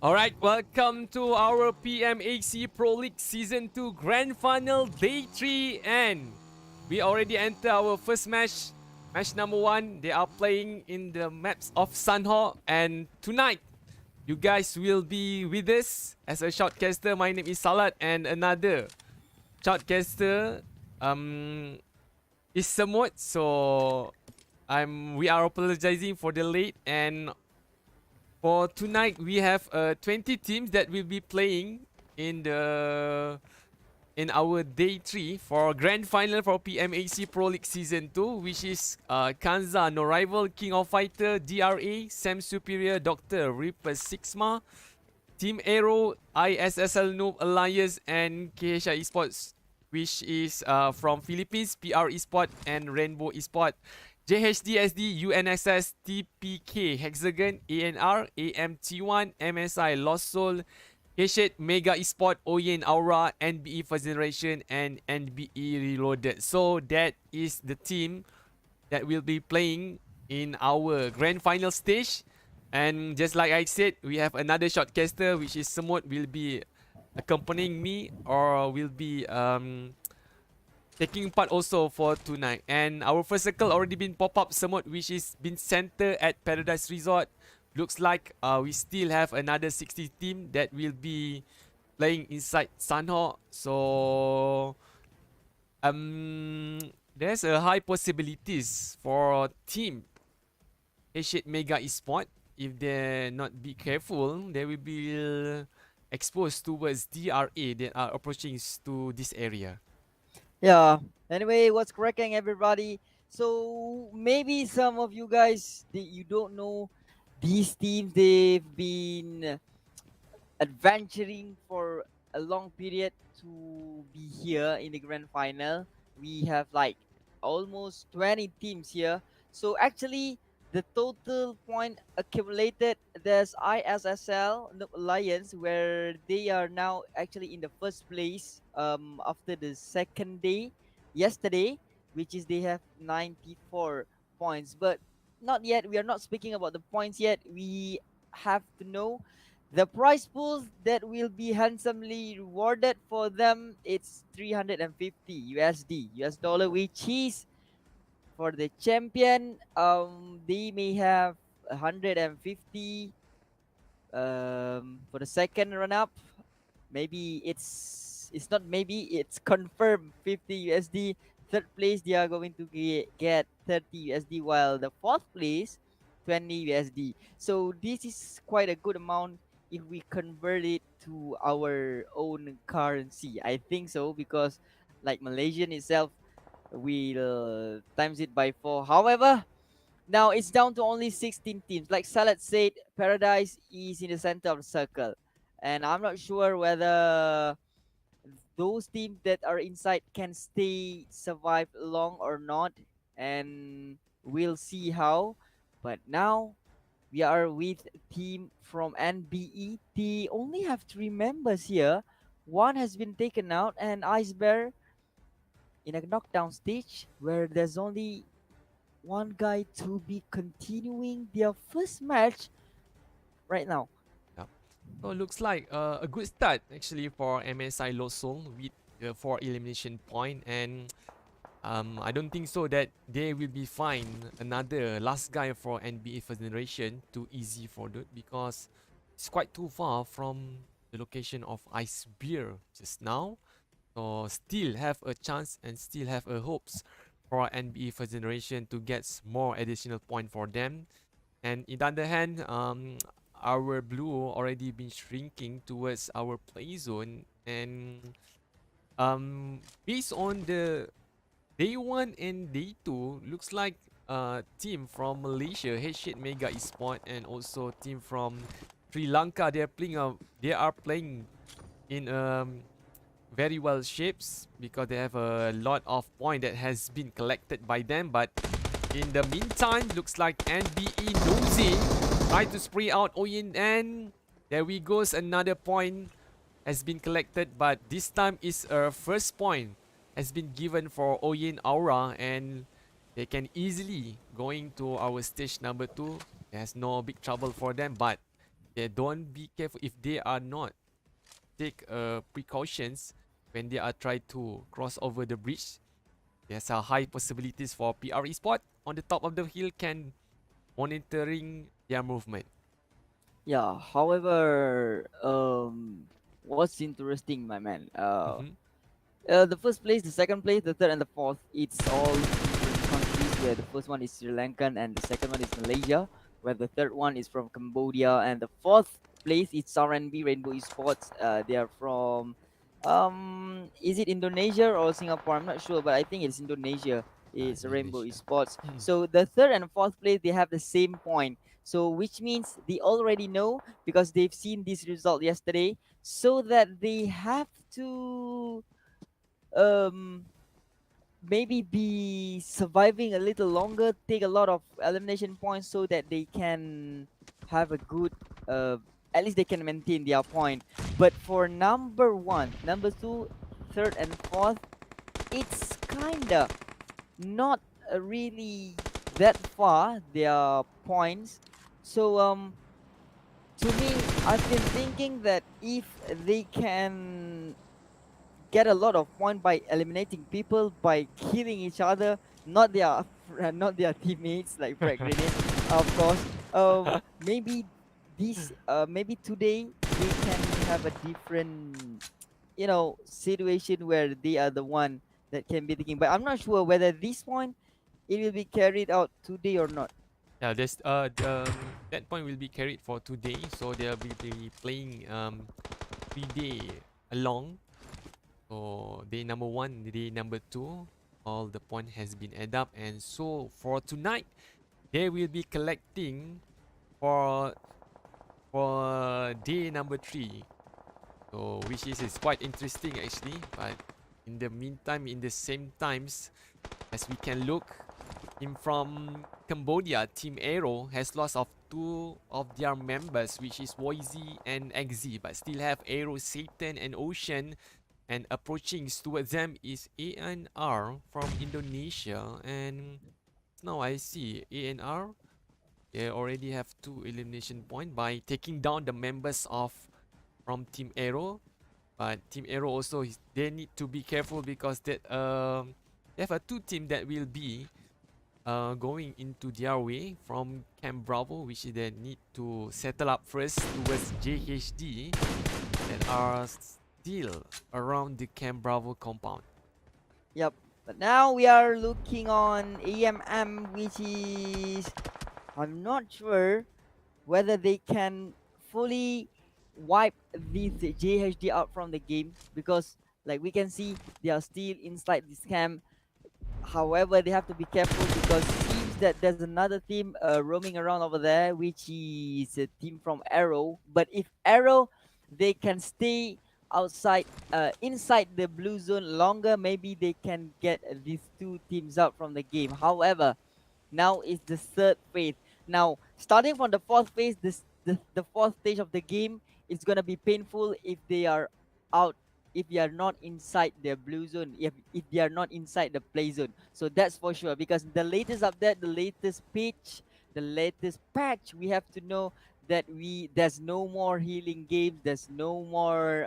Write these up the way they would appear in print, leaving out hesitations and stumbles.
Alright, welcome to our PMAC Pro League Season 2 Grand Final Day 3, and we already enter our first match. Match number 1, they are playing in the maps of Sanho, and tonight you guys will be with us as a shoutcaster. My name is Salat, and another shoutcaster is Samut. So we are apologizing for the late, and for tonight, we have 20 teams that will be playing in the in our day 3 for grand final for PMAC Pro League Season 2, which is KANZHA, NORIVAL, King of Fighter, DRA, Sam Superior, Dr. Reaper Sixma, Team Aero, ISSL NOOB Alliance, and KANZHA Esports, which is from Philippines, PR Esport, and Rainbow Esport. JHDXSD, UNXS, TPK, HEXAGON, ANR, AMT1, MSI, Lost Soul, Heshet, Mega Esport, OYEN, Aura, NBE First Generation, and NBE Reloaded. So that is the team that will be playing in our grand final stage. And just like I said, we have another shotcaster, which is Semut, will be accompanying me, or will be taking part also for tonight. And our first circle already been pop up Semut, which is been center at Paradise Resort. Looks like we still have another 60 team that will be playing inside Sanho. So there's a high possibilities for team Heshet Mega Esport. If they not be careful, they will be exposed towards DRA that are approaching to this area. Yeah. Anyway, what's cracking, everybody? So maybe some of you guys you don't know these teams. They've been adventuring for a long period to be here in the grand final. We have like almost 20 teams here. So actually, the total point accumulated, there's ISSL NOOB Alliance, where they are now actually in the first place after the second day yesterday, which is they have 94 points. But not yet. We are not speaking about the points yet. We have to know the prize pools that will be handsomely rewarded for them. It's 350 USD, US dollar, which is for the champion. They may have 150. For the second run up, maybe it's not maybe it's confirmed 50 USD. Third place they are going to get 30 USD, while the fourth place 20 USD. So this is quite a good amount if we convert it to our own currency. I think so, because like Malaysian itself will times it by 4. However, now it's down to only 16 teams. Like Salat said, Paradise is in the center of the circle. And I'm not sure whether those teams that are inside can survive long or not. And we'll see how. But now we are with a team from NBE. They only have 3 members here. One has been taken out, and Ice Bear in a knockdown stage where there's only one guy to be continuing their first match right now. Yep. So looks like a good start actually for MSI Losong with 4 elimination point, and I don't think so that they will be fine another last guy for NBA First Generation too easy for that, because it's quite too far from the location of Ice Beer just now. So still have a chance and still have a hopes for NBA First Generation to get more additional point for them. And in the other hand, our blue already been shrinking towards our play zone, and based on the day 1 and day 2, looks like team from Malaysia, Headshot Mega Esport, and also team from Sri Lanka, they are playing in very well shapes, because they have a lot of point that has been collected by them. But in the meantime, looks like NBE Nosy try to spray out OYEN, and there we goes, another point has been collected, but this time is a first point has been given for OYEN Aura, and they can easily going to our stage number 2. There's no big trouble for them, but they don't be careful if they are not take precautions when they are try to cross over the bridge. There's a high possibilities for PR Esport on the top of the hill can monitoring their movement. Yeah. However, what's interesting, my man? Mm-hmm. The first place, the second place, the third, and the fourth, it's all different countries where the first one is Sri Lankan and the second one is Malaysia, where the third one is from Cambodia, and the fourth place is RNB Rainbow Esports. They are from, is it Indonesia or Singapore? I'm not sure, but I think it's Indonesia. It's Rainbow Indonesia. Esports. So the third and fourth place, they have the same point. So which means they already know because they've seen this result yesterday, so that they have to um maybe be surviving a little longer, take a lot of elimination points so that they can have a good uh at least they can maintain their point. But for number one, number two, third and fourth, it's kinda not really that far their points. So to me, I've been thinking that if they can get a lot of point by eliminating people, by killing each other, not their not their teammates, like frag grenade, of course. Maybe this maybe today they can have a different situation where they are the one that can be the king. But I'm not sure whether this point it will be carried out today or not. Yeah, there's that point will be carried for today, so they'll be playing 3 day along. So day number one, day number two, all the point has been added up, and so for tonight, they will be collecting for day number three. So which is quite interesting actually. But in the meantime, in the same times, as we can look, team from Cambodia, Team Aero, has lost of two of their members, which is Voizy and XZ, but still have Aero, Satan, and Ocean. And approaching towards them is ANR from Indonesia. And now I see ANR, they already have 2 elimination points by taking down the members of from Team Aero. But Team Aero also, they need to be careful because that they have a 2 team that will be going into their way from Camp Bravo, which they need to settle up first towards JHD that are still around the Camp Bravo compound. Yep. But now we are looking on AMM, which is I'm not sure whether they can fully wipe this JHD out from the game, because like we can see they are still inside this camp. However, they have to be careful because seems that there's another team roaming around over there, which is a team from Arrow. But if Arrow they can stay outside inside the blue zone longer, maybe they can get these two teams out from the game. However, now is the third phase. Now, starting from the fourth phase, the fourth stage of the game is gonna be painful if they are out, if they are not inside the blue zone, if they are not inside the play zone. So that's for sure, because the latest update, the latest pitch, the latest patch, we have to know that there's no more healing games, there's no more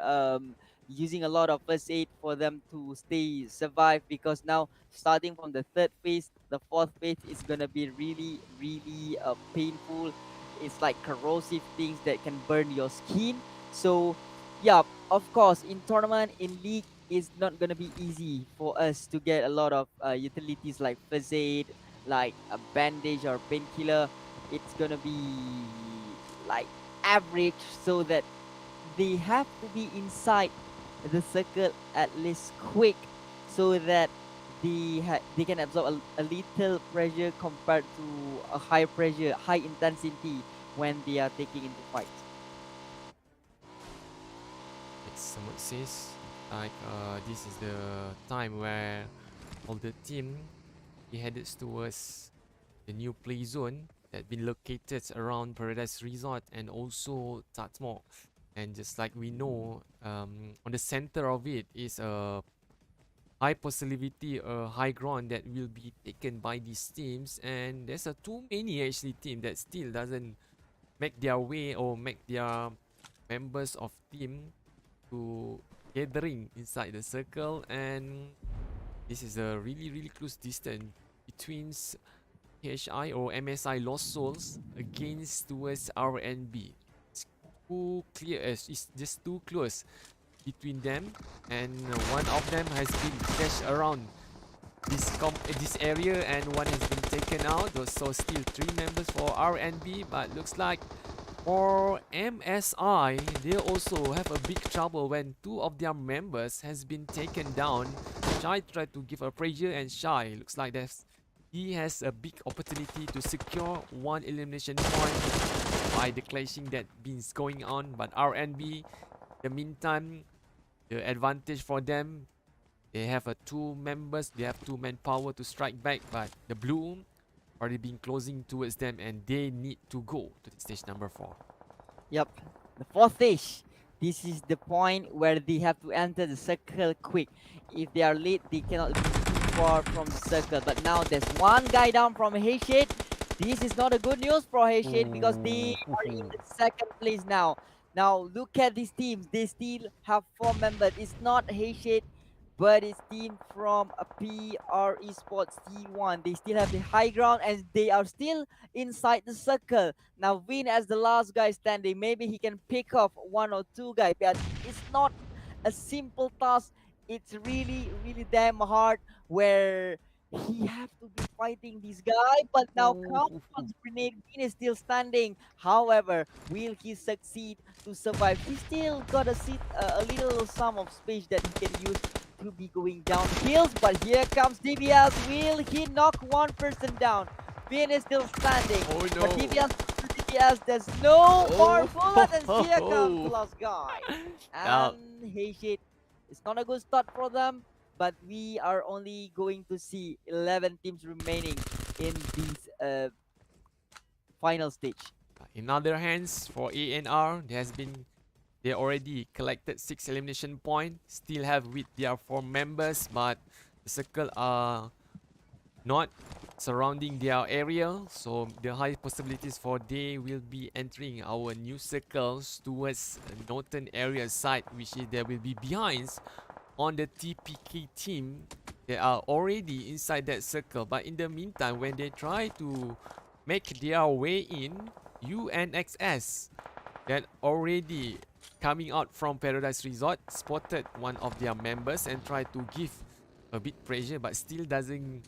using a lot of first aid for them to stay survive, because now starting from the third phase, the fourth phase is gonna be really really painful. It's like corrosive things that can burn your skin. So yeah, of course, in tournament, in league, it's not gonna be easy for us to get a lot of utilities like first aid, like a bandage or painkiller. It's gonna be like average, so that they have to be inside the circle at least quick, so that they can absorb a little pressure compared to a high pressure, high intensity when they are taking into fight. It's someone says like this is the time where all the team he headed towards the new play zone that been located around Paradise Resort and also Tatmore. And just like we know, on the center of it is a high possibility, a high ground that will be taken by these teams. And there's a too many actually team that still doesn't make their way or make their members of team to gathering inside the circle, and this is a really close distance between PHI or MSI Lost Souls against towards RNB. It's too clear, it's just too close between them, and one of them has been dashed around this area and one has been taken out. So still 3 members for RNB, but looks like for MSI they also have a big trouble when 2 of their members has been taken down. Shy tried to give a pressure, and Shy looks like he has a big opportunity to secure 1 elimination point by the clashing that been going on. But RNB, the meantime, the advantage for them, they have 2 members, they have 2 manpower to strike back, but the blue already been closing towards them and they need to go to the stage number 4. Yep, the 4th stage. This is the point where they have to enter the circle quick. If they are late, they cannot be too far from the circle. But now there's one guy down from HEXAGON. This is not a good news for HEXAGON because they are in the 2nd place now. Now look at these teams. They still have 4 members. It's not HEXAGON, but it's team from a PR Esports T1. They still have the high ground and they are still inside the circle. Now Vin as the last guy standing, maybe he can pick off 1 or 2 guys, but it's not a simple task. It's really damn hard where he have to be fighting this guy, but now Count's grenade Vin is still standing. However, will he succeed to survive? He still got a little sum of space that he can use to be going down hills, but here comes DBS. Will he knock 1 person down? Vin is still standing. Oh no. But DBS, there's no more bullet, and here comes the last guy. And HEXAGON, it's not a good start for them, but we are only going to see 11 teams remaining in this final stage. In other hands, for ANR, they already collected 6 elimination points. Still have with their 4 members, but the circle are not surrounding their area, so the high possibilities for they will be entering our new circles towards northern area side, which is there will be behinds on the TPK team. They are already inside that circle, but in the meantime, when they try to make their way in, UNXS that already coming out from Paradise Resort spotted one of their members and tried to give a bit pressure, but still doesn't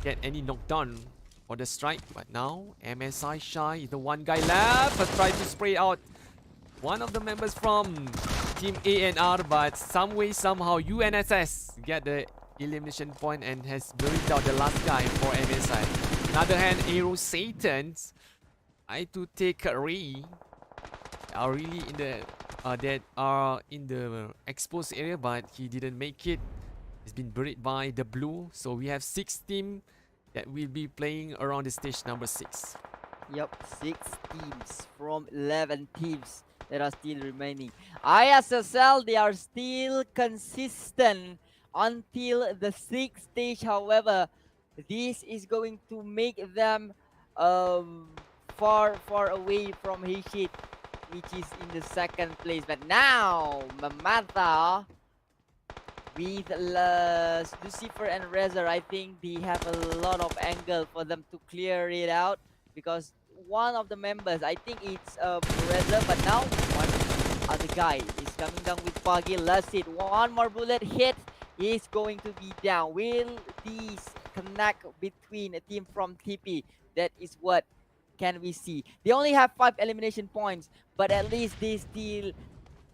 get any knockdown for the strike. But now MSI Shy is the one guy left, but try to spray out one of the members from Team ANR, but some way somehow UNSS get the elimination point and has buried out the last guy for MSI. On the other hand, Aero Satans I to take Ray are really in the that are in the exposed area, but he didn't make it. He's been buried by the blue. So we have 6 teams that will be playing around the stage number 6. Yep, 6 teams from 11 teams that are still remaining. ISSL, they are still consistent until the 6th stage. However, this is going to make them far away from HEXAGON, which is in the 2nd place. But now Mamata with Lucifer and Reza, I think they have a lot of angle for them to clear it out, because one of the members, I think it's Reza, but now one other guy is coming down with Pagi. Let's hit one more bullet hit, is going to be down. Will these connect between a team from TP? That is what can we see. They only have 5 elimination points, but at least they still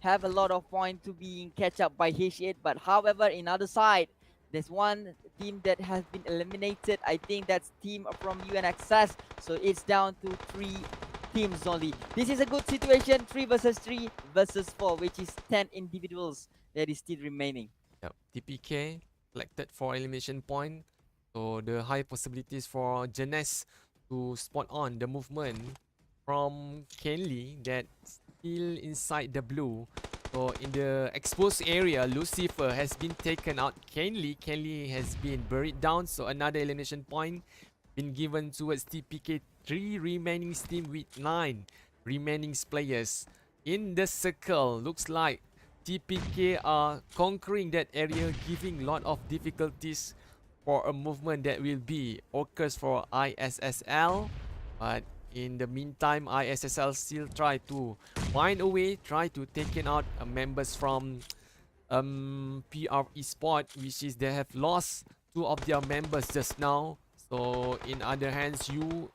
have a lot of points to being catch up by HEXAGON. But however, in other side, there's one team that has been eliminated. I think that's team from UNXS. So it's down to 3 teams only. This is a good situation, 3 versus 3 versus 4, which is 10 individuals that is still remaining. Yep. TPK collected 4 elimination point. So the high possibilities for Janes to spot on the movement from Kenley that still inside the blue. So in the exposed area, Lucifer has been taken out. Kenley has been buried down. So another elimination point been given towards TPK. 3 remaining team with 9 remaining players in the circle. Looks like TPK are conquering that area, giving lot of difficulties for a movement that will be occurs for ISSL. But in the meantime, ISSL still try to find a way, try to take out members from PR Esports, which is they have lost 2 of their members just now. So in other hands, you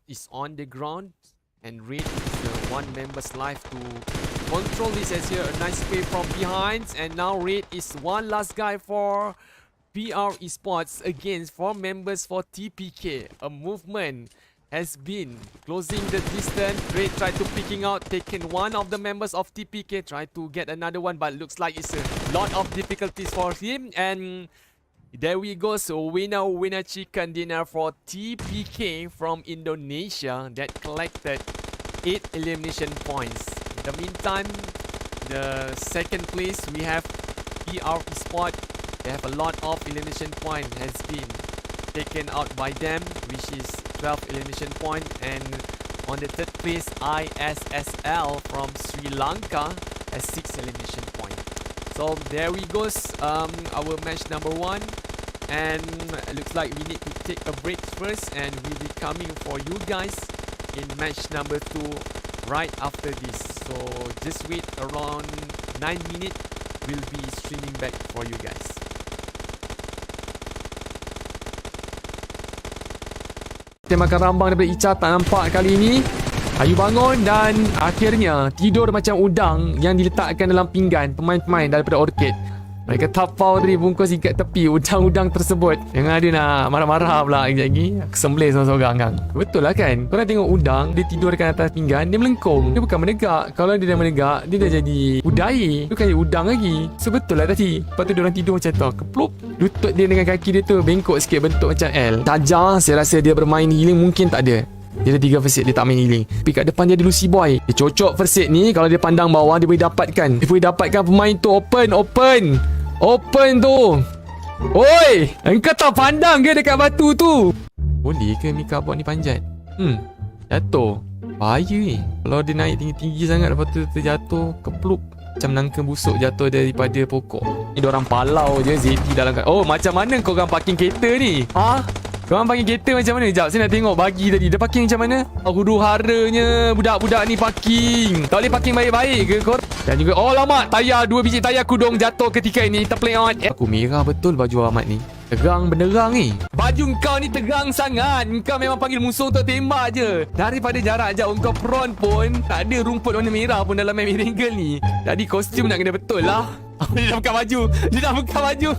is on the ground, and Red is the 1 member's life to control this as here. A nice play from behind, and now Red is 1 last guy for PR Esports against 4 members for TPK. A movement has been closing the distance. Red tried to picking out, taking 1 of the members of TPK, tried to get another one, but looks like it's a lot of difficulties for him. And there we go. So winner chicken dinner for TPK from Indonesia that collected 8 elimination points. In the meantime, the second place we have PR Esports. They have a lot of elimination point has been taken out by them, which is 12 elimination point. And on the third place, ISSL from Sri Lanka has 6 elimination point. So there we go, our match number 1. And it looks like we need to take a break first, and we'll be coming for you guys in match number 2 right after this. So just wait around 9 minutes. We'll be streaming back for you guys. Kita makan rambang daripada Ica tak nampak kali ni. Ayu bangun dan akhirnya tidur macam udang yang diletakkan dalam pinggan pemain-pemain daripada Orchid. Mereka tapau tadi bungkus ikat tepi udang-udang tersebut. Yang ada nak marah-marah pula sekejap lagi. Aku sembelih seorang-seorang kan. Betul lah kan? Korang tengok udang, dia tidurkan atas pinggan, dia melengkung. Dia bukan menegak. Kalau dia dah menegak, dia dah jadi udai. Dia kayak udang lagi. So betul lah tadi. Lepas tu diorang tidur macam tu. Keplup. Lutut dia dengan kaki dia tu bengkok sikit, bentuk macam L. Saja saya rasa dia bermain healing mungkin tak ada. Dia ada 3 first aid, dia tak main healing. Tapi kat depan dia ada Lucy Boy. Dia cocok first aid ni. Kalau dia pandang bawah, dia boleh dapatkan. Dia boleh dapatkan pemain tu. Open tu. Oi, engkau tak pandang ke dekat batu tu? Boleh ke Mika bot ni panjat? Jatuh. Bahaya ni. Kalau dia naik tinggi-tinggi sangat, lepas tu terjatuh, keplup. Macam nangka busuk jatuh daripada pokok. Ni diorang palau je ZT dalam. Oh, macam mana korang parking kereta ni? Ha? Korang parking kereta macam mana? Sekejap, saya nak tengok bagi tadi. Dia parking macam mana? Huru haranya budak-budak ni parking. Tak boleh parking baik-baik ke korang? Dan juga, oh lama, tayar, 2 biji tayar kudung jatuh ketika ini. Terpelengok. Aku merah betul baju Ahmad ni. Tegang benerang ni. Baju kau ni tegang sangat. Kau memang panggil musuh untuk tembak je. Daripada jarak jauh kau prawn pun tak ada rumput warna merah pun dalam main Miracle ni. Jadi kostum nak kena betul lah. Dia dah buka baju.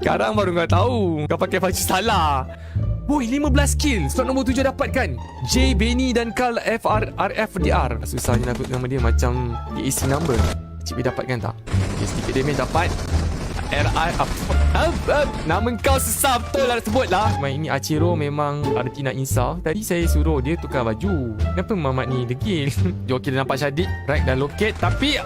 Sekarang baru kau tahu kau pakai baju salah. Boy, 15 kill. Slot nombor 7 dapatkan J, Benny dan Carl RFDR. Susahnya nak nama dia macam EAC number. Cik B dapatkan tak? Okay, sedikit damage dapat. Nama kau susah betul lah sebut lah. Main ini Achiro memang arti nak insaf. Tadi saya suruh dia tukar baju. Kenapa Mamat ni degil? Okey, dia nampak Syadik right dan locate. Tapi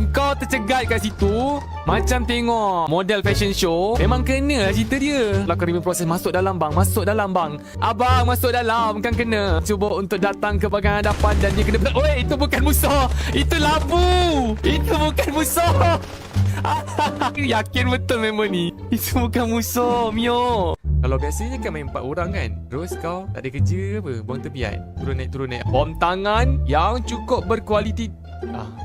kau tercegat kat situ. Macam tengok model fashion show. Memang kena lah cerita dia. Lakukan review proses. Masuk dalam bang. Abang masuk dalam. Kan kena. Cuba untuk datang ke bahagian hadapan. Dan dia kena. Oi, itu bukan musuh. Itu labu. Itu bukan musuh. Yakin betul member ni. Itu bukan musuh, Mio. Kalau biasanya kan main 4 orang kan. Terus kau tak ada kerja apa, buang tepian. Turun naik. Bom tangan yang cukup berkualiti.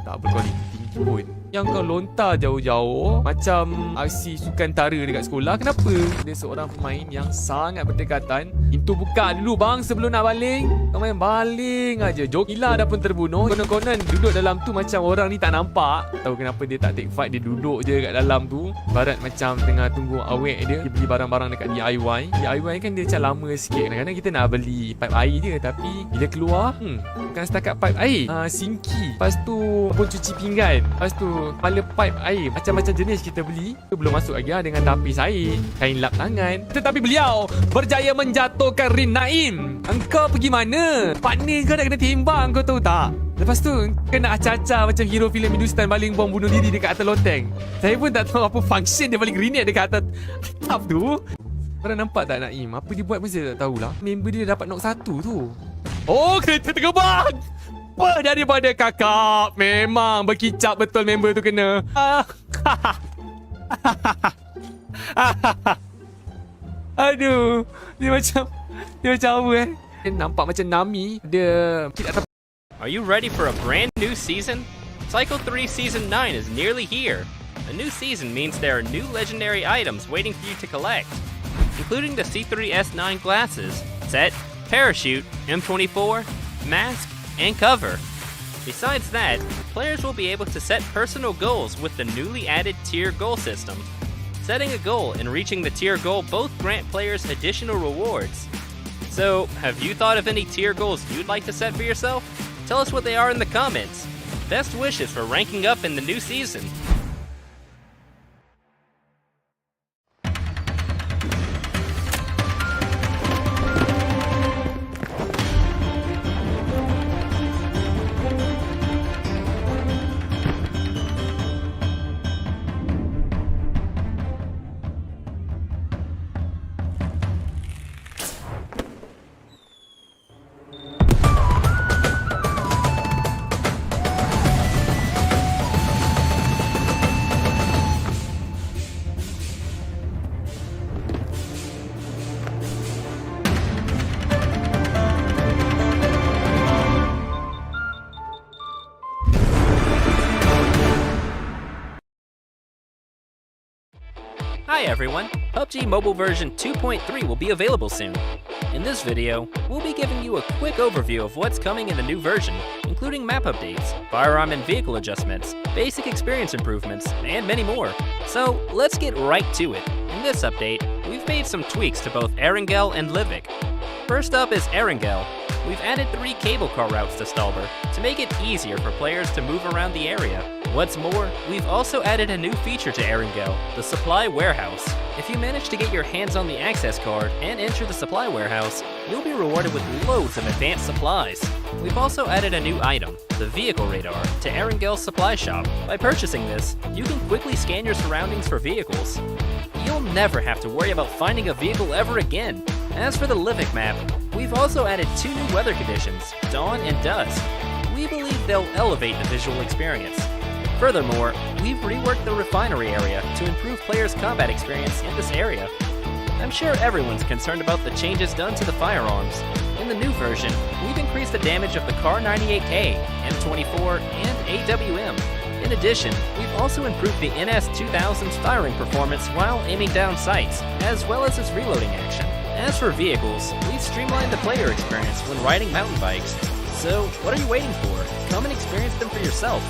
Tak berkualiti tinggi pun. Yang kau lontar jauh-jauh macam aksi sukan tara dekat sekolah. Kenapa? Ada seorang pemain yang sangat berdekatan. Pintu buka dulu bang sebelum nak baling. Kau main baling aja. Jokila dah pun terbunuh. Konon-konon duduk dalam tu macam orang ni tak nampak. Tahu kenapa dia tak take fight. Dia duduk je kat dalam tu. Barat macam tengah tunggu awek dia. Dia beli barang-barang dekat DIY. DIY kan dia macam lama sikit. Kadang-kadang kita nak beli pipe air je. Tapi bila keluar bukan setakat pipe air, sinki. Lepas tu pun cuci pinggan. Lepas tu kepala pipe air. Macam-macam jenis kita beli. Itu belum masuk lagi dengan tapis air, kain lap tangan. Tetapi beliau berjaya menjatuhkan Rin Naim. Engkau pergi mana? Partner kau nak kena timbang, kau tahu tak? Lepas tu kena acah-acah macam hero filem Hindustan baling bom bunuh diri dekat atas loteng. Saya pun tak tahu apa function dia baling grenade dekat atas atap tu. Korang nampak tak Naim? Apa dia buat pun saya tak tahulah. Member dia dapat knock 1 tu. Oh, kereta terbang. Apa daripada kakak? Memang berkicap betul member tu kena. Aduh, dia macam apa eh? Dia nampak macam Nami. Dia Are you ready for a brand new season? Cycle 3 Season 9 is nearly here. A new season means there are new legendary items waiting for you to collect, including the C3S9 glasses, set, parachute, M24, mask, and cover. Besides that, players will be able to set personal goals with the newly added tier goal system. Setting a goal and reaching the tier goal both grant players additional rewards. So, have you thought of any tier goals you'd like to set for yourself? Tell us what they are in the comments. Best wishes for ranking up in the new season. Hi everyone, PUBG Mobile version 2.3 will be available soon. In this video, we'll be giving you a quick overview of what's coming in the new version, including map updates, firearm and vehicle adjustments, basic experience improvements, and many more. So let's get right to it. In this update, we've made some tweaks to both Erangel and Livik. First up is Erangel. We've added 3 cable car routes to Stalber to make it easier for players to move around the area. What's more, we've also added a new feature to Erangel, the Supply Warehouse. If you manage to get your hands on the access card and enter the Supply Warehouse, you'll be rewarded with loads of advanced supplies. We've also added a new item, the Vehicle Radar, to Erangel's supply shop. By purchasing this, you can quickly scan your surroundings for vehicles. You'll never have to worry about finding a vehicle ever again. As for the Livik map, we've also added 2 new weather conditions, Dawn and Dusk. We believe they'll elevate the visual experience. Furthermore, we've reworked the refinery area to improve players' combat experience in this area. I'm sure everyone's concerned about the changes done to the firearms. In the new version, we've increased the damage of the Kar 98K, M24, and AWM. In addition, we've also improved the NS2000's firing performance while aiming down sights, as well as its reloading action. As for vehicles, we've streamlined the player experience when riding mountain bikes. So, what are you waiting for? Come and experience them for yourself.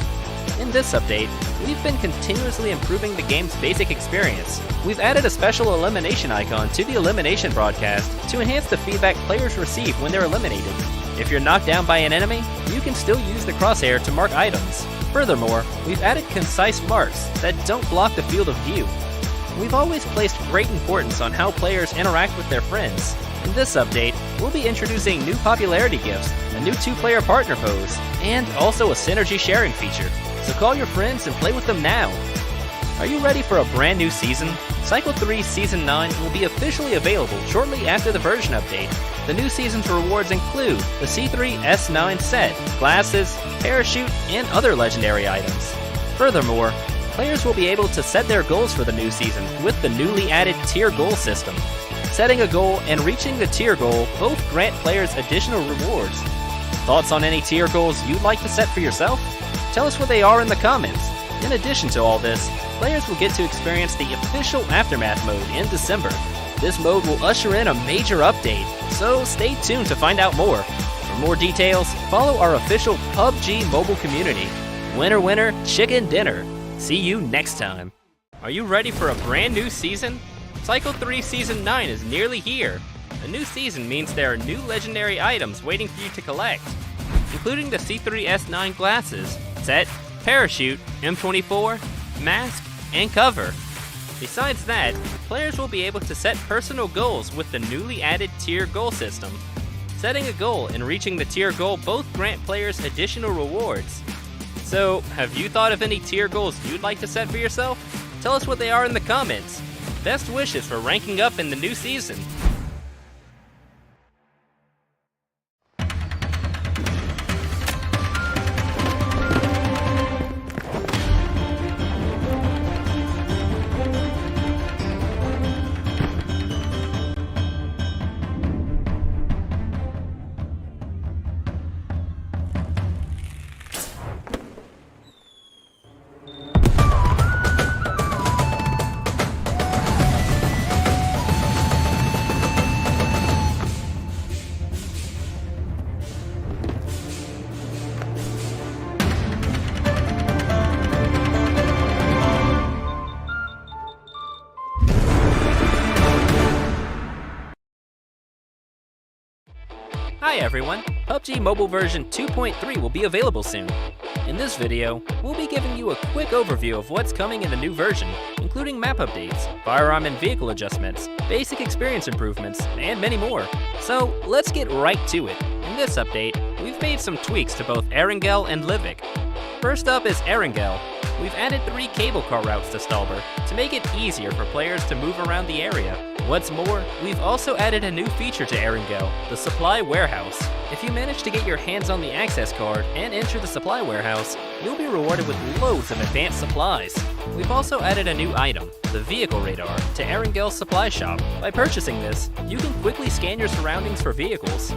In this update, we've been continuously improving the game's basic experience. We've added a special elimination icon to the elimination broadcast to enhance the feedback players receive when they're eliminated. If you're knocked down by an enemy, you can still use the crosshair to mark items. Furthermore, we've added concise marks that don't block the field of view. We've always placed great importance on how players interact with their friends. In this update, we'll be introducing new popularity gifts, a new 2-player partner pose, and also a synergy sharing feature. So call your friends and play with them now. Are you ready for a brand new season? Cycle 3 Season 9 will be officially available shortly after the version update. The new season's rewards include the C3S9 set, glasses, parachute, and other legendary items. Furthermore, players will be able to set their goals for the new season with the newly added tier goal system. Setting a goal and reaching the tier goal both grant players additional rewards. Thoughts on any tier goals you'd like to set for yourself? Tell us what they are in the comments. In addition to all this, players will get to experience the official Aftermath mode in December. This mode will usher in a major update, so stay tuned to find out more. For more details, follow our official PUBG mobile community. Winner, winner, chicken dinner. See you next time. Are you ready for a brand new season? Cycle 3 Season 9 is nearly here. A new season means there are new legendary items waiting for you to collect, including the C3S9 glasses, set, parachute, M24, mask, and cover. Besides that, players will be able to set personal goals with the newly added tier goal system. Setting a goal and reaching the tier goal both grant players additional rewards. So, have you thought of any tier goals you'd like to set for yourself? Tell us what they are in the comments. Best wishes for ranking up in the new season. Hi everyone! PUBG Mobile version 2.3 will be available soon. In this video, we'll be giving you a quick overview of what's coming in the new version, including map updates, firearm and vehicle adjustments, basic experience improvements, and many more. So let's get right to it. In this update, we've made some tweaks to both Erangel and Livik. First up is Erangel. We've added 3 cable car routes to Stalber to make it easier for players to move around the area. What's more, we've also added a new feature to Erangel, the Supply Warehouse. If you manage to get your hands on the access card and enter the Supply Warehouse, you'll be rewarded with loads of advanced supplies. We've also added a new item, the Vehicle Radar, to Erangel's supply shop. By purchasing this, you can quickly scan your surroundings for vehicles.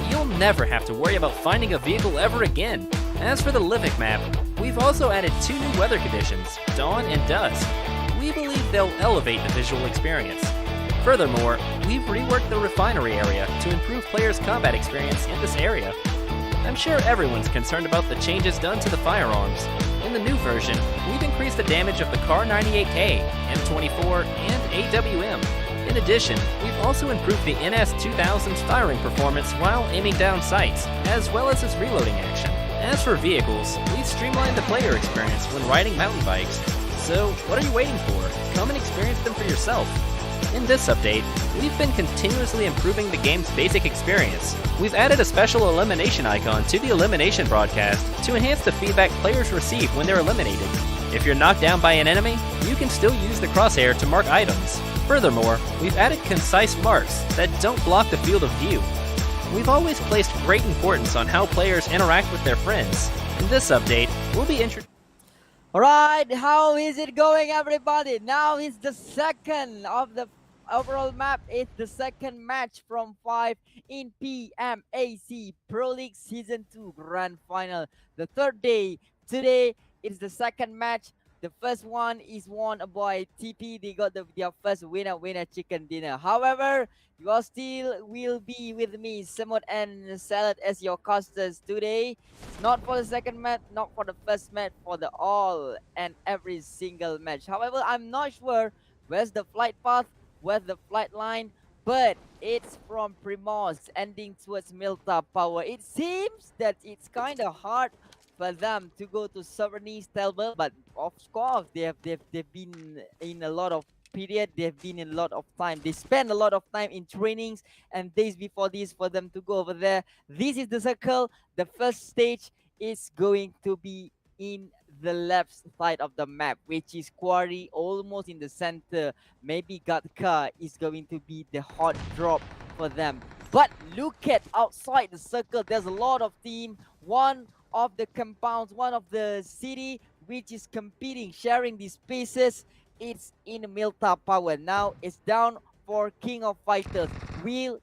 You'll never have to worry about finding a vehicle ever again. As for the Livik map, we've also added 2 new weather conditions, Dawn and Dusk. We believe they'll elevate the visual experience. Furthermore, we've reworked the refinery area to improve players' combat experience in this area. I'm sure everyone's concerned about the changes done to the firearms. In the new version, we've increased the damage of the Kar 98K, M24, and AWM. In addition, we've also improved the NS2000's firing performance while aiming down sights, as well as its reloading action. As for vehicles, we've streamlined the player experience when riding mountain bikes. So, what are you waiting for? Come and experience them for yourself. In this update, we've been continuously improving the game's basic experience. We've added a special elimination icon to the elimination broadcast to enhance the feedback players receive when they're eliminated. If you're knocked down by an enemy, you can still use the crosshair to mark items. Furthermore, we've added concise marks that don't block the field of view. We've always placed great importance on how players interact with their friends. In this update, we'll be introducing. Alright, how is it going, everybody? Now it's the second of the overall map. It's the second match from 5 in PMAC Pro League Season 2 Grand Final. The third day. Today is the second match. The first one is won by TP. They got their first winner chicken dinner. However, you all still will be with me, Simon and Salad, as your casters today. It's not for the second match, not for the first match, for the all and every single match. However, I'm not sure where's the flight path, where's the flight line, but it's from Primos ending towards Milta Power. It seems that it's kind of hard for them to go to Sovereignty Stelber, but of course they've been in a lot of period, they've been in a lot of time, they spend a lot of time in trainings and days before this for them to go over there. This is the circle. The first stage is going to be in the left side of the map, which is Quarry, almost in the center. Maybe Gatka is going to be the hot drop for them. But look at outside the circle, there's a lot of team. One of the compounds, one of the city which is competing, sharing these spaces, it's in Milta Power. Now it's down for King of Fighters. Will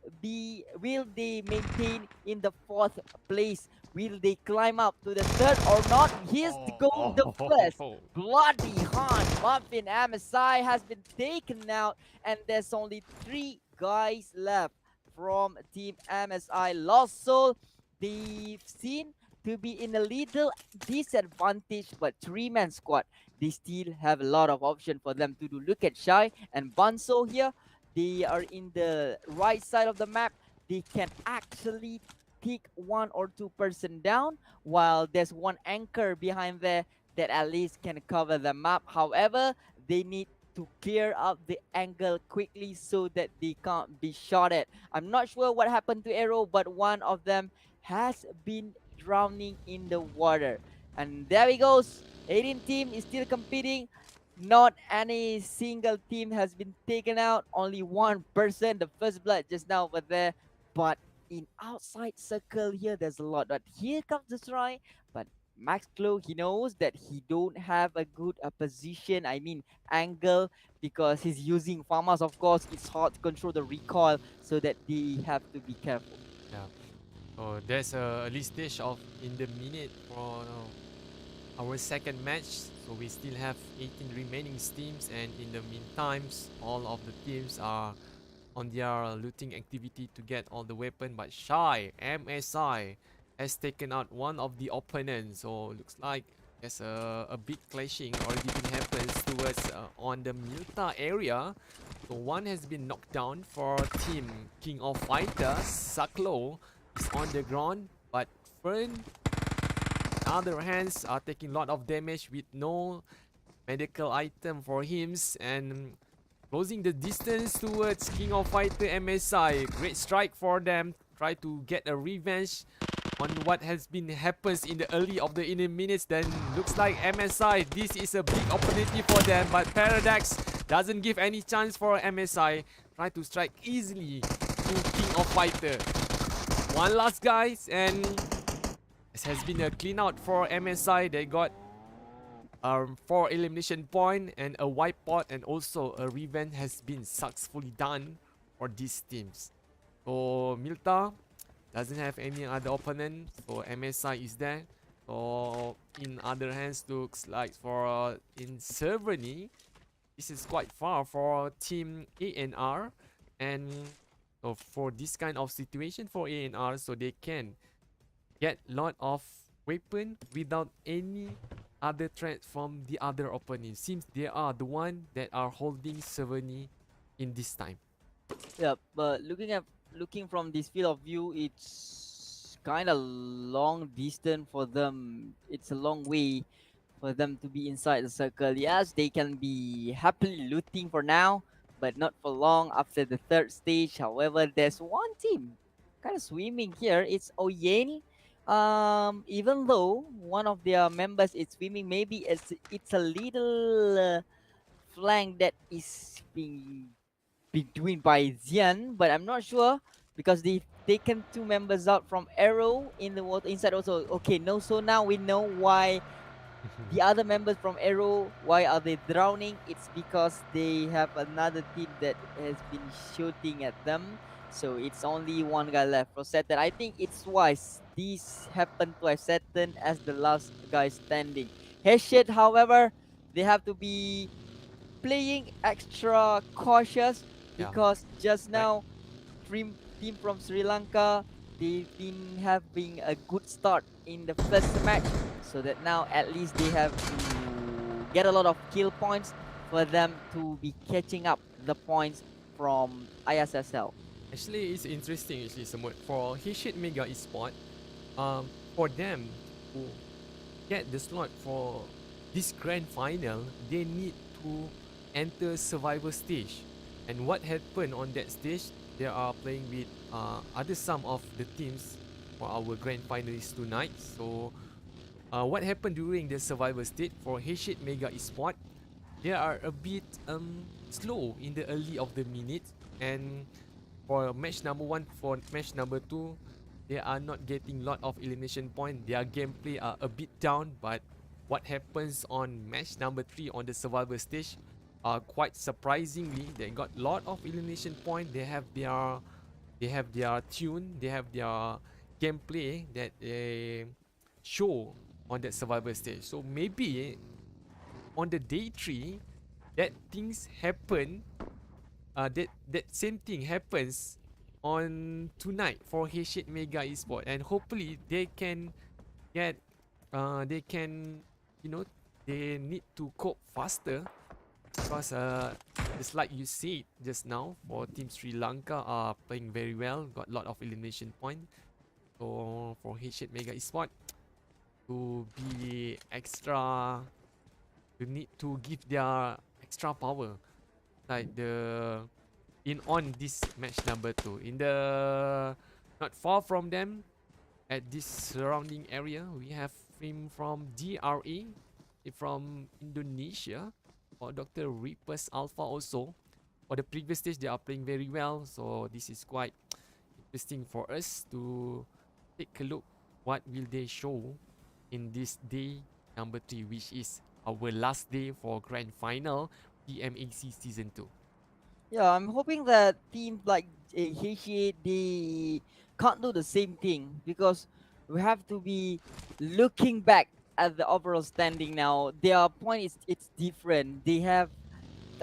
they maintain in the 4th place? Will they climb up to the 3rd or not? Here's the first. Bloody hunt. Muffin MSI has been taken out, and there's only 3 guys left from Team MSI. Lost Soul, they've seen to be in a little disadvantage, but 3-man squad, they still have a lot of option for them to do. Look at Shai and Banso here. They are in the right side of the map. They can actually pick 1 or 2 person down, while there's one anchor behind there that at least can cover the map. However, they need to clear up the angle quickly so that they can't be shot at. I'm not sure what happened to Arrow, but one of them has been drowning in the water. And there he goes. 18 team is still competing. Not any single team has been taken out. Only 1 person, the first blood just now over there. But in outside circle here, there's a lot. But here comes the try. But Max Klo, he knows that he don't have a good position, angle, because he's using Farmers. Of course, it's hard to control the recoil, so that they have to be careful. Yeah. Oh, there's a early stage of in the minute for our second match. So we still have 18 remaining teams, and in the meantime, all of the teams are on their looting activity to get all the weapon. But Shy MSI has taken out one of the opponents. So looks like there's a big clashing already been happens towards on the Milta area. So one has been knocked down for Team King of Fighters, Saklo. is on the ground, but Fern, on the other hands, are taking a lot of damage with no medical item for him and closing the distance towards King of Fighter MSI. Great strike for them. Try to get a revenge on what has been happens in the early of the inning minutes. Then looks like MSI, this is a big opportunity for them, but Paradox doesn't give any chance for MSI. Try to strike easily to King of Fighter. One last guys, and this has been a clean out for MSI. They got 4 elimination point and a wipe out, and also a revenge has been successfully done for these teams. So Milta doesn't have any other opponent, so MSI is there. So in other hands, looks like for in Serverny, this is quite far for team ANR, and so for this kind of situation for ANR, so they can get lot of weapon without any other threat from the other opponent. Seems they are the one that are holding Serverny in this time. Yeah, but looking from this field of view, it's kind of long distance for them. It's a long way for them to be inside the circle. Yes, they can be happily looting for now, but not for long after the third stage. However, there's one team kind of swimming here. It's OYEN. Even though one of their members is swimming, maybe it's a little flank that is being doing by Xian, but I'm not sure because they've taken 2 members out from Arrow in the water inside also. Okay, no, so now we know why the other members from Arrow, why are they drowning? It's because they have another team that has been shooting at them. So it's only one guy left for Saturn. I think it's wise this happened to Saturn as the last guy standing. Headshot, however, they have to be playing extra cautious because just now team from Sri Lanka, they've been having a good start in the first match, so that now at least they have to get a lot of kill points for them to be catching up the points from ISSL. Actually, it's interesting somewhat for HEXAGON Esports. For them to get the slot for this grand final, they need to enter survival stage. And what happened on that stage, they are playing with some of the teams for our grand finalists tonight. So what happened during the survival stage for HEXAGON Esports, they are a bit slow in the early of the minute, and for match number 1, for match number 2, they are not getting lot of elimination point. Their gameplay are a bit down, but what happens on match number 3 on the survival stage, quite surprisingly, they got lot of elimination point. They have their tune, they have their gameplay that they show on that survival stage. So maybe on the day 3, that things happen. That same thing happens on tonight for HEXAGON Esports, and hopefully they can get they need to cope faster, because just like you said just now, for Team Sri Lanka are playing very well, got a lot of elimination point. So for HEXAGON Esports to be extra, you need to give their extra power, like in on this match number 2. In the not far from them, at this surrounding area, we have him from DRA, from Indonesia, or Dr. Reapers Alpha also. For the previous stage, they are playing very well, so this is quite interesting for us to take a look what will they show in this day number 3, which is our last day for grand final PMAC season 2. Yeah, I'm hoping that teams like HEXAGON, they can't do the same thing, because we have to be looking back at the overall standing now. Their point is it's different. They have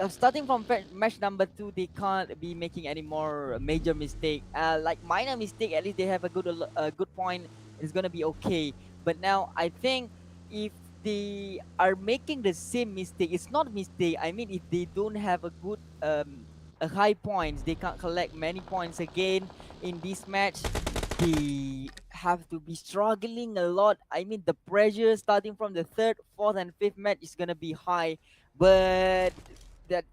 starting from match number 2, they can't be making any more major mistake. Like minor mistake, at least they have a good point. It's gonna be okay. But now I think if they are making the same mistake, it's not mistake. I mean, if they don't have a good a high points, they can't collect many points again in this match. they have to be struggling a lot. I mean, the pressure starting from the third, fourth, and fifth match is gonna be high. But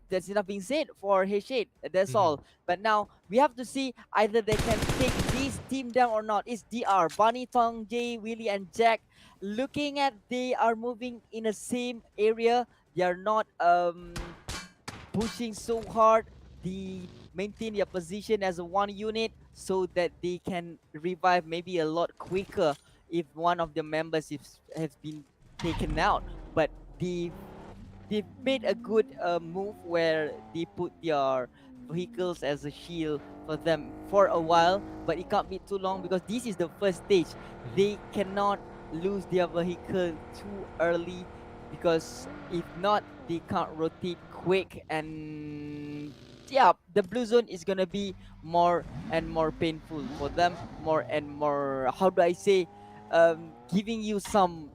that's enough being said for H8. That's Mhm. all. But now we have to see either they can take this team down or not. It's DR, Bunny, Tong, Jay, Willie, and Jack. Looking at they are moving in the same area. They are not pushing so hard. They maintain their position as a one unit so that they can revive maybe a lot quicker if one of the members has been taken out. But they made a good move where they put their vehicles as a shield for them for a while, but it can't be too long because this is the first stage. They cannot lose their vehicle too early because if not, they can't rotate quick, and yeah, the blue zone is gonna be more and more painful for them, more and more, how do I say, giving you some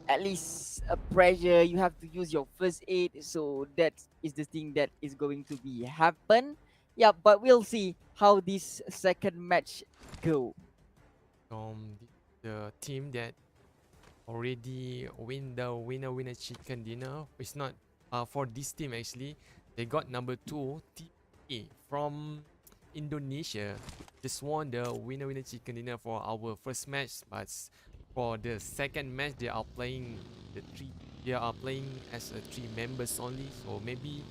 at least a pressure. You have to use your first aid, so that is the thing that is going to be happen. Yeah, but we'll see how this second match go. The team that already win the winner chicken dinner. It's not for this team actually. They got number 2 TPA from Indonesia. Just won the winner chicken dinner for our first match, but for the second match they are playing the three. They are playing as a 3 members only. So maybe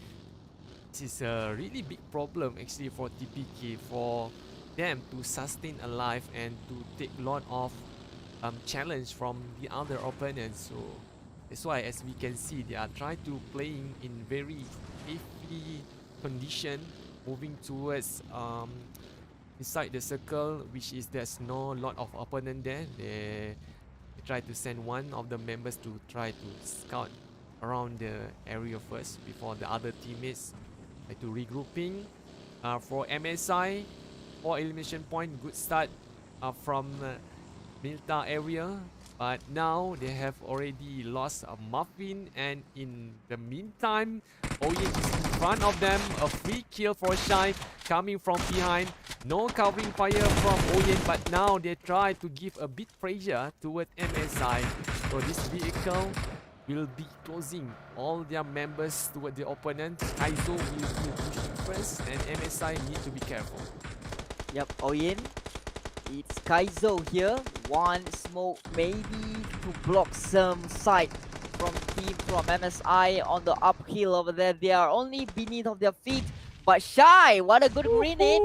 this is a really big problem actually for TPK, for them to sustain alive and to take a lot of challenge from the other opponents. So that's why, as we can see, they are trying to playing in very safety condition, moving towards inside the circle, which is there's no lot of opponent there. They try to send one of the members to try to scout around the area first before the other teammates try to regrouping. For MSI, 4 elimination point, good start from Milta area, but now they have already lost a Muffin, and in the meantime, OYEN is in front of them. A free kill for Shai coming from behind. No covering fire from OYEN, but now they try to give a bit pressure toward MSI. So this vehicle will be closing all their members toward the opponent. Kaizo will be pushing first, and MSI need to be careful. Yep, OYEN. It's Kaizo here. One smoke maybe to block some sight from team from MSI on the uphill over there. They are only beneath of their feet. But Shy, what a good grenade,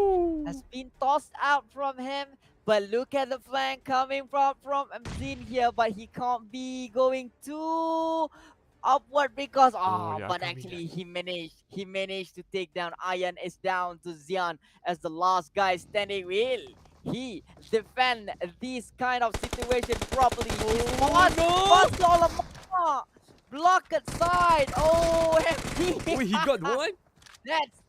has been tossed out from him. But look at the flank coming from Mzin here. But he can't be going too upward because Yeah, but coming actually he managed to take down. Iron is down to Xian as the last guy standing. Will he defend this kind of situation properly? Block it side. Oh, empty. Oh, he got one. That's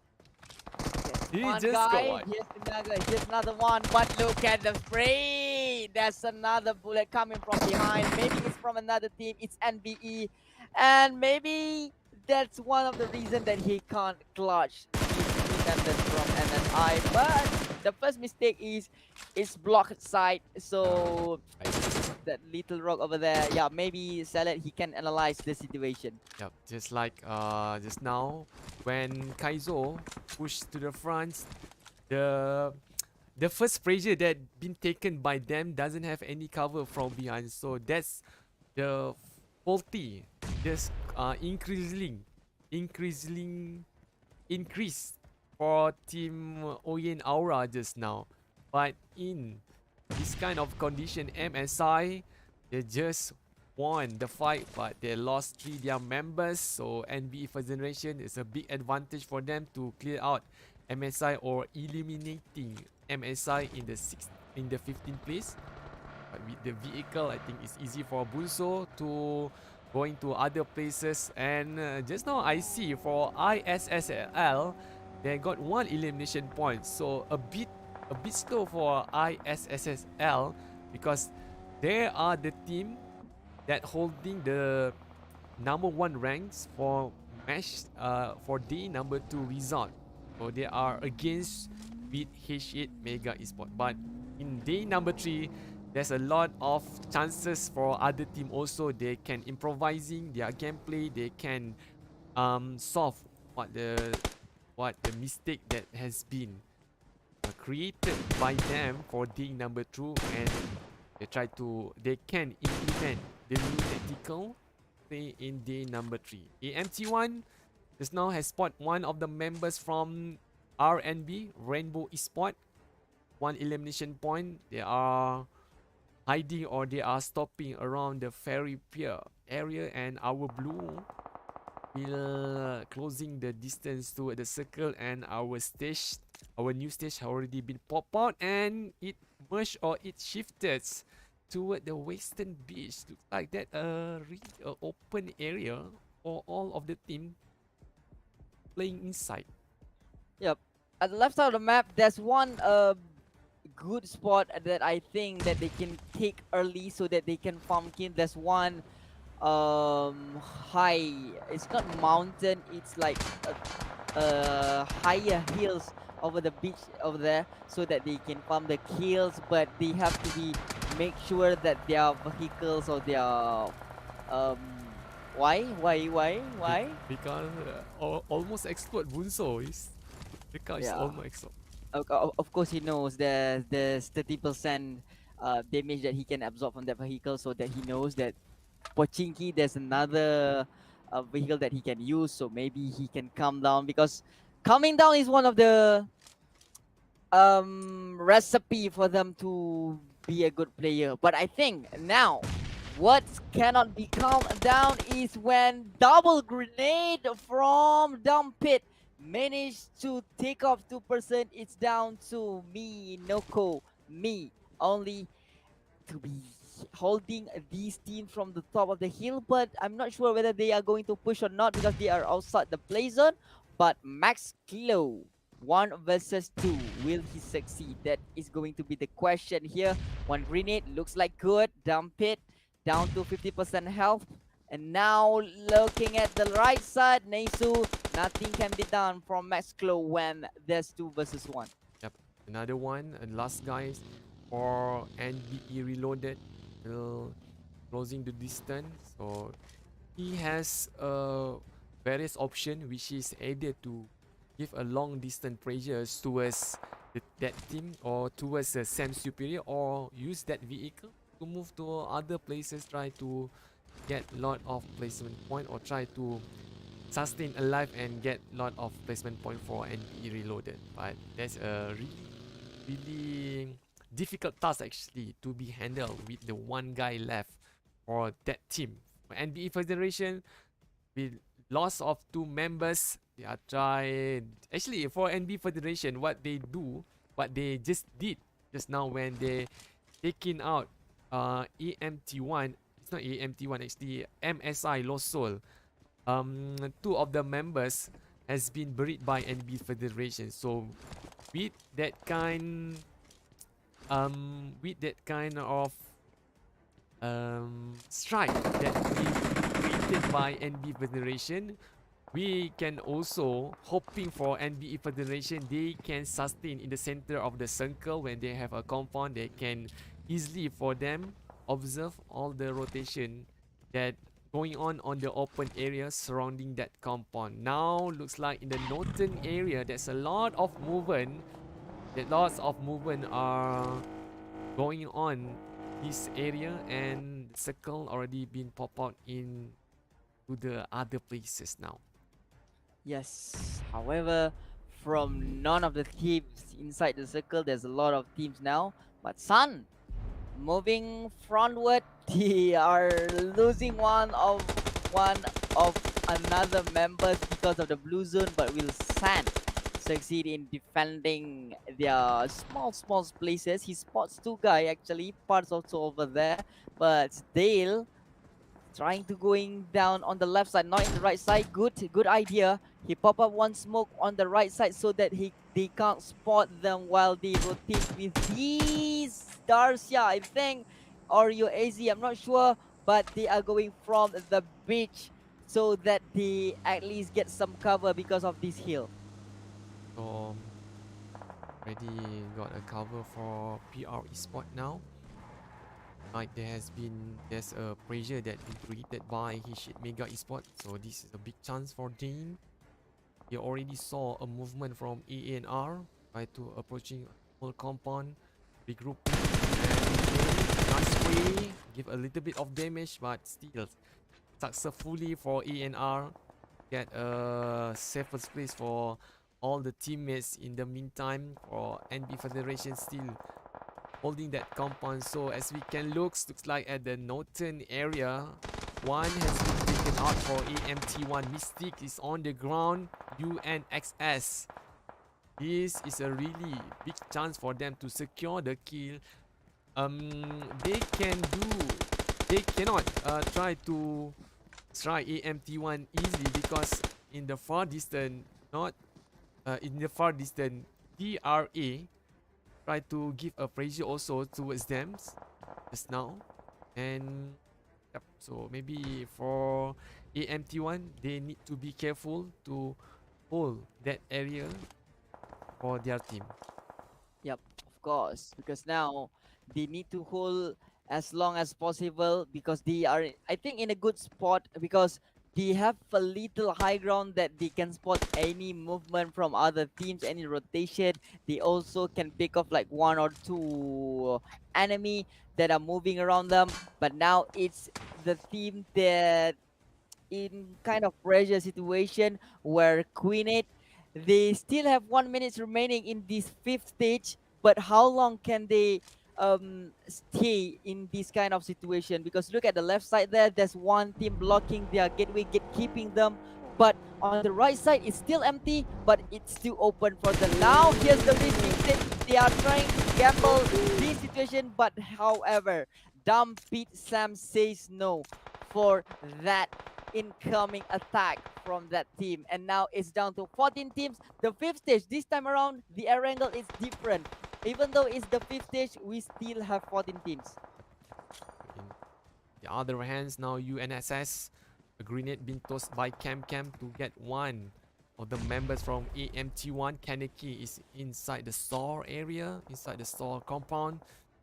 He one just guy. got one. Here's another one. But look at the spray. That's another bullet coming from behind. Maybe it's from another team. It's NBE. And maybe that's one of the reasons that he can't clutch these members from MSI. But the first mistake is blocked side. So that little rock over there, yeah, maybe Salad, he can analyze the situation. Yep, just like just now when Kaizo pushed to the front, the first pressure that been taken by them doesn't have any cover from behind, so that's the faulty, just increase for team OYEN Aura just now. But in this kind of condition, MSI, they just won the fight, but they lost 3 their members. So NBE First Generation is a big advantage for them to clear out MSI or eliminating MSI in the 15th place. But with the vehicle, I think it's easy for Bunso to going to other places. And just now I see for ISSL, they got 1 elimination point. So a bit slow for ISSL because they are the team that holding the number 1 ranks for match for day number 2 result. So they are against with H8 Mega Esports. But in day number 3, there's a lot of chances for other team also. They can improvising their gameplay. They can solve what the mistake that has been created by them for day number 2, and they can implement the new tactical play in day number 3. AMT1 just now has spot one of the members from RNB, Rainbow Esport. One elimination point. They are hiding or they are stopping around the ferry pier area, and our blue will closing the distance to the circle, and our new stage has already been popped out, and it merged or it shifted toward the western beach. Looks like that open area for all of the team playing inside. Yep. At the left side of the map, there's one good spot that I think that they can take early so that they can farm kill. There's one high, it's not mountain, it's like higher hills over the beach over there, so that they can farm the kills, but they have to make sure that their vehicles or their why Because almost explode. Bunso is the car is Yeah. almost explode. Of course he knows there's 30% damage that he can absorb from that vehicle, so that he knows that Pochinki there's another vehicle that he can use, so maybe he can calm down, because calming down is one of the recipe for them to be a good player. But I think now what cannot be calmed down is when double grenade from dump pit managed to take off 2%. It's down to me, Noko, me only to be holding these teams from the top of the hill, but I'm not sure whether they are going to push or not because they are outside the play zone. But Max Klo, 1 versus 2, will he succeed? That is going to be the question here. One grenade looks like good. Dump it down to 50% health. And now looking at the right side, Neisu, nothing can be done from Max Klo when there's 2 versus 1. Yep, another one, and last guys for NBE Reloaded, closing the distance. So he has various option, which is either to give a long distance pressures towards that team or towards the Sam Superior, or use that vehicle to move to other places, try to get lot of placement point, or try to sustain alive and get lot of placement point for NBE Reloaded. But that's a really difficult task actually to be handled with the one guy left for that team. For NBE Federation, with loss of 2 members, they are trying. Actually, for NBE Federation, what they just did just now when they taking out EMT1, it's not EMT1 actually, MSI Lost Soul. 2 of the members has been buried by NBE Federation. So with that kind of strike that we created by NBE Federation, we can also hoping for NBE Federation they can sustain in the center of the circle. When they have a compound, they can easily for them observe all the rotation that going on the open area surrounding that compound. Now looks like in the northern area there's a lot of movement. Lots of movement are going on this area, and the circle already been pop out in to the other places now. Yes, however, from none of the teams inside the circle, there's a lot of teams now. But Sun, moving frontward, they are losing one of another members because of the blue zone. But will San succeed in defending their small places? He spots 2 guys actually, parts also over there. But Dale trying to going down on the left side, not in the right side. Good idea. He pop up 1 smoke on the right side so that they can't spot them while they rotate with these Darcia, I think, or your AZ, I'm not sure, but they are going from the beach so that they at least get some cover because of this hill. So already got a cover for PR Esport now. Like there's a pressure that been created by his Mega Esport, so this is a big chance for Dane. He already saw a movement from ANR, try to approaching whole compound, big group, and nice spray, give a little bit of damage, but still successfully for ANR get a safest place for all the teammates. In the meantime, for NB Federation still holding that compound. So as we can looks like at the northern area, one has been taken out for AMT1. Mystic is on the ground. UNXS. This is a really big chance for them to secure the kill. They cannot try to strike AMT1 easily because in the far distance, DRA try to give a pressure also towards them just now, and yep, so maybe for AMT1 they need to be careful to hold that area for their team. Yep, of course, because now they need to hold as long as possible because they are, I think, in a good spot because they have a little high ground that they can spot any movement from other teams, any rotation. They also can pick off like one or two enemy that are moving around them. But now it's the team that in kind of pressure situation where Queen 8, they still have 1 minute remaining in this fifth stage, but how long can they stay in this kind of situation? Because look at the left side there, there's one team blocking their gateway, keeping them, but on the right side it's still empty, but it's still open for them. Now here's the risk. They are trying to gamble this situation, but however, Dumb Pete Sam says no for that incoming attack from that team, and now it's down to 14 teams. The fifth stage this time around, the air angle is different. Even though it's the fifth stage, we still have 14 teams. In the other hands, now UNSS, a grenade being tossed by Cam to get one of the members from AMT1. Kaneki is inside the store area, inside the store compound.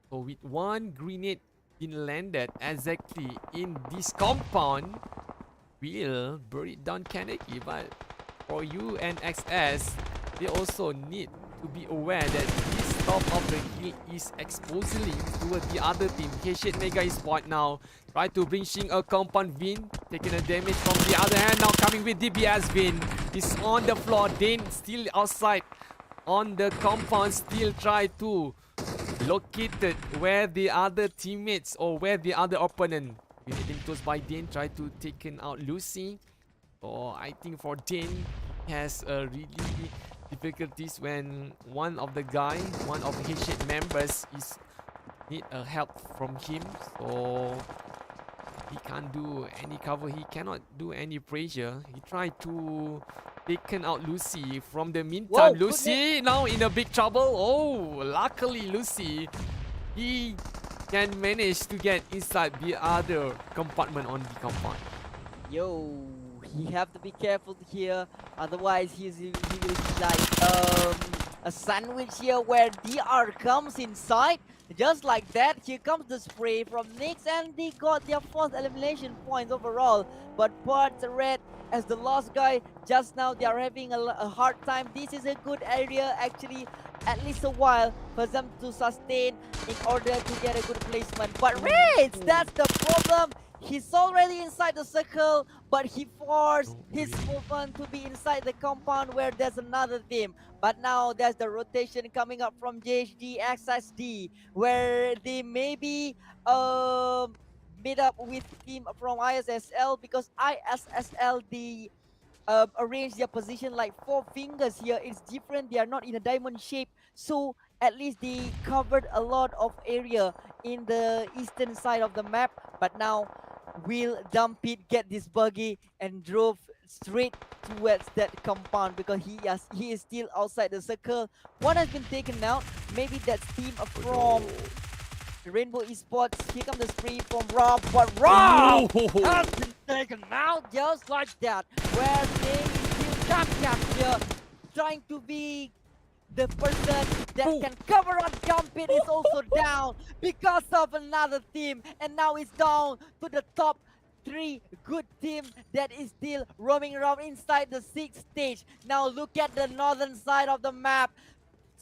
So with one grenade being landed exactly in this compound, will bury down Kaneki. But for UNXS, they also need to be aware that this top of the hill is exposing toward the other team. Heshit Mega Esport now try to bring Shing a compound. Vin taking a damage from the other hand, now coming with DBS. Vin is on the floor. Dane still outside on the compound, still try to locate it where the other teammates or where the other opponent. Being tossed by Dane, try to taken out Lucy. So I think for Dane, he has a really difficulties when one of the his members is need a help from him. So he can't do any cover, he cannot do any pressure. He tried to taken out Lucy. From the meantime, Whoa, Lucy now in a big trouble. Oh, luckily Lucy, he can manage to get inside the other compartment on the compound. Yo, he have to be careful here, otherwise he will be like a sandwich here where DR comes inside. Just like that, here comes the spray from Nyx, and they got their first elimination points overall. But Parts Red as the last guy, just now they are having a hard time. This is a good area actually, at least a while for them to sustain in order to get a good placement. But Raids, that's the problem. He's already inside the circle, but he forced his movement to be inside the compound where there's another team. But now there's the rotation coming up from JHDXSD, where they maybe meet up with team from ISSL, because ISSL, they arrange their position like 4 fingers here. It's different, they are not in a diamond shape, so at least they covered a lot of area in the eastern side of the map. But now will Dumpit get this buggy and drove straight towards that compound because he is still outside the circle. One has been taken out, maybe that's team from Rainbow Esports. Here comes the spree from Rob, but Rob has been taken out just like that, where they still Cap here trying to be the person that Oh. can cover on jump it is also down because of another team, and now it's down to the top 3 good team that is still roaming around inside the 6th stage. Now look at the northern side of the map.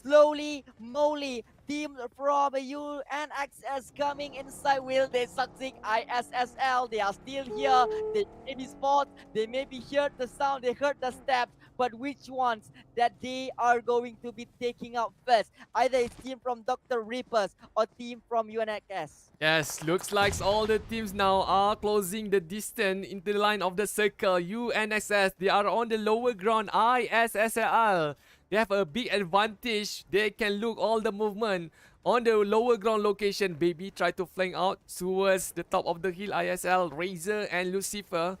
Slowly, Molly, team from UNXS coming inside. Will they succeed? ISSL, they are still here. They may be spot, they may be heard the sound, they heard the steps, but which ones that they are going to be taking out first? Either it's team from Dr. Reapers or team from UNXS. Yes, looks like all the teams now are closing the distance into the line of the circle. UNXS, they are on the lower ground. ISSL, they have a big advantage. They can look all the movement on the lower ground location. Baby try to flank out towards the top of the hill. ISL, Razor and Lucifer,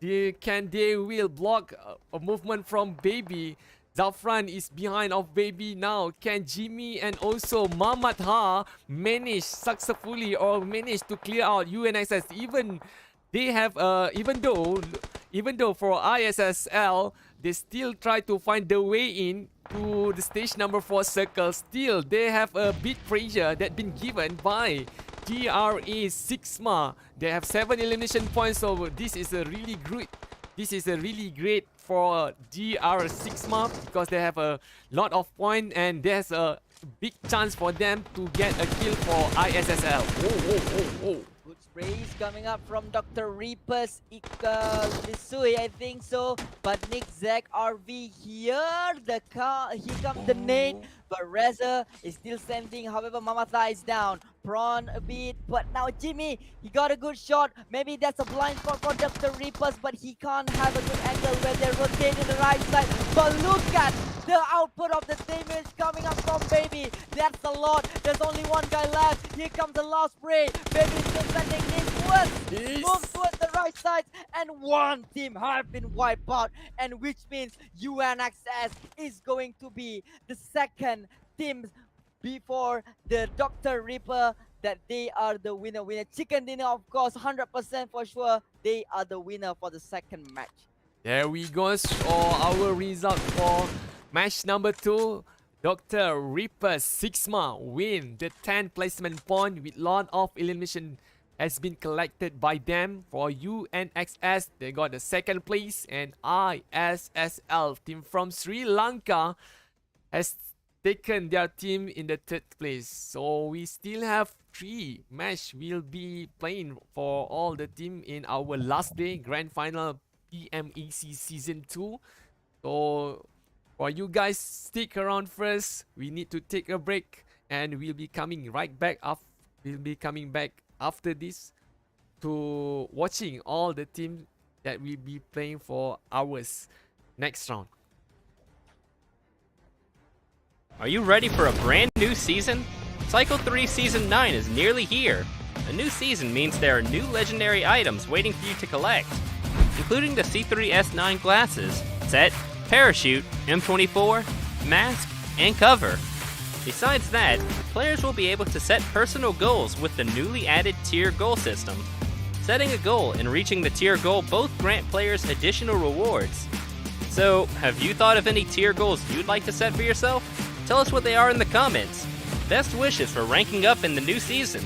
they will block a movement from Baby. Zafran is behind of Baby now. Can Jimmy and also Mamat Ha manage successfully or manage to clear out UNXS? Even they have even though for ISSL they still try to find the way in to the stage number 4 circle. Still they have a big pressure that been given by GRE Sigma. They have 7 elimination points, so this is a really great for GR Sigma because they have a lot of points and there's a big chance for them to get a kill for ISSL. Oh. Good sprays coming up from Dr. Reapers, Lisui, I think so. But Nick Zach RV here, here comes the nade. But Reza is still sending. However, Mamata is down. Prawn a bit, but now Jimmy, he got a good shot. Maybe that's a blind spot for Dr. Reapers, but he can't have a good angle where they rotate to the right side. But look at the output of the damage coming up from Baby. That's a lot. There's only one guy left. Here comes the last spray. Baby still sending this move towards the right side, and one team have been wiped out, and which means UNXS is going to be the second team before the Dr. Reaper, that they are the winner. Chicken dinner, of course, 100% for sure. They are the winner for the second match. There we go. So our result for match number 2. Dr. Reaper Sigma win the 10 placement point with lot of elimination has been collected by them. For UNXS, they got the second place, and ISSL team from Sri Lanka has taken their team in the 3rd place. So we still have 3 match we'll be playing for all the team in our last day grand final PMAC season 2. So for you guys, stick around first. We need to take a break and we'll be coming right back up. We'll be coming back after this to watching all the teams that will be playing for ours next round. Are you ready for a brand new season? Cycle 3 Season 9 is nearly here. A new season means there are new legendary items waiting for you to collect, including the C3S9 glasses, set, parachute, M24, mask, and cover. Besides that, players will be able to set personal goals with the newly added tier goal system. Setting a goal and reaching the tier goal both grant players additional rewards. So, have you thought of any tier goals you'd like to set for yourself? Tell us what they are in the comments. Best wishes for ranking up in the new season.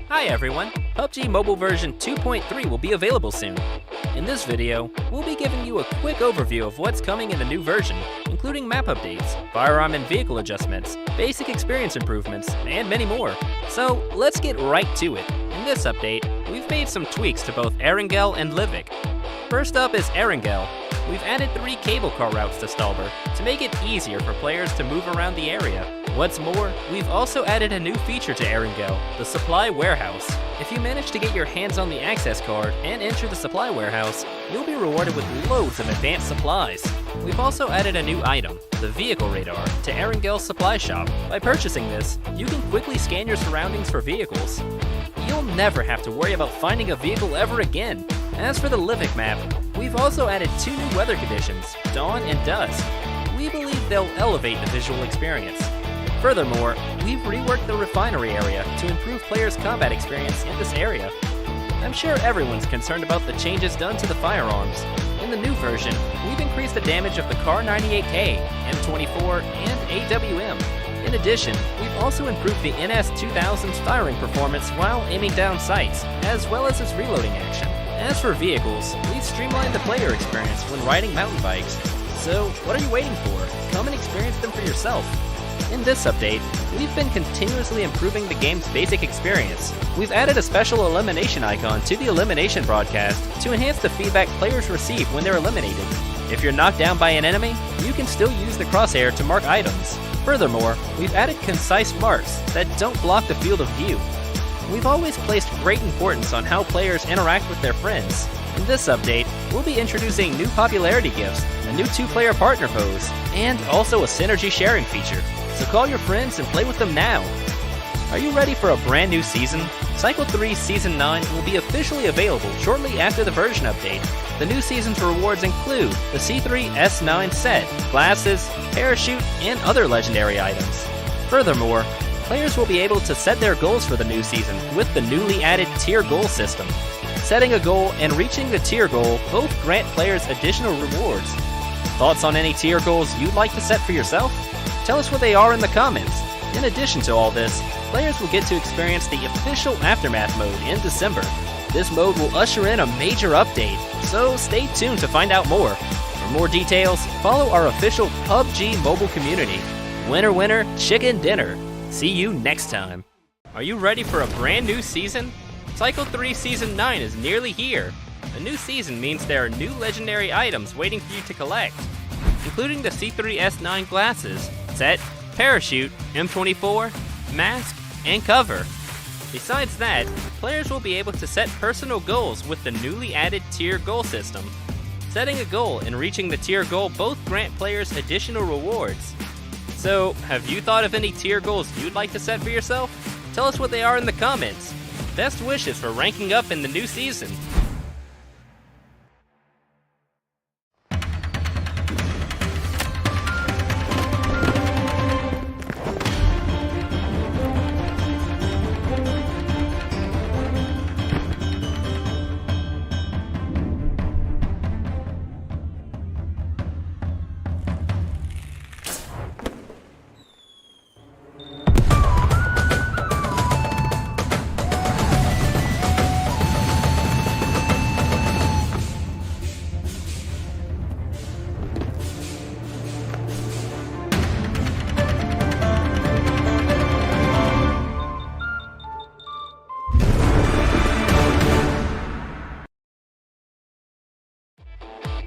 Hi everyone, PUBG Mobile version 2.3 will be available soon. In this video, we'll be giving you a quick overview of what's coming in the new version, including map updates, firearm and vehicle adjustments, basic experience improvements, and many more. So let's get right to it. In this update, we've made some tweaks to both Erangel and Livik. First up is Erangel. we've added 3 cable car routes to Stalber to make it easier for players to move around the area. What's more, we've also added a new feature to Erangel, the Supply Warehouse. If you manage to get your hands on the access card and enter the Supply Warehouse, you'll be rewarded with loads of advanced supplies. We've also added a new item, the Vehicle Radar, to Erangel's supply shop. By purchasing this, you can quickly scan your surroundings for vehicles. You'll never have to worry about finding a vehicle ever again. As for the Livik map, we've also added 2 new weather conditions, dawn and dusk. We believe they'll elevate the visual experience. Furthermore, we've reworked the refinery area to improve players' combat experience in this area. I'm sure everyone's concerned about the changes done to the firearms. In the new version, we've increased the damage of the Kar 98K, M24, and AWM. In addition, we've also improved the NS2000's firing performance while aiming down sights, as well as its reloading action. As for vehicles, we've streamlined the player experience when riding mountain bikes. So, what are you waiting for? Come and experience them for yourself. In this update, we've been continuously improving the game's basic experience. We've added a special elimination icon to the elimination broadcast to enhance the feedback players receive when they're eliminated. If you're knocked down by an enemy, you can still use the crosshair to mark items. Furthermore, we've added concise marks that don't block the field of view. We've always placed great importance on how players interact with their friends. In this update, we'll be introducing new popularity gifts, a new 2-player partner pose, and also a synergy sharing feature. So call your friends and play with them now. Are you ready for a brand new season? Cycle 3 Season 9 will be officially available shortly after the version update. The new season's rewards include the C3S9 set, glasses, parachute, and other legendary items. Furthermore, players will be able to set their goals for the new season with the newly added tier goal system. Setting a goal and reaching the tier goal both grant players additional rewards. Thoughts on any tier goals you'd like to set for yourself? Tell us what they are in the comments. In addition to all this, players will get to experience the official Aftermath mode in December. This mode will usher in a major update, so stay tuned to find out more. For more details, follow our official PUBG mobile community. Winner, winner, chicken dinner. See you next time. Are you ready for a brand new season? Cycle 3 Season 9 is nearly here. A new season means there are new legendary items waiting for you to collect, including the C3S9 glasses, set, parachute, M24, mask, and cover. Besides that, players will be able to set personal goals with the newly added tier goal system. Setting a goal and reaching the tier goal both grant players additional rewards. So, have you thought of any tier goals you'd like to set for yourself? Tell us what they are in the comments. Best wishes for ranking up in the new season.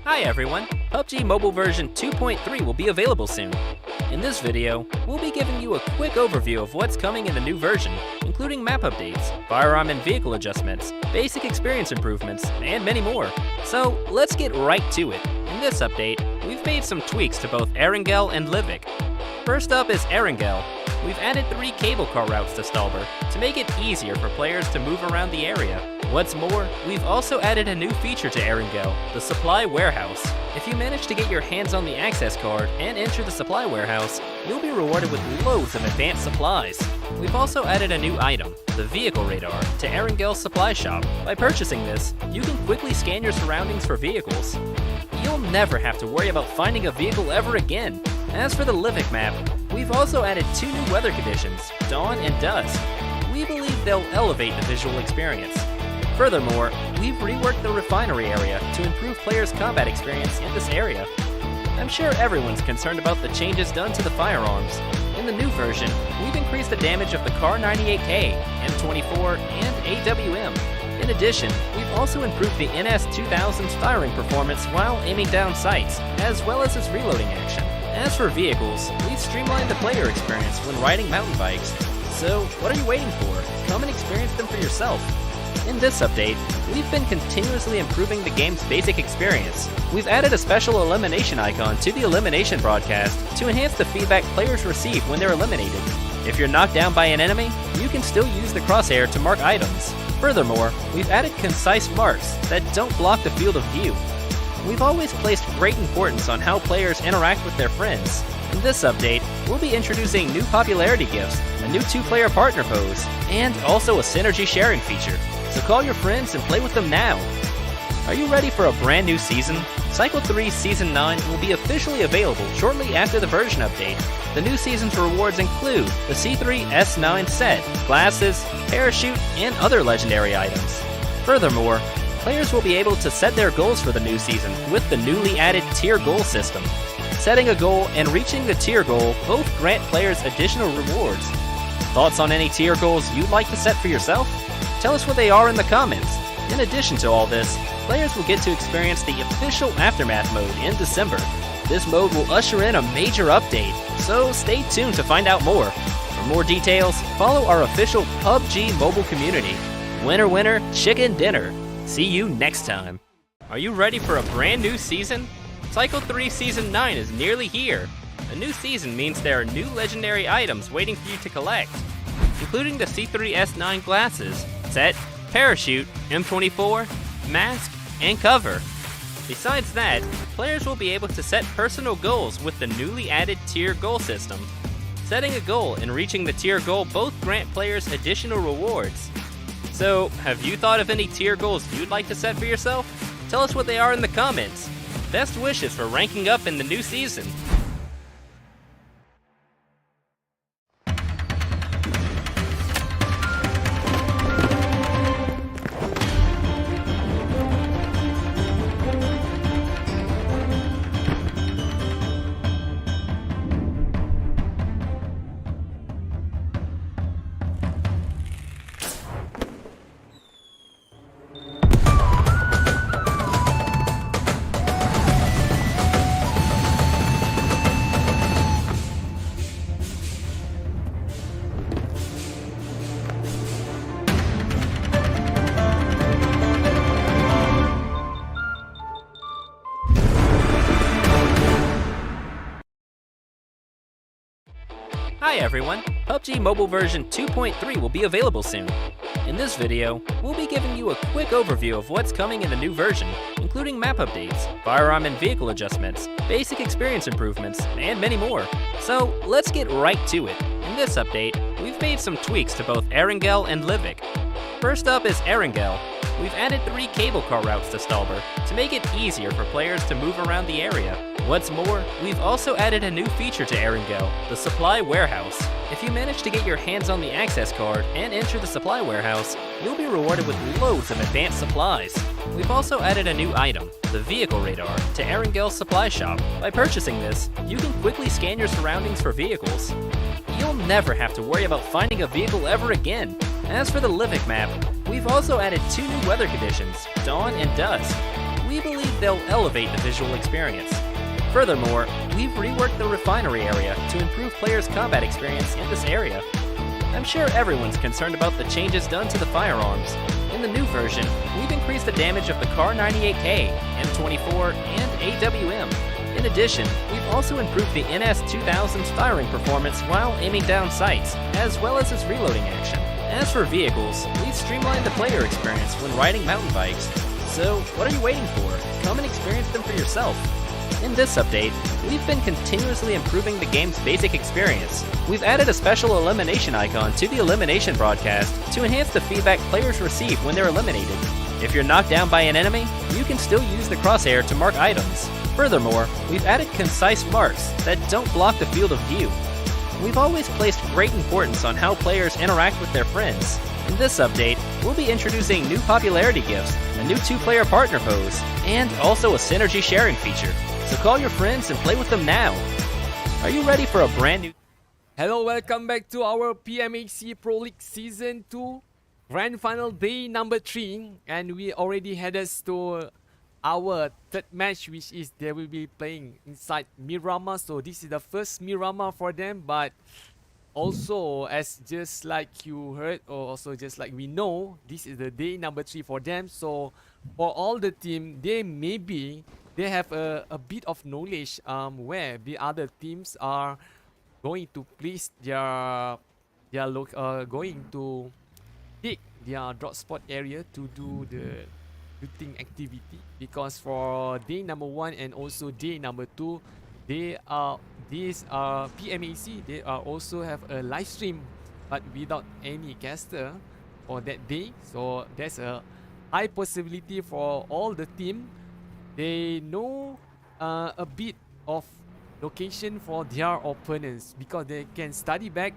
Hi everyone, PUBG Mobile version 2.3 will be available soon. In this video, we'll be giving you a quick overview of what's coming in the new version, including map updates, firearm and vehicle adjustments, basic experience improvements, and many more. So let's get right to it. In this update, we've made some tweaks to both Erangel and Livik. First up is Erangel. We've added 3 cable car routes to Stalber to make it easier for players to move around the area. What's more, we've also added a new feature to Erangel, the Supply Warehouse. If you manage to get your hands on the access card and enter the Supply Warehouse, you'll be rewarded with loads of advanced supplies. We've also added a new item, the Vehicle Radar, to Erangel's supply shop. By purchasing this, you can quickly scan your surroundings for vehicles. You'll never have to worry about finding a vehicle ever again. As for the Livik map, we've also added 2 new weather conditions, dawn and dusk. We believe they'll elevate the visual experience. Furthermore, we've reworked the refinery area to improve players' combat experience in this area. I'm sure everyone's concerned about the changes done to the firearms. In the new version, we've increased the damage of the Kar 98K, M24, and AWM. In addition, we've also improved the NS2000's firing performance while aiming down sights, as well as its reloading action. As for vehicles, we've streamlined the player experience when riding mountain bikes. So, what are you waiting for? Come and experience them for yourself. In this update, we've been continuously improving the game's basic experience. We've added a special elimination icon to the elimination broadcast to enhance the feedback players receive when they're eliminated. If you're knocked down by an enemy, you can still use the crosshair to mark items. Furthermore, we've added concise marks that don't block the field of view. We've always placed great importance on how players interact with their friends. In this update, we'll be introducing new popularity gifts, a new 2-player partner pose, and also a synergy sharing feature. So call your friends and play with them now. Are you ready for a brand new season? Cycle 3 Season 9 will be officially available shortly after the version update. The new season's rewards include the C3S9 set, glasses, parachute, and other legendary items. Furthermore, players will be able to set their goals for the new season with the newly added tier goal system. Setting a goal and reaching the tier goal both grant players additional rewards. Thoughts on any tier goals you'd like to set for yourself? Tell us what they are in the comments. In addition to all this, players will get to experience the official Aftermath mode in December. This mode will usher in a major update, so stay tuned to find out more. For more details, follow our official PUBG mobile community. Winner winner, chicken dinner. See you next time. Are you ready for a brand new season? Cycle 3 Season 9 is nearly here. A new season means there are new legendary items waiting for you to collect, including the C3S9 glasses, set, parachute, M24, mask, and cover. Besides that, players will be able to set personal goals with the newly added tier goal system. Setting a goal and reaching the tier goal both grant players additional rewards. So, have you thought of any tier goals you'd like to set for yourself? Tell us what they are in the comments. Best wishes for ranking up in the new season. Hi everyone, PUBG Mobile version 2.3 will be available soon. In this video, we'll be giving you a quick overview of what's coming in the new version, including map updates, firearm and vehicle adjustments, basic experience improvements, and many more. So let's get right to it. In this update, we've made some tweaks to both Erangel and Livik. First up is Erangel. We've added 3 cable car routes to Stalber to make it easier for players to move around the area. What's more, we've also added a new feature to Erangel, the Supply Warehouse. If you manage to get your hands on the access card and enter the Supply Warehouse, you'll be rewarded with loads of advanced supplies. We've also added a new item, the Vehicle Radar, to Erangel's supply shop. By purchasing this, you can quickly scan your surroundings for vehicles. You'll never have to worry about finding a vehicle ever again. As for the Livik map, we've also added 2 new weather conditions, Dawn and Dusk. We believe they'll elevate the visual experience. Furthermore, we've reworked the refinery area to improve players' combat experience in this area. I'm sure everyone's concerned about the changes done to the firearms. In the new version, we've increased the damage of the Kar 98K, M24, and AWM. In addition, we've also improved the NS2000's firing performance while aiming down sights, as well as its reloading action. As for vehicles, we've streamlined the player experience when riding mountain bikes. So, what are you waiting for? Come and experience them for yourself. In this update, we've been continuously improving the game's basic experience. We've added a special elimination icon to the elimination broadcast to enhance the feedback players receive when they're eliminated. If you're knocked down by an enemy, you can still use the crosshair to mark items. Furthermore, we've added concise marks that don't block the field of view. We've always placed great importance on how players interact with their friends. In this update, we'll be introducing new popularity gifts, a new 2-player partner pose, and also a synergy sharing feature. So call your friends and play with them now. Are you ready for a brand new... Hello, welcome back to our PMAC Pro League Season 2 grand final day number 3, and we already headed to our third match, which is they will be playing inside Miramar. So this is the first Miramar for them, but also as just like you heard, or also just like we know, this is the day number 3 for them. So for all the team, they have a bit of knowledge where the other teams are going to place going to take their drop spot area to do the shooting activity, because for day number 1 and also day number 2, they are these are PMAC. They are also have a live stream, but without any caster for that day. So there's a high possibility for all the team. They know a bit of location for their opponents, because they can study back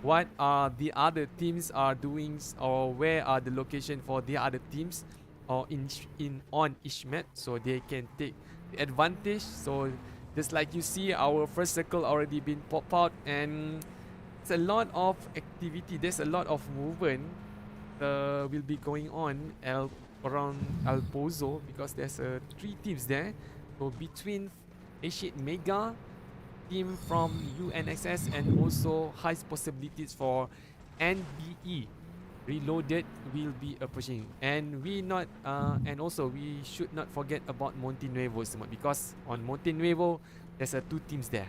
what are the other teams are doing, or where are the location for the other teams, or in on each map, so they can take the advantage. So just like you see, our first circle already been popped out, and it's a lot of activity. There's a lot of movement will be going on around El Pozo, because there's 3 teams there. So between Asian Mega, team from UNXS, and also highest possibilities for NBE Reloaded will be approaching. And we should not forget about Monte Nuevo, because on Monte Nuevo there's 2 teams there.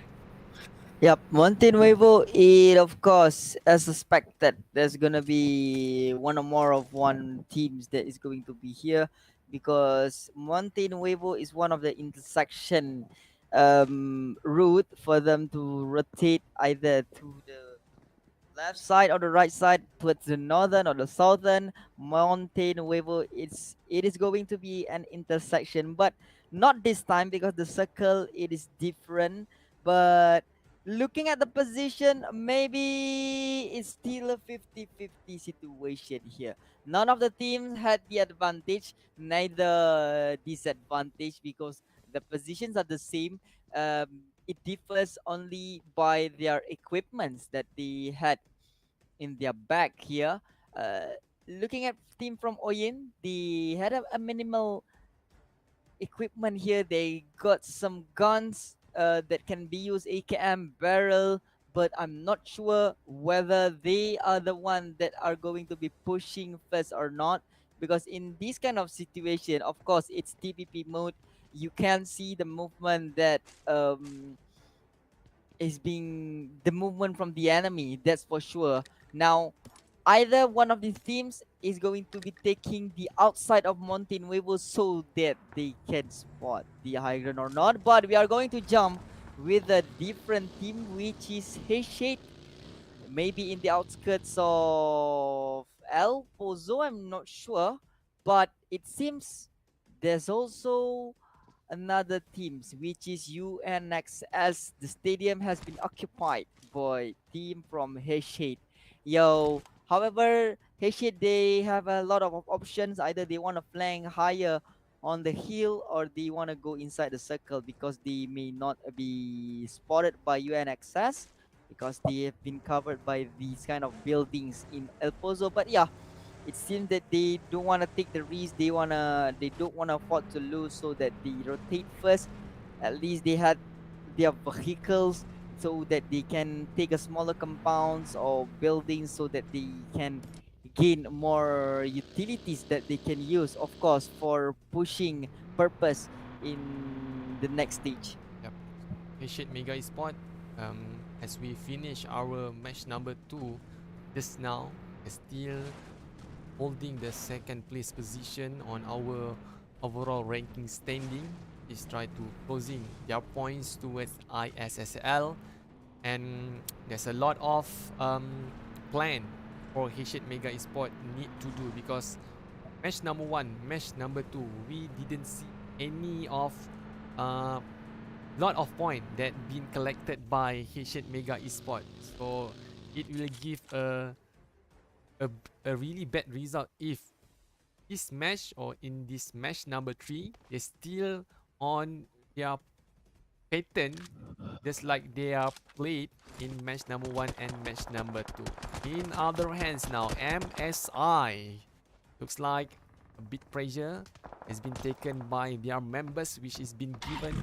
Yep, Monte Nuevo, it of course, as suspected, there's gonna be one or more of one teams that is going to be here, because Monte Nuevo is one of the intersection route for them to rotate either to the left side or the right side, towards the northern or the southern. Monte Nuevo, it is going to be an intersection, but not this time, because the circle, it is different. But looking at the position, maybe it's still a 50-50 situation here. None of the teams had the advantage, neither disadvantage, because the positions are the same. It differs only by their equipments that they had in their back here. Looking at team from OYEN, they had a minimal equipment here. They got some guns that can be used, AKM barrel, but I'm not sure whether they are the one that are going to be pushing first or not, because in this kind of situation, of course, it's TPP mode. You can see the movement that is being the movement from the enemy, that's for sure. Now, either one of these teams is going to be taking the outside of Monte Nuevo so that they can spot the high ground or not. But we are going to jump with a different team, which is HEXAGON, maybe in the outskirts of El Pozo, I'm not sure. But it seems there's also another teams, which is UNXS. The stadium has been occupied by team from HEXAGON. However, HEXAGON, they have a lot of options. Either they want to flank higher on the hill, or they want to go inside the circle, because they may not be spotted by UNXS, because they have been covered by these kind of buildings in El Pozo. But yeah, it seems that they don't want to take the risk. They don't want to afford to lose, so that they rotate first. At least they had their vehicles, so that they can take a smaller compounds or buildings, so that they can gain more utilities that they can use, of course, for pushing purpose in the next stage. Yep. Asian Mega Esport, as we finish our match number 2 just now, is still holding the second place position on our overall ranking standing. Is try to closing their points towards ISSL, and there's a lot of plan for HEXAGON Mega Esport need to do, because match number 1, match number 2, we didn't see any of lot of point that been collected by HEXAGON Mega Esport. So it will give a really bad result if this match, or in this match number 3, they still on their pattern just like they are played in match number 1 and match number 2. In other hands now, MSI looks like a bit pressure has been taken by their members, which is been given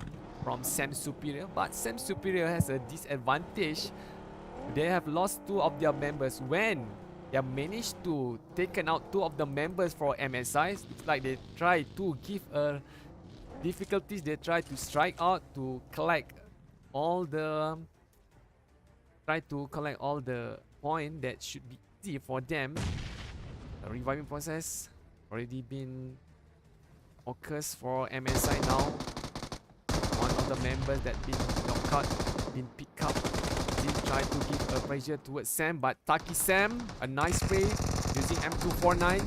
from Sam Superior, but Sam Superior has a disadvantage. They have lost 2 of their members. When they have managed to taken out 2 of the members for MSI, looks like they try to give a difficulties. They try to strike out to collect all the point that should be easy for them. The reviving process already been occurs for MSI now. One of the members that been knocked out, been picked up. He tried to give a pressure towards Sam, but Taki Sam, a nice play using M249,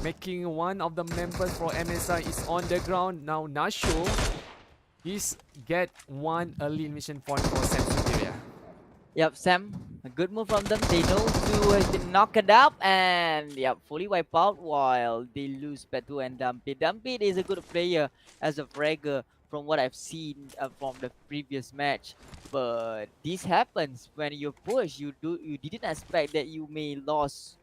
making one of the members for MSI is on the ground. Now Nasho is get one early mission point for Sam Superior. Yep, Sam, a good move from them. They know to has been knocked up and yep, fully wiped out while they lose Petu and Dumpy. Dumpy is a good player as a fragger from what I've seen from the previous match. But this happens when you push. You didn't expect that you may lose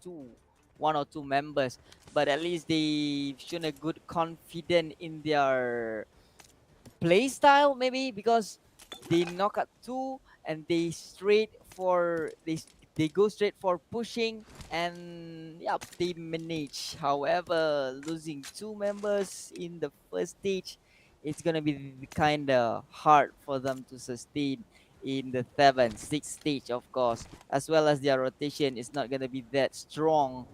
1 or 2 members, but at least they've shown a good confidence in their play style, maybe because they knock out 2 and they go straight for pushing, and yeah, they manage. However, losing 2 members in the first stage, it's gonna be kind of hard for them to sustain in the 7th, 6th stage, of course, as well as their rotation is not gonna be that strong,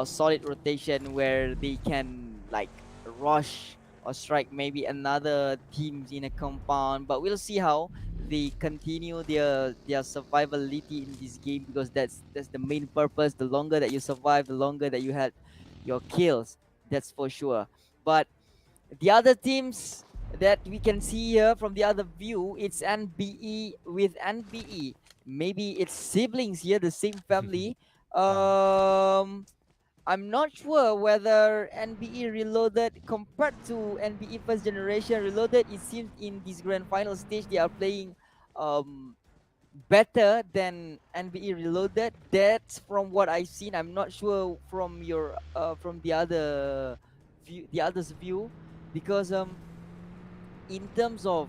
solid rotation where they can like rush or strike maybe another teams in a compound. But we'll see how they continue their survivability in this game, because that's the main purpose. The longer that you survive, the longer that you had your kills, that's for sure. But the other teams that we can see here from the other view, it's NBE with NBE. Maybe it's siblings here, the same family. I'm not sure whether NBE Reloaded compared to NBE First Generation Reloaded, it seems in this grand final stage they are playing better than NBE Reloaded. That's from what I've seen. I'm not sure from your from the other's view, because in terms of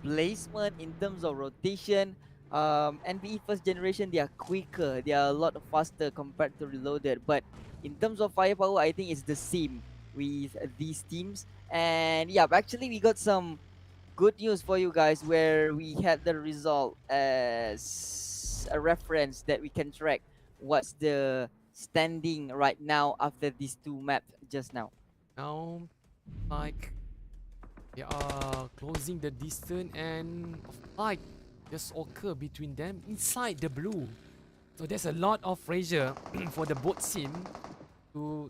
placement, in terms of rotation, NBE First Generation, they are quicker, they are a lot faster compared to Reloaded. But in terms of firepower, I think it's the same with these teams. And yeah, actually we got some good news for you guys, where we had the result as a reference that we can track what's the standing right now after these 2 maps just now. Now, like, they are closing the distance, and a fight just occur between them inside the blue. So there's a lot of pressure for the both team to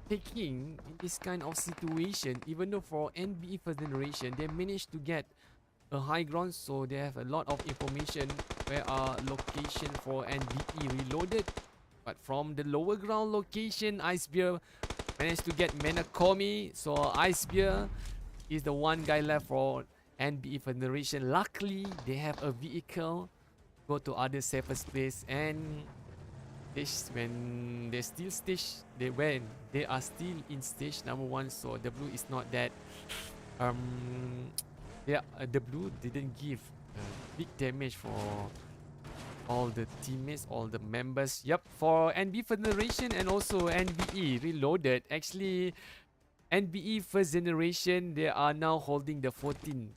taking in this kind of situation. Even though for NBE First Generation, they managed to get a high ground, so they have a lot of information where are location for NBE Reloaded. But from the lower ground location, Icebear managed to get Menakomi. So Icebear is the one guy left for NBE First Generation. Luckily, they have a vehicle go to other safest place, and when they still stage, they are still in stage number 1. So the blue is not that the blue didn't give big damage for all the teammates, all the members. Yep, for NBE First Generation and also NBE Reloaded, actually NBE First Generation, they are now holding the 14th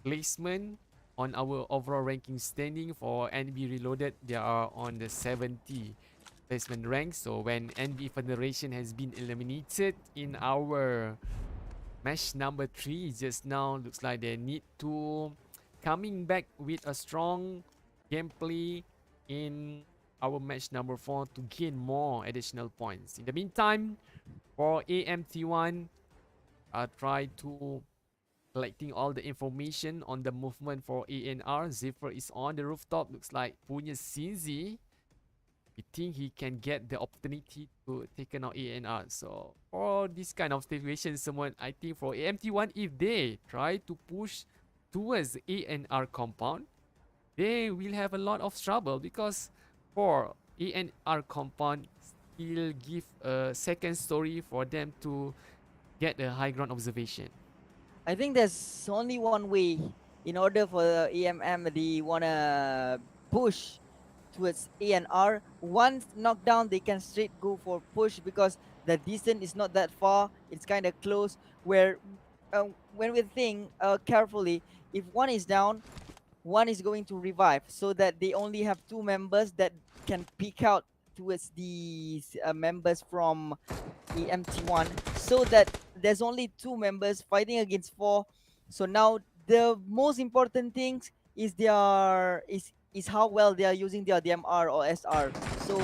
placement on our overall ranking standing. For NBE Reloaded, they are on the 70 placement rank. So when NBE Federation has been eliminated in our match number 3 just now, looks like they need to coming back with a strong gameplay in our match number 4 to gain more additional points. In the meantime, for AMT1, try to collecting all the information on the movement for ANR. Zephyr is on the rooftop. Looks like punya Sinzi he think he can get the opportunity to take out ANR. So for this kind of situation, someone I think for AMT1, if they try to push towards the ANR compound, they will have a lot of trouble because for ANR compound still give a second story for them to get a high ground observation. I think there's only one way in order for the EMM they wanna push towards ANR. Once knocked down, they can straight go for push because the distance is not that far. It's kind of close. When we think carefully, if one is down, one is going to revive, so that they only have two members that can pick out towards these members from EMT1, so that there's only two members fighting against four. So now the most important thing is is how well they are using their DMR or SR. So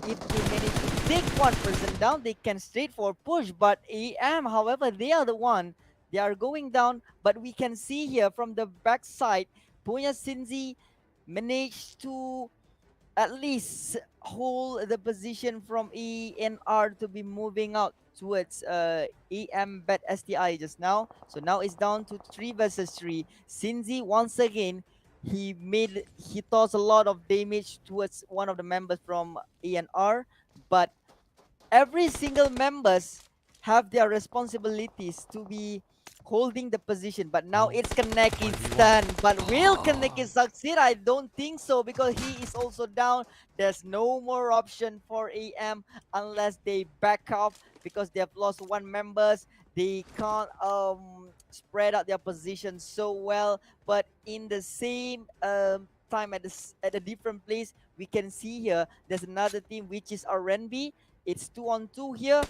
if they manage to take one person down, they can straight for push. But AM, however, they are the one. They are going down, but we can see here from the backside, Punya Sinzi managed to at least hold the position from ENR to be moving out towards EM bet STI just now. So now it's down to 3 versus 3. Sinzi once again, he tossed a lot of damage towards one of the members from ENR, but every single members have their responsibilities to be holding the position. But now it's Kaneki stun. But will Kaneki succeed? I don't think so, because he is also down. There's no more option for AM unless they back off, because they have lost one members. They can't spread out their position so well. But in the same time at a different place, we can see here there's another team which is RNB. It's 2-on-2 here.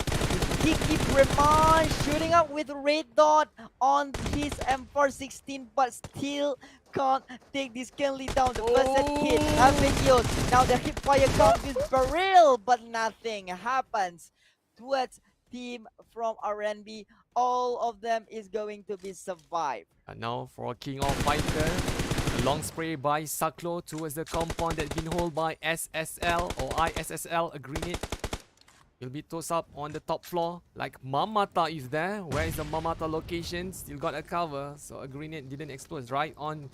Kiki Breman shooting up with red dot on his M416, but still can't take this Kenley down. The first hit Avenios. Now the hip fire comes with Barrel, but nothing happens towards team from RNB. All of them is going to be survived. And now for King of Fighter, a long spray by Saklo towards the compound that's been held by SSL or ISSL, a grenade. Will be tossed up on the top floor. Like Mamata is there. Where is the Mamata location? Still got a cover. So a grenade didn't explode right on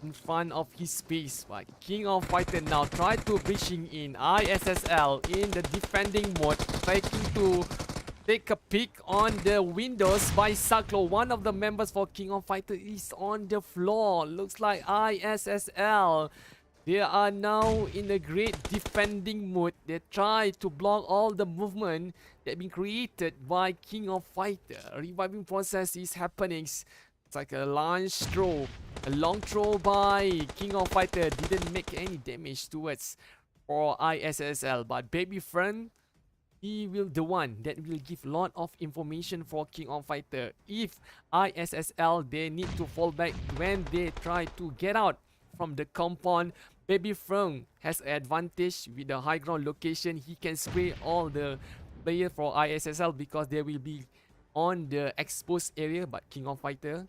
in front of his space. But King of Fighter now try to breaching in. ISSL in the defending mode. Trying to take a peek on the windows by Saklo. One of the members for King of Fighter is on the floor. Looks like ISSL. They are now in a great defending mode. They try to block all the movement that been created by King of Fighter. A reviving process is happening. It's like a launch throw. A long throw by King of Fighter didn't make any damage towards for ISSL. But Baby Friend, he will the one that will give a lot of information for King of Fighter. If ISSL, they need to fall back when they try to get out from the compound. Baby Frong has an advantage with the high ground location. He can spray all the players for ISSL because they will be on the exposed area. But King of Fighter,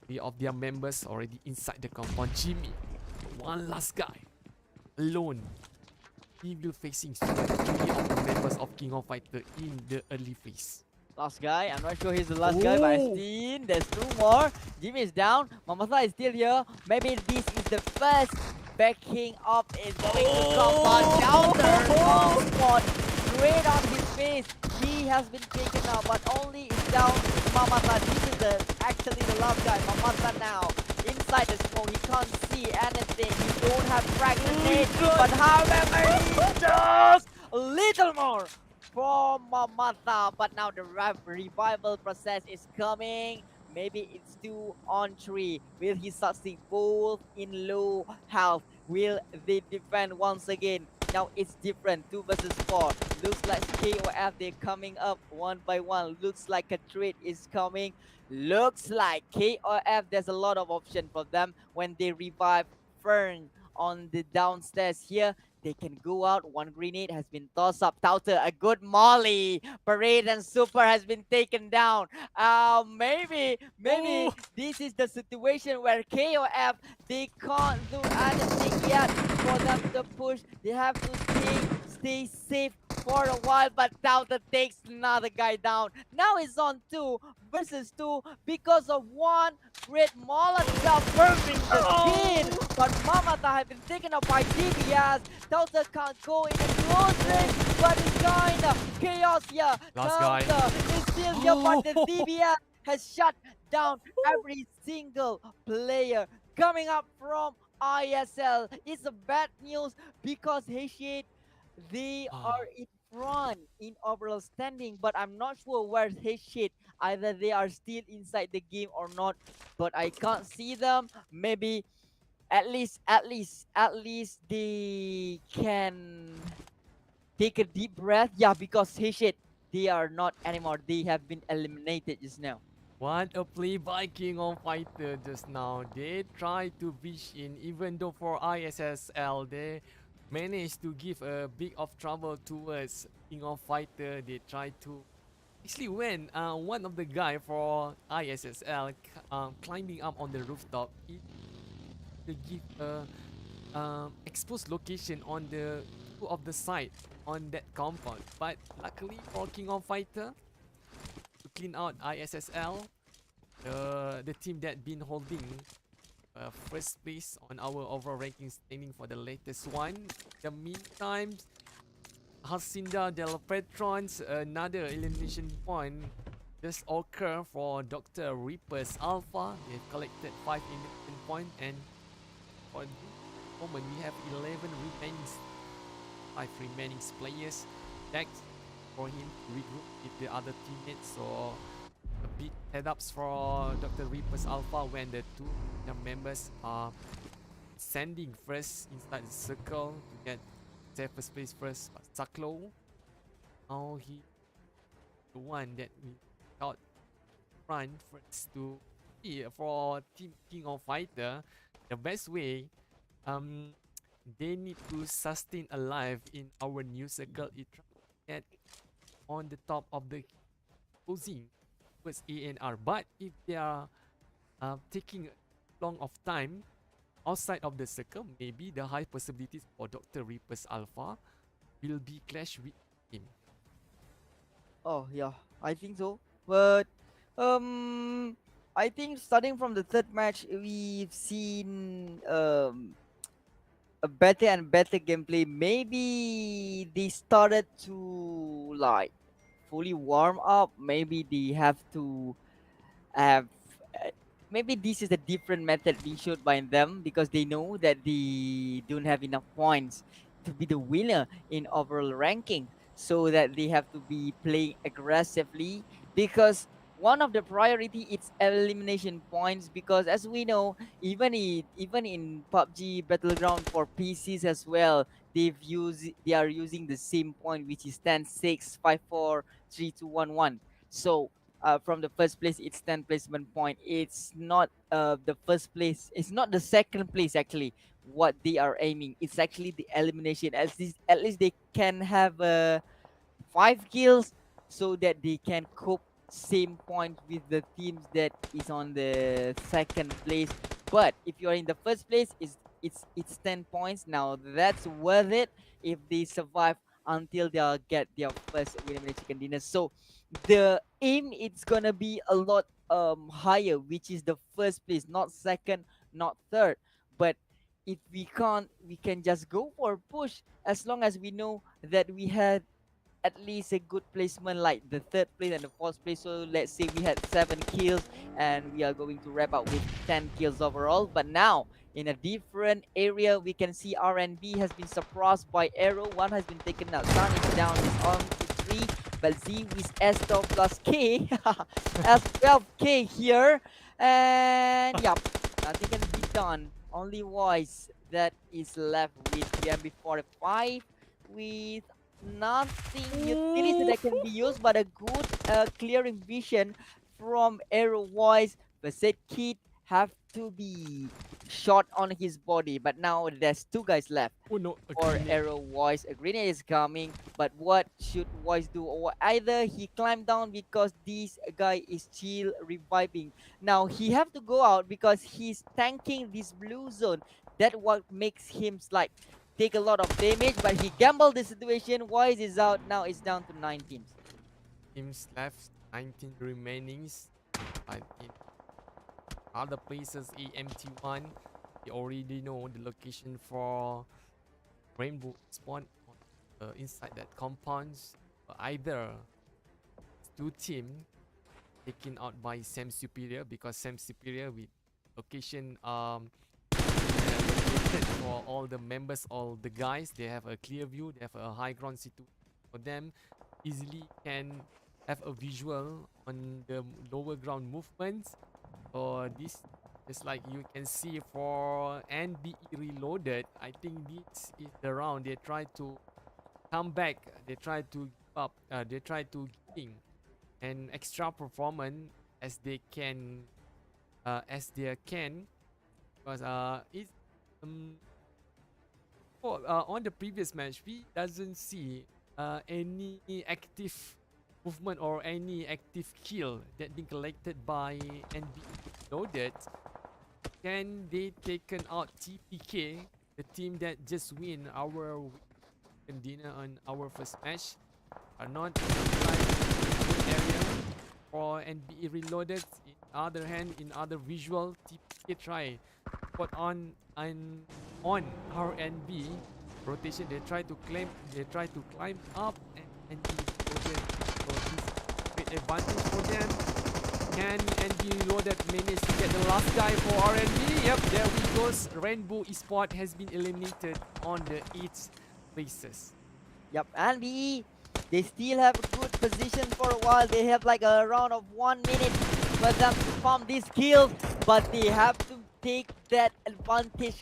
3 of their members already inside the compound. Jimmy, one last guy, alone. He will facing 3 of the members of King of Fighter in the early phase. Last guy, I'm not sure he's the last guy, but I've seen there's 2 more. Jimmy is down. Mamata is still here. Maybe this is the first backing up is going to come on. Counter on spot. Straight on his face. He has been taken out, but only is down Mamata. This is actually the last guy. Mamata now inside the smoke. He can't see anything. He don't have frag grenade. But however, he does a little more for Mamata. But now the revival process is coming. Maybe it's 2-on-3. Will he succeed? Both in low health. Will they defend once again? Now it's different. 2 versus 4. Looks like KOF, they're coming up one by one. Looks like a trade is coming. Looks like KOF, there's a lot of option for them when they revive Fern on the downstairs here. They can go out. One grenade has been tossed up. Tauter, a good molly. Parade and Super has been taken down. Maybe this is the situation where KOF, they can't do anything yet for them to push. They have to stay stay safe for a while, but Tauta takes another guy down. Now it's on 2 versus 2 because of one great Molotov burning the kid. But Mamata has been taken up by DBS. Tauta can't go in a close range, but it's kinda chaos here. Last guy. Tauta is still here, but the DBS has shut down every single player coming up from ISL. It's a bad news because H8, they are in front in overall standing, but I'm not sure where's H8. Either they are still inside the game or not, but I can't see them. Maybe at least they can take a deep breath. Yeah, because H8, they are not anymore. They have been eliminated just now. What a play by King of Fighter just now. They tried to fish in, even though for ISSL they managed to give a bit of trouble towards King of Fighter. They tried to actually when one of the guy for ISSL climbing up on the rooftop, it to give a exposed location on the two of the side on that compound. But luckily for King of Fighter, to clean out ISSL, the team that been holding first place on our overall ranking standing for the latest one. In the meantime, Hacienda del Petrons, another elimination point just occur for Dr. Reaper's Alpha. They've collected 5 elimination points, and for this moment we have 11 remaining 5 remaining players next for him to regroup with the other teammates. So a bit head-ups for Dr. Reaper's Alpha when the two members are sending first inside the circle to get first place first. But Saklo, now he the one that we got run first to for Team King of Fighter. The best way they need to sustain alive in our new circle is try to get on the top of the posing towards ANR. But if they are taking long of time outside of the circle, maybe the high possibilities for Dr. Reaper's Alpha will be clash with him. Oh yeah, I think so. But I think starting from the third match, we've seen a better and better gameplay. Maybe they started to like fully warm up. Maybe they have to have. Maybe this is a different method being showed by them because they know that they don't have enough points to be the winner in overall ranking, so that they have to be playing aggressively because one of the priority is elimination points, because as we know, even in PUBG Battleground for PCs as well, they are using the same point, which is 10 6 5 4 3 2 1 1. So from the first place, it's 10 placement point. It's not the first place, it's not the second place actually what they are aiming. It's actually the elimination. At least they can have 5 kills so that they can cope same point with the teams that is on the second place. But if you are in the first place, it's 10 points. Now that's worth it if they survive until they get their first elimination dinner. So the aim, it's gonna be a lot higher, which is the first place, not second, not third. But if we can't, we can just go for a push as long as we know that we had at least a good placement like the third place and the fourth place. So let's say we had 7 kills and we are going to wrap up with 10 kills overall. But now in a different area, we can see RNB has been surprised by Arrow. One has been taken out. Sun is down, is on to 3. But Z with S12 plus K S12K here, and yep, nothing can be done. Only voice that is left with BMB45 with nothing utility that can be used, but a good clearing vision from Arrow Voice. The set kit have to be shot on his body, but now there's 2 guys left. Oh no, For Arrow Voice, a grenade is coming, but what should Voice do? Or either he climbed down because this guy is chill reviving. Now he have to go out because he's tanking this blue zone. That what makes him like take a lot of damage, but he gambled the situation. Wise is out. Now it's down to 9 teams. Teams left, 19 remainings. I think other places, AMT1, you already know the location for Rainbow spawn inside that compounds. Either two team taken out by Sam Superior, because Sam Superior with location located for all the members, all the guys, they have a clear view, they have a high ground situation for them, easily can have a visual on the lower ground movements. So this is like you can see for NBE Reloaded. I think this is the round they try to come back, they try to give up, they try to give an extra performance as they can, because it's on the previous match we doesn't see any active movement or any active kill that been collected by NBE Loaded. Can they taken out TPK, the team that just win our dinner on our first match, are not like area for NBE Reloaded. In other hand, in other visual, TPK try put on RNB rotation. They try to climb up and Reloaded. So this great advantage for them. Can NBE Reloaded manage to get the last guy for RNB? Yep, there we goes. Rainbow Esports has been eliminated on the 8th places. Yep, and they still have a good position for a while. They have like a round of 1 minute for them to farm these kills, but they have to take that advantage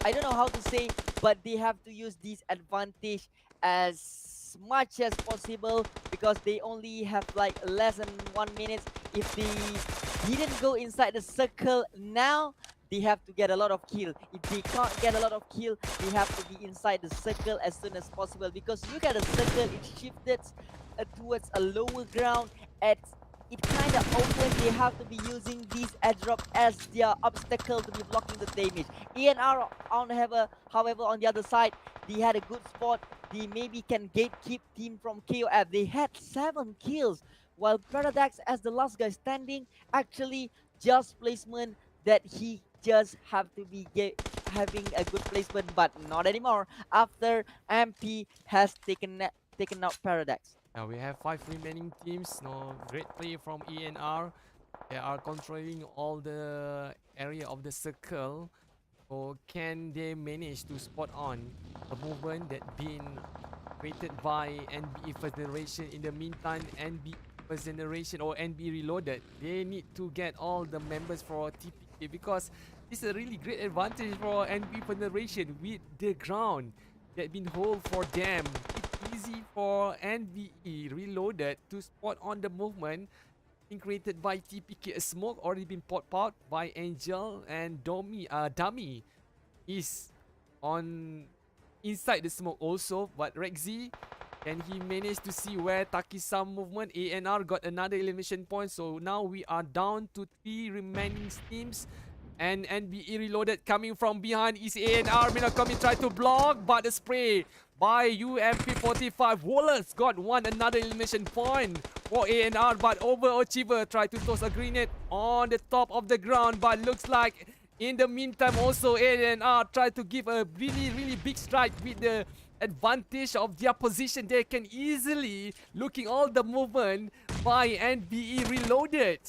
I don't know how to say, but they have to use this advantage as much as possible, because they only have like less than 1 minute. If they didn't go inside the circle now, they have to get a lot of kill. If they can't get a lot of kill, they have to be inside the circle as soon as possible, because look at the circle, it shifted towards a lower ground. It kind of open. They have to be using these airdrop as their obstacle to be blocking the damage. ENR however on the other side, they had a good spot. They maybe can gatekeep team from KOF. They had 7 kills, while Paradox as the last guy standing, actually just placement that he just have to be having a good placement, but not anymore after MP has taken out Paradox. Now we have 5 remaining teams. No great play from ENR. They are controlling all the area of the circle. So can they manage to spot on a movement that been created by NBE First Generation? In the meantime, NBE First Generation or NBE Reloaded, they need to get all the members for TPK, because it's a really great advantage for NBE First Generation with the ground that been hold for them. It's easy for NBE Reloaded to spot on the movement being created by TPK. A smoke already been popped out by Angel, and Dummy is on inside the smoke also. But Rexy, can he manage to see where Taki-san movement? ANR got another elimination point, so now we are down to 3 remaining teams. And NBE Reloaded coming from behind is ANR. Minakami tried to block, but the spray by UMP45. Wallace got another elimination point for ANR, but Overachiever tried to toss a grenade on the top of the ground, but looks like in the meantime also ANR tried to give a really big strike with the advantage of their position. They can easily looking all the movement by NBE Reloaded.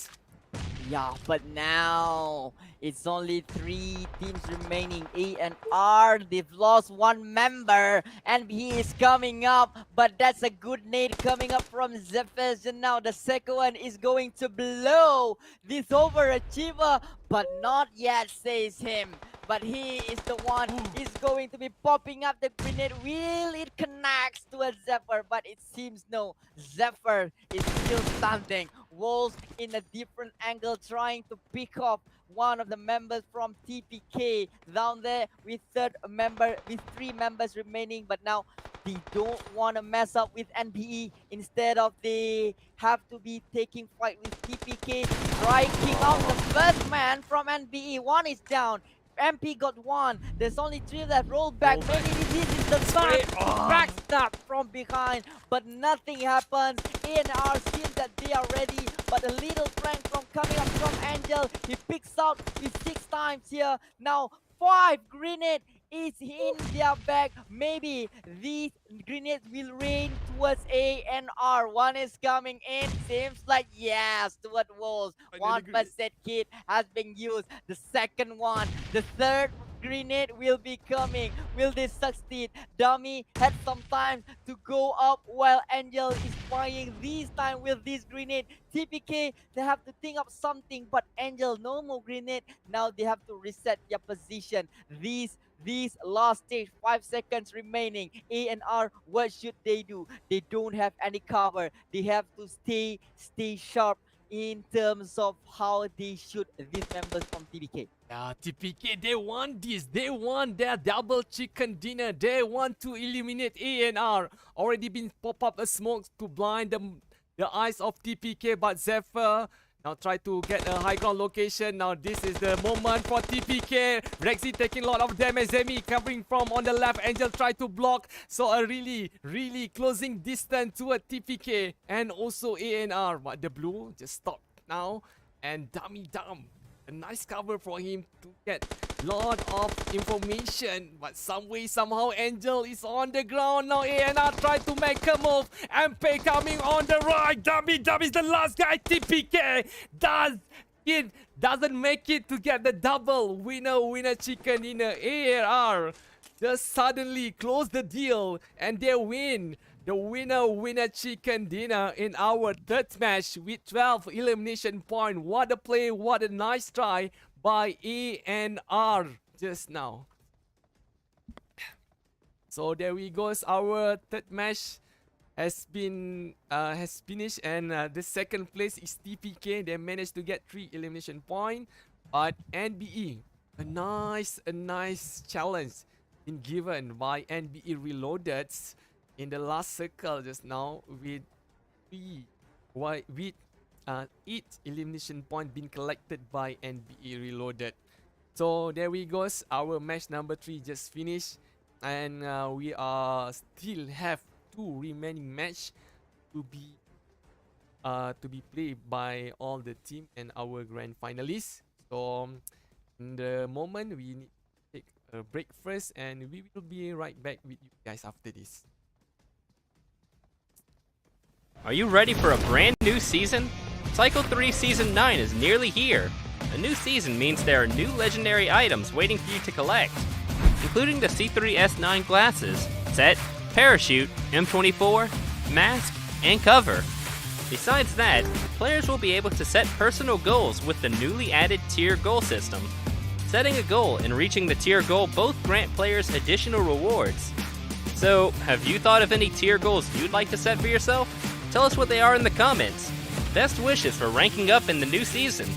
Yeah, but now it's only 3 teams remaining. A and R, they've lost 1 member, and he is coming up, but that's a good nade coming up from Zephyr's, and now the second one is going to blow this overachiever, but not yet, says him. But he is the one is going to be popping up the grenade. Will it connects to a Zephyr? But it seems no. Zephyr is still standing. Wolves in a different angle trying to pick off one of the members from TPK down there with 3 members remaining. But now they don't want to mess up with NBE. Instead of they have to be taking fight with TPK, striking out the first man from NBE. 1 is down. MP got one. There's only 3 left. Roll back. Roll back. Maybe this is the Spray. time. Backstab from behind, but nothing happens. A&R seems that they are ready, but a little prank from coming up from Angel. He picks out with 6 times here. Now 5 grenade is in their bag. Maybe these grenades will rain towards A&R. One is coming in. Seems like yes, toward walls. Finally 1% kit has been used. The second one, the third grenade will be coming. Will they succeed? Dummy had some time to go up while Angel is firing this time with this grenade. TPK, they have to think of something, but Angel, no more grenade. Now they have to reset their position. These last stage, 5 seconds remaining. A&R, what should they do? They don't have any cover. They have to stay sharp in terms of how they shoot these members from TPK. Yeah, TPK, they want this. They want their double chicken dinner. They want to eliminate A&R. Already been pop up a smoke to blind the eyes of TPK, but Zephyr now try to get a high ground location. Now this is the moment for TPK. Rexy taking a lot of damage. Zemi covering from on the left. Angel try to block. So a really closing distance to a TPK and also A&R. But the blue just stopped now. And Dummy Dum. A nice cover for him to get lot of information, but some way somehow Angel is on the ground now. A&R try to make a move. MP coming on the right. Dummy is the last guy. TPK doesn't make it to get the double winner chicken dinner. A&R just suddenly close the deal and they win the winner chicken dinner in our third match with 12 elimination point. What a play, what a nice try by A&R just now. So there we go. Our third match has finished, and the second place is TPK. They managed to get 3 elimination point, but NBE, a nice challenge been given by NBE Reloaded in the last circle just now with 8 elimination point being collected by NBE Reloaded. So there we go. Our match number 3 just finished, and we are still have 2 remaining match to be played by all the team and our grand finalists. So in the moment we need to take a break first, and we will be right back with you guys after this. Are you ready for a brand new season? Cycle 3 Season 9 is nearly here. A new season means there are new legendary items waiting for you to collect, including the C3S9 glasses, set, parachute, M24, mask, and cover. Besides that, players will be able to set personal goals with the newly added tier goal system. Setting a goal and reaching the tier goal both grant players additional rewards. So, have you thought of any tier goals you'd like to set for yourself? Tell us what they are in the comments. Best wishes for ranking up in the new season.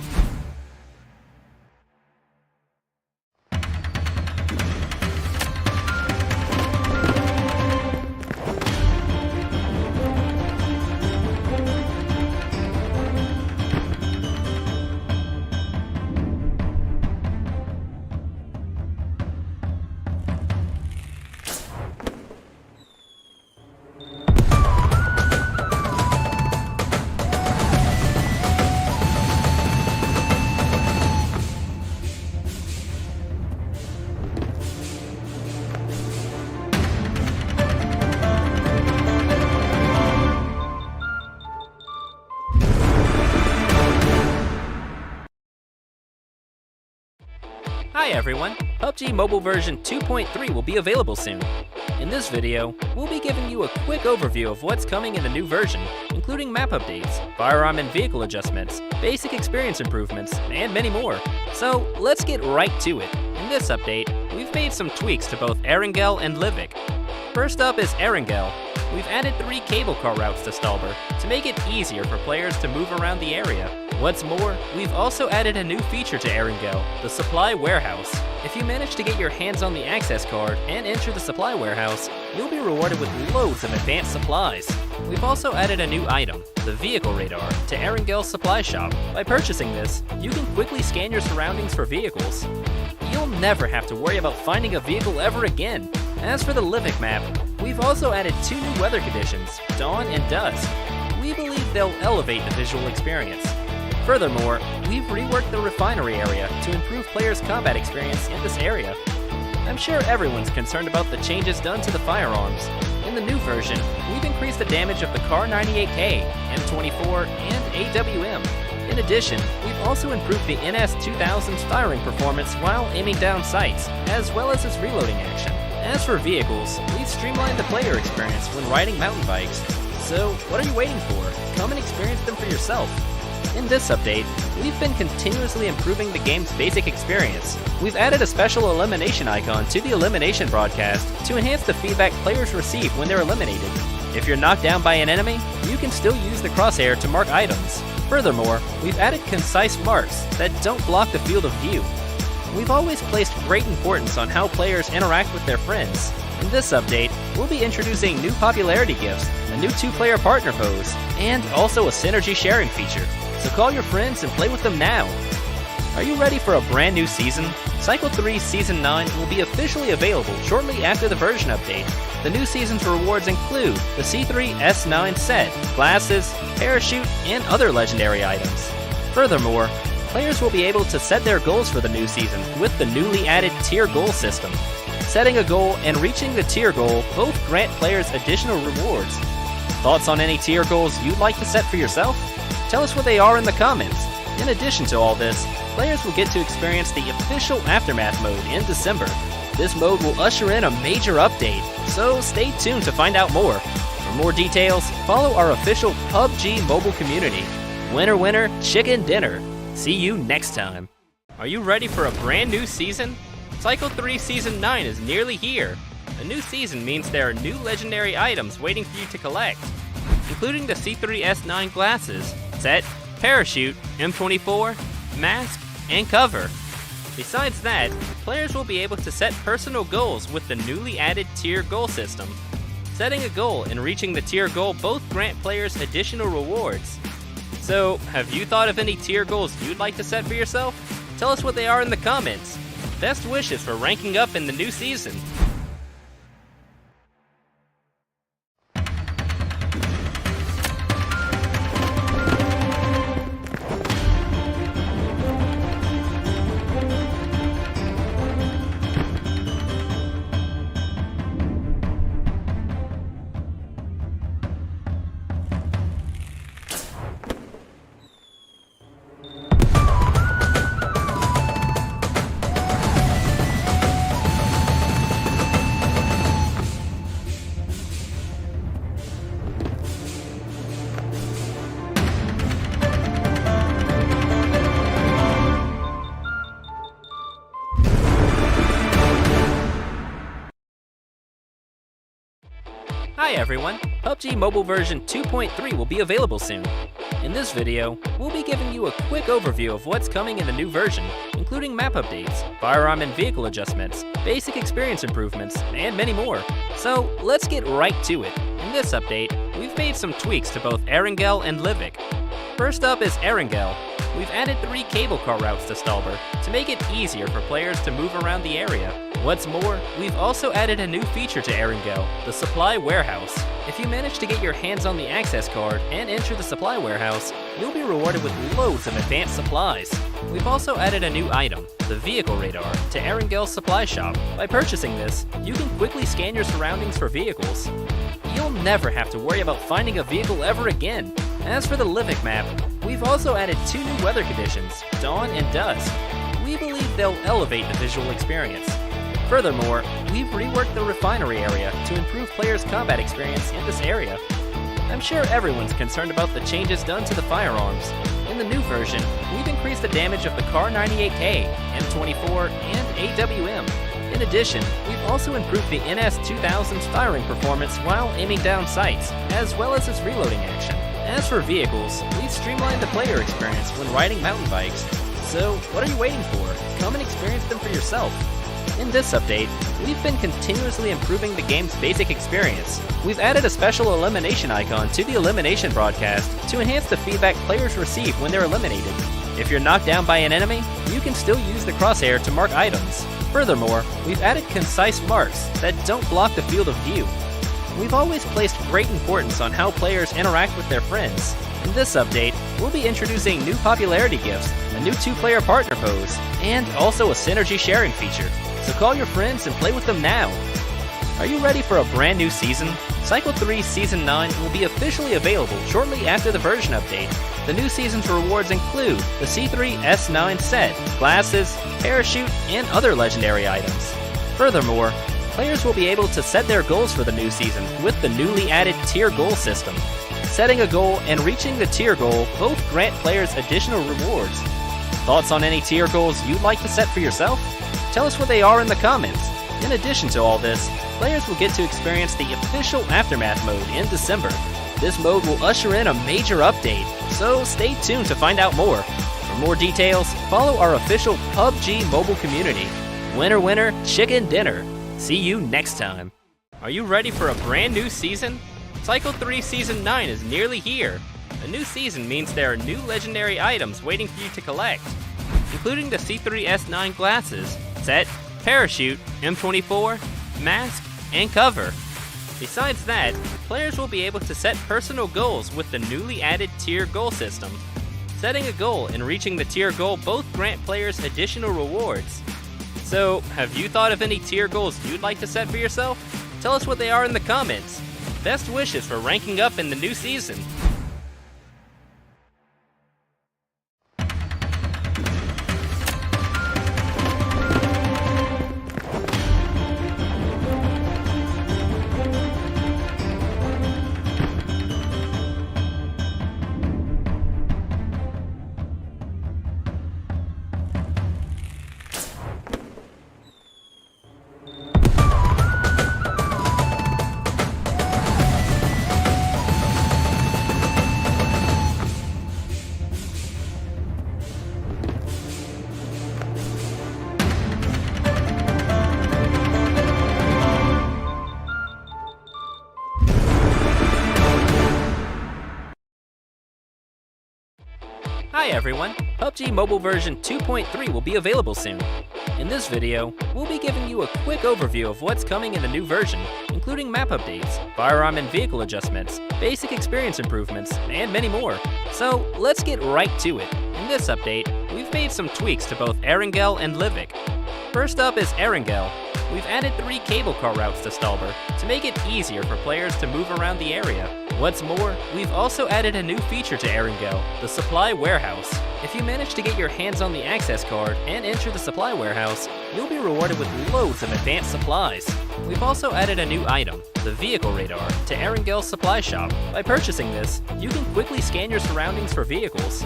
Hi everyone, PUBG Mobile version 2.3 will be available soon. In this video, we'll be giving you a quick overview of what's coming in the new version, including map updates, firearm and vehicle adjustments, basic experience improvements, and many more. So let's get right to it. In this update, we've made some tweaks to both Erangel and Livik. First up is Erangel. We've added 3 cable car routes to Stalber to make it easier for players to move around the area. What's more, we've also added a new feature to Erangel, the Supply Warehouse. If you manage to get your hands on the access card and enter the Supply Warehouse, you'll be rewarded with loads of advanced supplies. We've also added a new item, the Vehicle Radar, to Erangel's Supply Shop. By purchasing this, you can quickly scan your surroundings for vehicles. you'll never have to worry about finding a vehicle ever again. As for the Livic map, we've also added 2 new weather conditions, dawn and dusk. We believe they'll elevate the visual experience. Furthermore, we've reworked the refinery area to improve players' combat experience in this area. I'm sure everyone's concerned about the changes done to the firearms. In the new version, we've increased the damage of the Kar 98K, M24, and AWM. In addition, we've also improved the NS2000's firing performance while aiming down sights, as well as its reloading action. As for vehicles, we've streamlined the player experience when riding mountain bikes. So, what are you waiting for? Come and experience them for yourself. In this update, we've been continuously improving the game's basic experience. We've added a special elimination icon to the elimination broadcast to enhance the feedback players receive when they're eliminated. If you're knocked down by an enemy, you can still use the crosshair to mark items. Furthermore, we've added concise marks that don't block the field of view. We've always placed great importance on how players interact with their friends. In this update, we'll be introducing new popularity gifts, a new 2-player partner pose, and also a synergy sharing feature. So call your friends and play with them now. Are you ready for a brand new season? Cycle 3 Season 9 will be officially available shortly after the version update. The new season's rewards include the C3S9 set, glasses, parachute, and other legendary items. Furthermore, players will be able to set their goals for the new season with the newly added tier goal system. Setting a goal and reaching the tier goal both grant players additional rewards. Thoughts on any tier goals you'd like to set for yourself? Tell us what they are in the comments. In addition to all this, players will get to experience the official Aftermath mode in December. This mode will usher in a major update, so stay tuned to find out more. For more details, follow our official PUBG mobile community. Winner, winner, chicken dinner. See you next time. Are you ready for a brand new season? Cycle 3 Season 9 is nearly here. A new season means there are new legendary items waiting for you to collect, including the C3S9 glasses, set, parachute, M24, mask, and cover. Besides that, players will be able to set personal goals with the newly added tier goal system. Setting a goal and reaching the tier goal both grant players additional rewards. So, have you thought of any tier goals you'd like to set for yourself? Tell us what they are in the comments. Best wishes for ranking up in the new season. Hi everyone! PUBG Mobile version 2.3 will be available soon. In this video, we'll be giving you a quick overview of what's coming in the new version, including map updates, firearm and vehicle adjustments, basic experience improvements, and many more. So let's get right to it. In this update, we've made some tweaks to both Erangel and Livic. First up is Erangel. We've added 3 cable car routes to Stalber to make it easier for players to move around the area. What's more, we've also added a new feature to Erangel, the Supply Warehouse. If you manage to get your hands on the access card and enter the Supply Warehouse, you'll be rewarded with loads of advanced supplies. We've also added a new item, the Vehicle Radar, to Erangel's supply shop. By purchasing this, you can quickly scan your surroundings for vehicles. You'll never have to worry about finding a vehicle ever again. As for the Livic map, we've also added 2 new weather conditions, dawn and dusk. We believe they'll elevate the visual experience. Furthermore, we've reworked the refinery area to improve players' combat experience in this area. I'm sure everyone's concerned about the changes done to the firearms. In the new version, we've increased the damage of the Kar 98K, M24, and AWM. In addition, we've also improved the NS2000's firing performance while aiming down sights, as well as its reloading action. As for vehicles, we've streamlined the player experience when riding mountain bikes. So, what are you waiting for? Come and experience them for yourself. In this update, we've been continuously improving the game's basic experience. We've added a special elimination icon to the elimination broadcast to enhance the feedback players receive when they're eliminated. If you're knocked down by an enemy, you can still use the crosshair to mark items. Furthermore, we've added concise marks that don't block the field of view. We've always placed great importance on how players interact with their friends. In this update, we'll be introducing new popularity gifts, a new 2-player partner pose, and also a synergy sharing feature. So call your friends and play with them now. Are you ready for a brand new season? Cycle 3 Season 9 will be officially available shortly after the version update. The new season's rewards include the C3S9 set, glasses, parachute, and other legendary items. Furthermore, players will be able to set their goals for the new season with the newly added tier goal system. Setting a goal and reaching the tier goal both grant players additional rewards. Thoughts on any tier goals you'd like to set for yourself? Tell us what they are in the comments. In addition to all this, players will get to experience the official Aftermath mode in December. This mode will usher in a major update, so stay tuned to find out more. For more details, follow our official PUBG mobile community. Winner winner, chicken dinner. See you next time. Are you ready for a brand new season? Cycle 3 Season 9 is nearly here. A new season means there are new legendary items waiting for you to collect, including the C3S9 glasses, set, parachute, M24, mask, and cover. Besides that, players will be able to set personal goals with the newly added tier goal system. Setting a goal and reaching the tier goal both grant players additional rewards. So, have you thought of any tier goals you'd like to set for yourself? Tell us what they are in the comments. Best wishes for ranking up in the new season. Hi everyone! PUBG Mobile version 2.3 will be available soon. In this video, we'll be giving you a quick overview of what's coming in the new version, including map updates, firearm and vehicle adjustments, basic experience improvements, and many more. So let's get right to it. In this update, we've made some tweaks to both Erangel and Livik. First up is Erangel. We've added 3 cable car routes to Stalber to make it easier for players to move around the area. What's more, we've also added a new feature to Erangel, the Supply Warehouse. If you manage to get your hands on the access card and enter the Supply Warehouse, you'll be rewarded with loads of advanced supplies. We've also added a new item, the Vehicle Radar, to Erangel's supply shop. By purchasing this, you can quickly scan your surroundings for vehicles.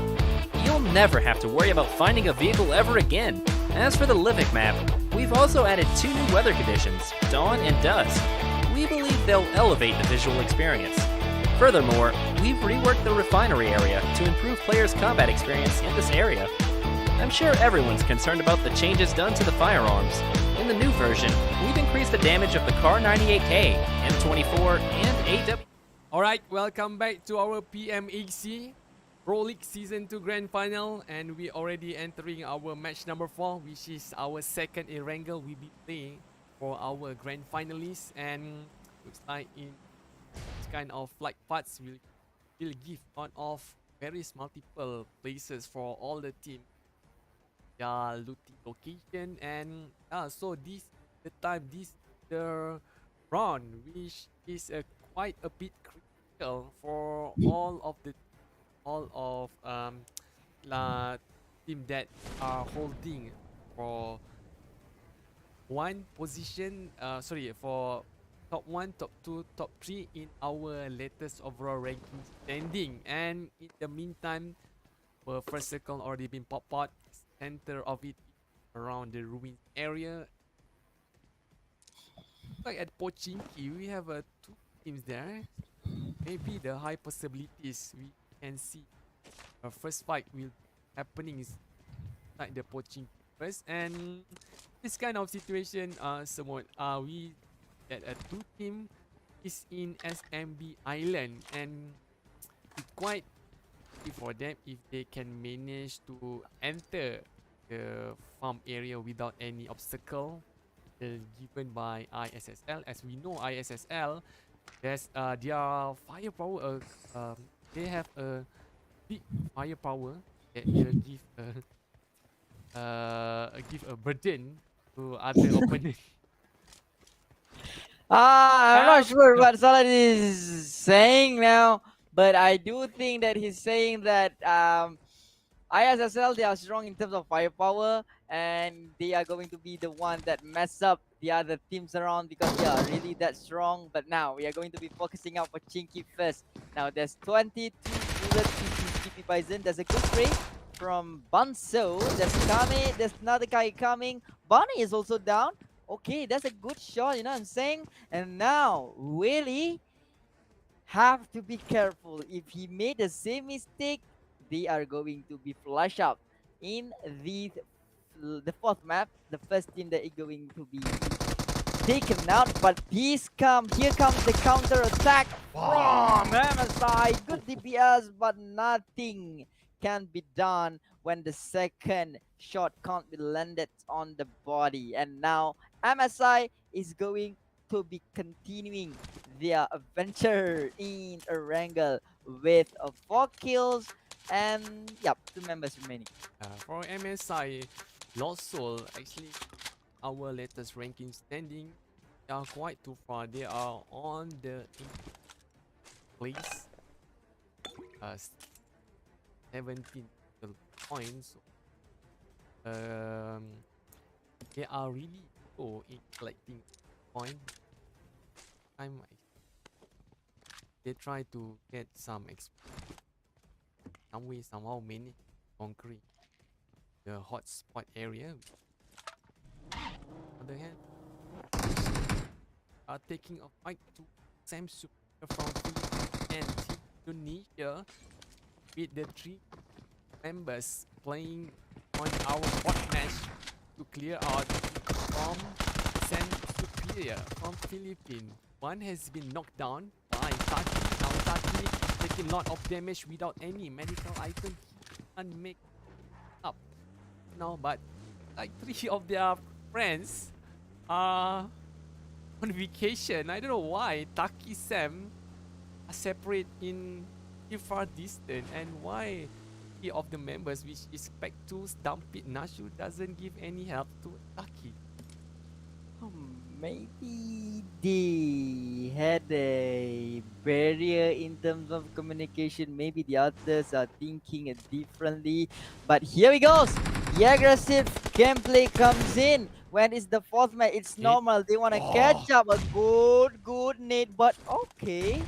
You'll never have to worry about finding a vehicle ever again. As for the Livik map, we've also added 2 new weather conditions, dawn and dusk. We believe they'll elevate the visual experience. Furthermore, we've reworked the refinery area to improve players' combat experience in this area. I'm sure everyone's concerned about the changes done to the firearms. In the new version, we've increased the damage of the Kar 98K, M24, and AW. Alright, welcome back to our PMAC Pro League Season 2 Grand Final, and we already entering our match number 4, which is our second Erangel we'll be playing for our Grand Finalists, and looks like in this kind of flight paths will give on off various multiple places for all the team. Looting location, and so this the round, which is quite a bit critical for all of team that are holding for one position. For top 1, top 2, top 3 in our latest overall ranking standing. And in the meantime, our first circle already been popped out. Center of it around the ruins area. Like at Pochinki, we have 2 teams there. Maybe the high possibilities we can see. Our first fight will happening is like the Pochinki first, and this kind of situation, somewhat we that a 2 team is in SMB Island, and it's quite easy for them if they can manage to enter the farm area without any obstacle given by ISSL. As we know, ISSL, there's their firepower. They have a big firepower that will give a burden to other opponents. I'm not sure what Salah is saying now, but I do think that he's saying that ISSL, they are strong in terms of firepower, and they are going to be the one that mess up the other teams around because they are really that strong. But now we are going to be focusing out for Chinky first. Now there's 22 bullets to TP Bison. There's a good trade from Banso. There's Kame. There's another guy coming. Bunny is also down. Okay, that's a good shot, you know what I'm saying? And now, really have to be careful. If he made the same mistake, they are going to be flash out in the fourth map. The first team that is going to be taken out, but here comes the counter attack from MSI. Good DPS, but nothing can be done when the second shot can't be landed on the body. And now MSI is going to be continuing their adventure in Erangel with 4 kills and 2 members remaining. For MSI, Lost Soul, actually, our latest ranking standing, they are quite too far. They are on the place, 17 points. They are really low in collecting points. They try to get some somehow manage conquering the hotspot area. On the other hand, are taking a fight to Sam Super from Philippines and Team Indonesia with the 3 members playing on our bot match to clear out from Sam Superior from Philippines. One has been knocked down by Taki. Now Taki taking a lot of damage without any medical item. He can't make up now, but like 3 of their friends are on vacation. I don't know why Taki Sam are separate in far distance, and why 3 of the members, which is Pectus, Dumpit, Nashu, doesn't give any help to Taki. Maybe they had a barrier in terms of communication. Maybe the others are thinking differently. But here we go. The aggressive gameplay comes in. When it's the 4th match, it's normal. They want to catch up. A good nade, but okay.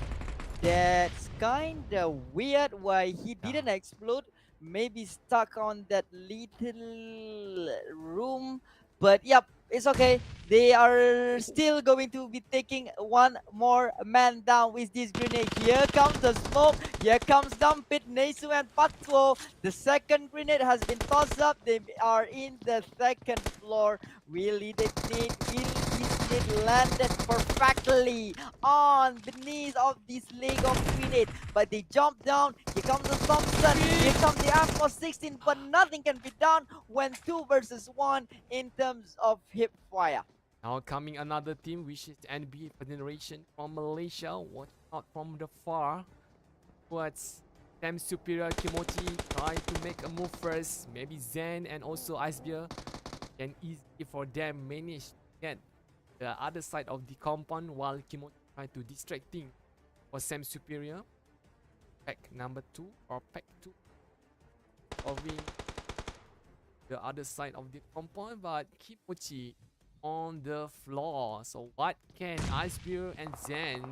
That's kind of weird why he didn't explode. Maybe stuck on that little room. But yep, it's okay. They are still going to be taking 1 more man down with this grenade. Here comes the smoke. Here comes Dumpit, Nesu, and Patwo. The second grenade has been tossed up. They are in the 2nd floor. Really, this nade landed perfectly on beneath of this leg of grenade. But they jump down. Here comes the Thompson. Here comes the M416. But nothing can be done when 2 versus 1 in terms of hip fire. Now coming another team, which is NBA Federation from Malaysia. Watch out from the far. What's Sam Superior Kimochi try to make a move first. Maybe Zen and also Icebear can easy for them manage to get the other side of the compound, while Kimochi try to distracting for Sam Superior. Pack number 2 or pack 2 covering the other side of the compound, but Kimochi on the floor. So what can Icebear and Zen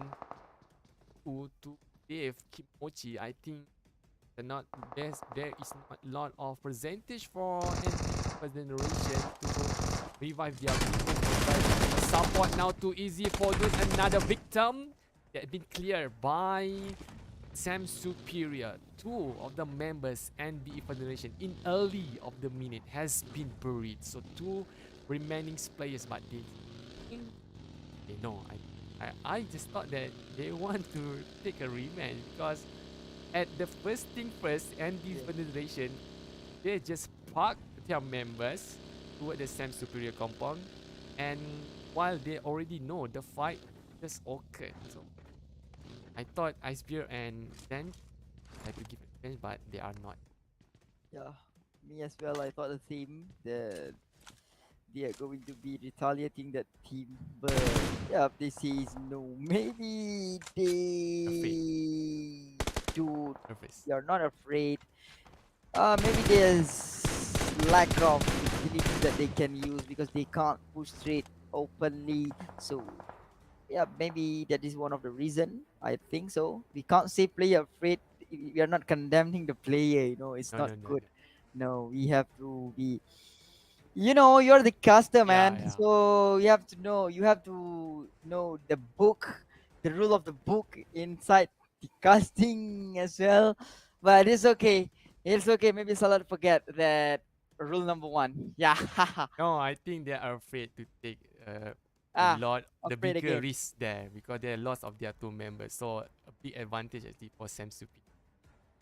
do to save Kimochi? I think there is not a lot of percentage for first generation to revive their people. But support now too easy for those. Another victim that been cleared by Sam Superior. 2 of the members NBA Federation in early of the minute has been buried. So 2 remaining players, but they know. I just thought that they want to take a revenge because at the first thing first, and this generation, they just park their members toward the same superior compound, and while they already know the fight just occurred. So I thought Icebeard and then had to give it a chance, but they are not. Yeah, me as well. I thought the same. They are going to be retaliating that team, but yeah, they say is no. Maybe they do. Nervous. They are not afraid. Maybe there's lack of utility that they can use because they can't push straight openly. So yeah, maybe that is one of the reason. I think so. We can't say player afraid. We are not condemning the player. You know, it's No, not no, no, good. no. No, we have to be. You know, you're the caster, Yeah, man. yeah. So you have to know. You have to know the book, the rule of the book inside the casting as well. But it's okay. It's okay. Maybe Salah forget that rule number one. Yeah. No, I think they are afraid to take Ah, the afraid bigger again. risk there because they lost of their two members. So a big advantage actually for Sam Supi.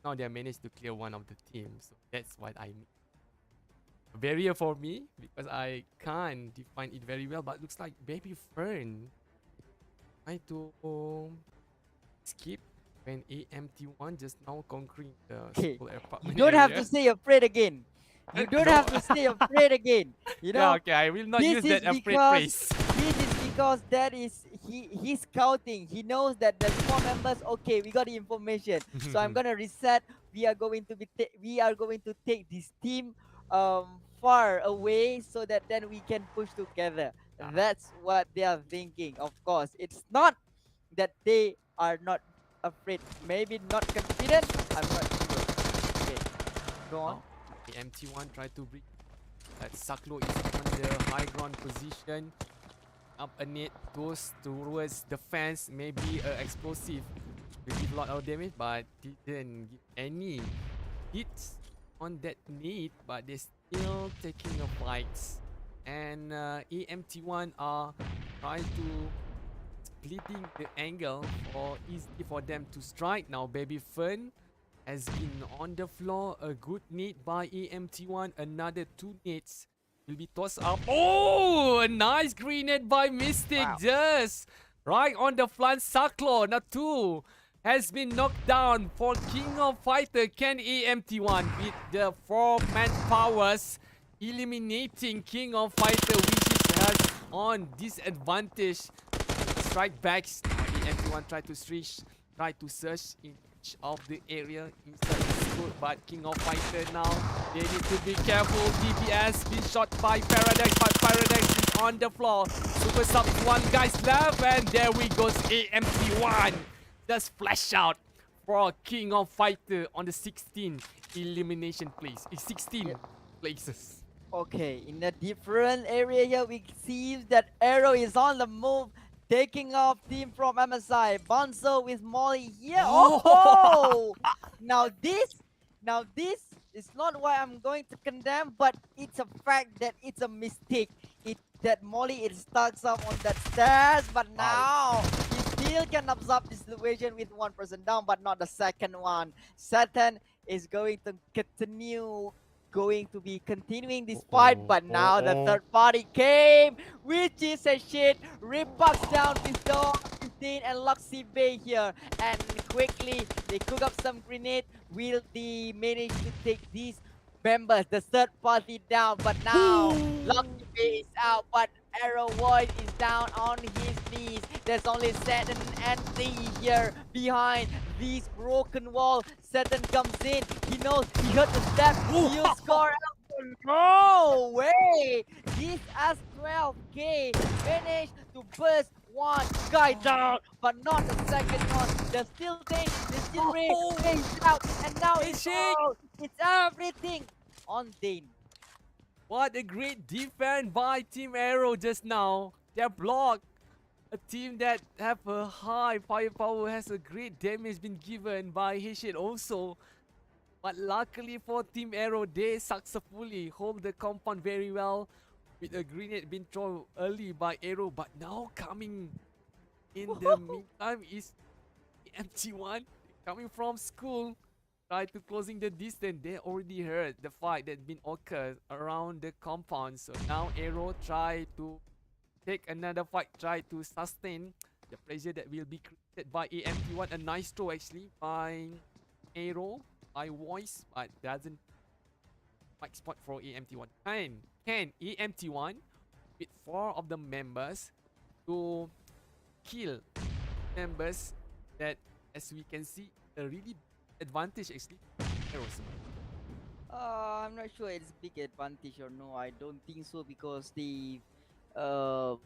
Now they managed to clear one of the teams. So that's what I mean. A barrier for me because I can't define it very well, but looks like Baby Fern trying to skip when AMT1 just now conquering the Okay. school You apartment don't have area. to say afraid again. You don't No. have to say afraid again. You Yeah, know, okay, I will not this use is that afraid because phrase. that is he's scouting. He knows that there's more members. Okay, we got the information. So I'm gonna reset. We are going to take this team far away so that then we can push together. Ah, That's what they are thinking. Of course, it's not that they are not afraid. Maybe not confident. I'm not sure. Okay, go on. oh, AMT1 try to bring that Saklo is on the high ground position. Up a net goes towards the fence. Maybe explosive will give a lot of damage, but didn't give any hits on that net. But they're still taking a fights. And AMT1 are trying to splitting the angle for easy for them to strike. Now Baby Fern has been on the floor. A good net by AMT1. Another two nets will be tossed up. Oh, a nice grenade by Mystic. Wow. Just right on the flank. Saklo, now two, has been knocked down for King of Fighter. Can AMT1 with the 4-man powers eliminating King of Fighter, which is has on disadvantage. Strike backs. AMT1 try to search in each of the area inside the school, but King of Fighter now, they need to be careful. DPS been shot by Paradox, but Paradox is on the floor. Super sub, one guy's left, and there we goes AMT1. Just flash out for King of Fighter on the 16 elimination place. 16 Yep. places. Okay, in a different area here, we see that Arrow is on the move, taking off team from MSI. Bonzo with Molly here. Oh! Now this is not why I'm going to condemn, but it's a fact that it's a mistake. That Molly is stuck up on that stairs, but now he still can absorb the situation with one person down, but not the second one. Satan is going to continuing this fight, but now the third party came, which is a shit. Ripucks down with Dog 15 and Luxy Bay here, and quickly they cook up some grenade. Will they manage to take these members, the third party down? But now Luxy Bay is out, but Arrow Void is down on his knees. There's only Satan and T here behind this broken wall. Satan comes in. He knows he heard the step. He'll score out. No way! This S12K managed to burst one guy down, but not the second one. They're still there. They're still raised out, and now it's all. It's everything on Dane. What a great defense by Team Arrow just now. Their block. A team that have a high firepower, has a great damage been given by Heshet also. But luckily for Team Arrow, they successfully hold the compound very well. With a grenade being thrown early by Arrow. But now coming in the meantime is MT1. coming from school, try to closing the distance. They already heard the fight that been occurred around the compound. So now Arrow try to take another fight, try to sustain the pressure that will be created by AMT1. A nice throw actually by Arrow, by Voice, but doesn't like spot for AMT1. And can AMT1 with 4 of the members to kill members that, as we can see, a really advantage actually. Arrows. I'm not sure it's big advantage or no. I don't think so because they uh,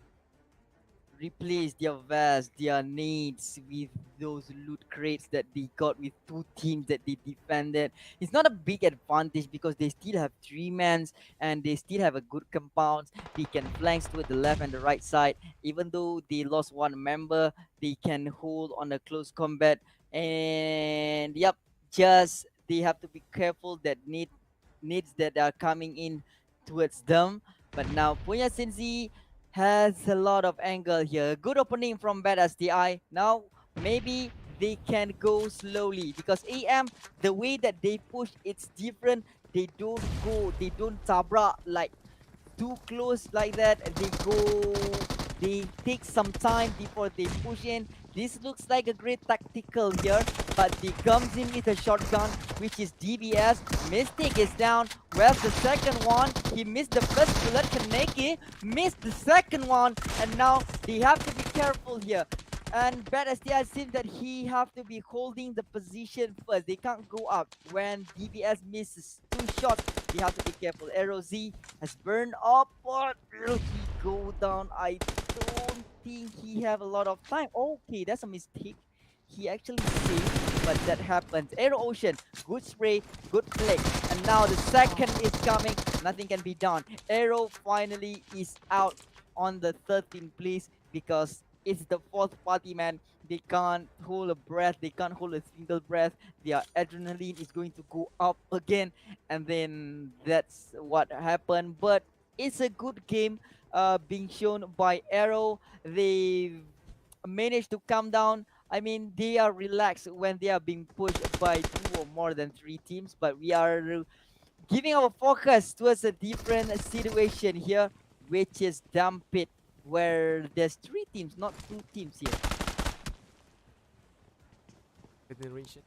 replace their vest, their needs with those loot crates that they got with 2 teams that they defended. It's not a big advantage because they still have 3 mans and they still have a good compound. They can flank with the left and the right side. Even though they lost 1 member, they can hold on a close combat. And yep, just they have to be careful that needs that are coming in towards them. But now Punya Sinzi has a lot of angle here. Good opening from Bad SDI. Now maybe they can go slowly because AM, the way that they push, it's different. They don't tabra like too close like that. They take some time before they push in. This looks like a great tactical here, but he comes in with a shotgun, which is DBS. Mystic is down. Where's the second one? He missed the first bullet. Kaneki missed the second one, and now they have to be careful here. And Bad SDI seems that he have to be holding the position first. They can't go up. When DBS misses 2 shots, they have to be careful. Arrow Z has burned up, but will he go down? I don't think he have a lot of time. Okay, that's a mistake. He actually saved, but that happens. Arrow Ocean, good spray, good flick. And now the second is coming. Nothing can be done. Arrow finally is out on the 13th place because it's the 4th party, man. They can't hold a breath. They can't hold a single breath. Their adrenaline is going to go up again. And then that's what happened. But it's a good game being shown by Arrow. They managed to calm down. I mean, they are relaxed when they are being pushed by 2 or more than 3 teams. But we are giving our focus towards a different situation here, which is Dump Pit, where there's 3 teams, not 2 teams here. Generation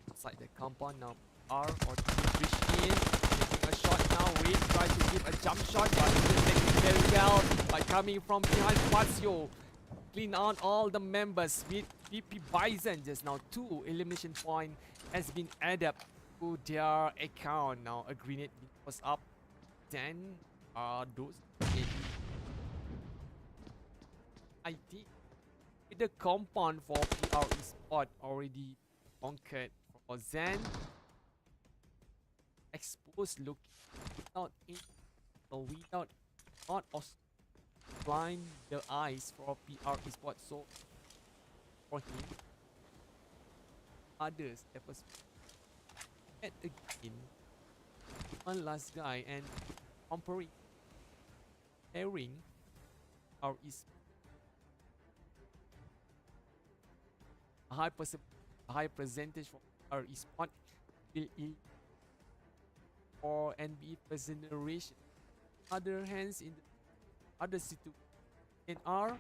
inside the compound now. R or push in, taking a shot now. Wade tries to give a jump shot, but he's taking very well by coming from behind. Fazio clean out all the members with PP Bison. Just now 2 elimination point has been added to their account. Now a grenade was up. Then those I think with the compound for PR Esport already conquered for Zen. Exposed look without in without not blind the eyes for PR Esport. So for him, others that was at again one last guy and comparing airing our is a high percentage for our Esport will for NBA first generation. Other hands in the other situation in R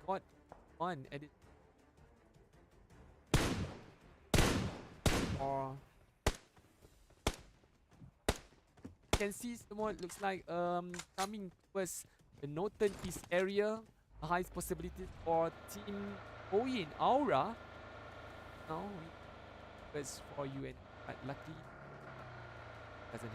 got one edit or you can see someone looks like coming towards the northern east area. A high possibility for team OYEN Aura. Now it's for UN, but luckily doesn't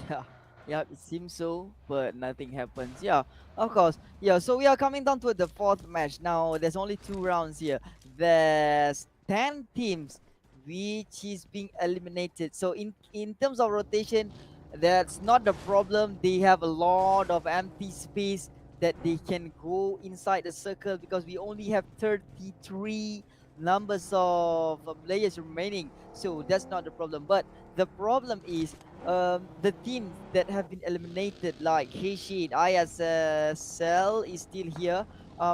happen. Yeah, it seems so, but nothing happens. Yeah, of course. Yeah, so we are coming down to the 4th match. Now, there's only 2 rounds here. There's 10 teams which is being eliminated. So in terms of rotation, that's not the problem. They have a lot of empty space that they can go inside the circle because we only have 33 numbers of players remaining. So that's not the problem. But the problem is the teams that have been eliminated, like H8, ISSL is still here.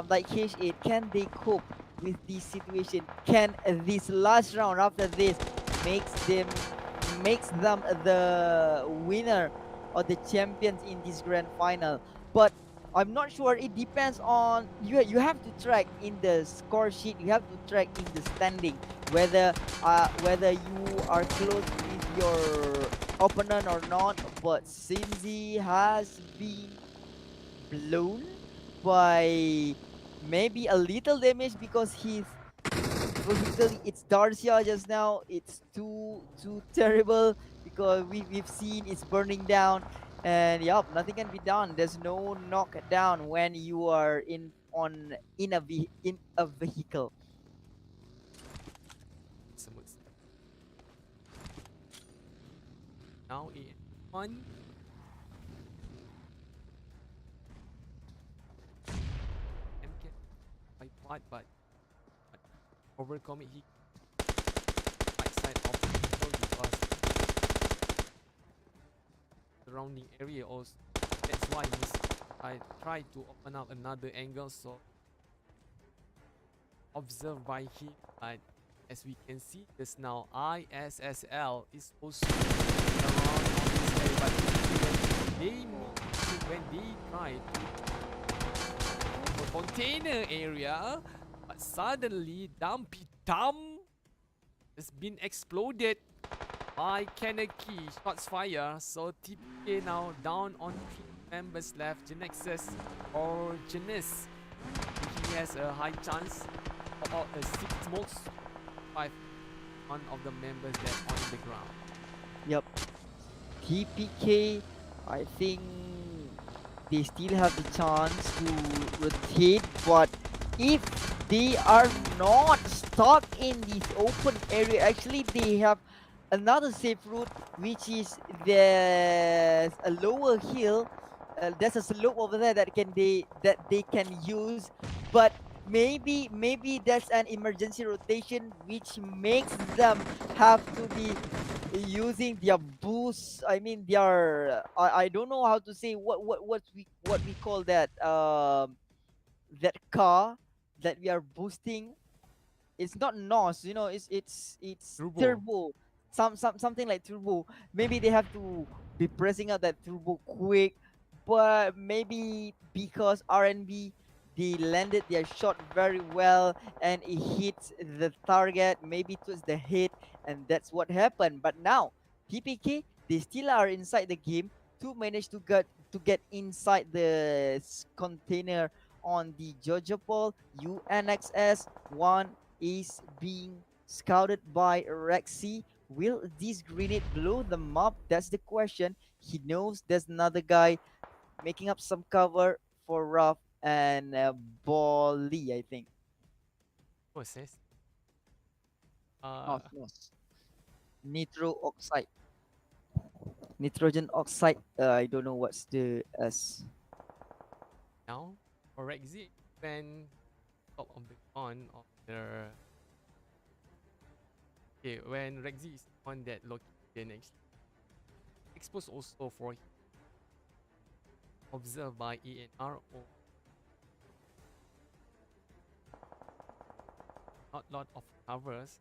Like H8, can they cope with this situation? Can this last round after this makes them the winner or the champions in this grand final? But I'm not sure. It depends on you. You have to track in the score sheet. You have to track in the standing whether you are close with your opponent or not. But since he has been blown by maybe a little damage because he's basically it's Darcia just now. It's too terrible because we've seen it's burning down, and yup, nothing can be done. There's no knockdown when you are in a vehicle. Semut. Now in one. MK by part, but overcome it. He right side of the field because surrounding area also. That's why I tried to open up another angle, so observed by him. But as we can see just now, ISSL is also around on this area, but when they try to for container area, but suddenly Dumpy Dum has been exploded by Kaneki shots fire. So TPK now down on 3 members left, JHDXSD or Genis. He has a high chance about a 6 smokes, 5 one of the members that on the ground. Yep. TPK, I think they still have the chance to rotate, but if they are not stuck in this open area, actually they have another safe route, which is there's a lower hill. There's a slope over there that they can use, but maybe that's an emergency rotation, which makes them have to be using their boost. I mean, their I don't know how to say what we call that that car that we are boosting. It's not NOS, you know, it's Turbo. turbo. Something like turbo. Maybe they have to be pressing out that turbo quick, but maybe because RNB they landed their shot very well and it hits the target, maybe towards the head, and that's what happened. But now TPK, they still are inside the game to manage to get inside the container on the Jojopol. UNXS one is being scouted by Rexy. Will this grenade blow them up? That's the question. He knows there's another guy making up some cover for Ruff and Bolly, I think. Process. Nos. Nitro oxide. Nitrogen oxide. I don't know what's the S. Now for Rexy, when top of the on of the when Rexy is on that location, actually exposed also for observed by ENR or not lot of covers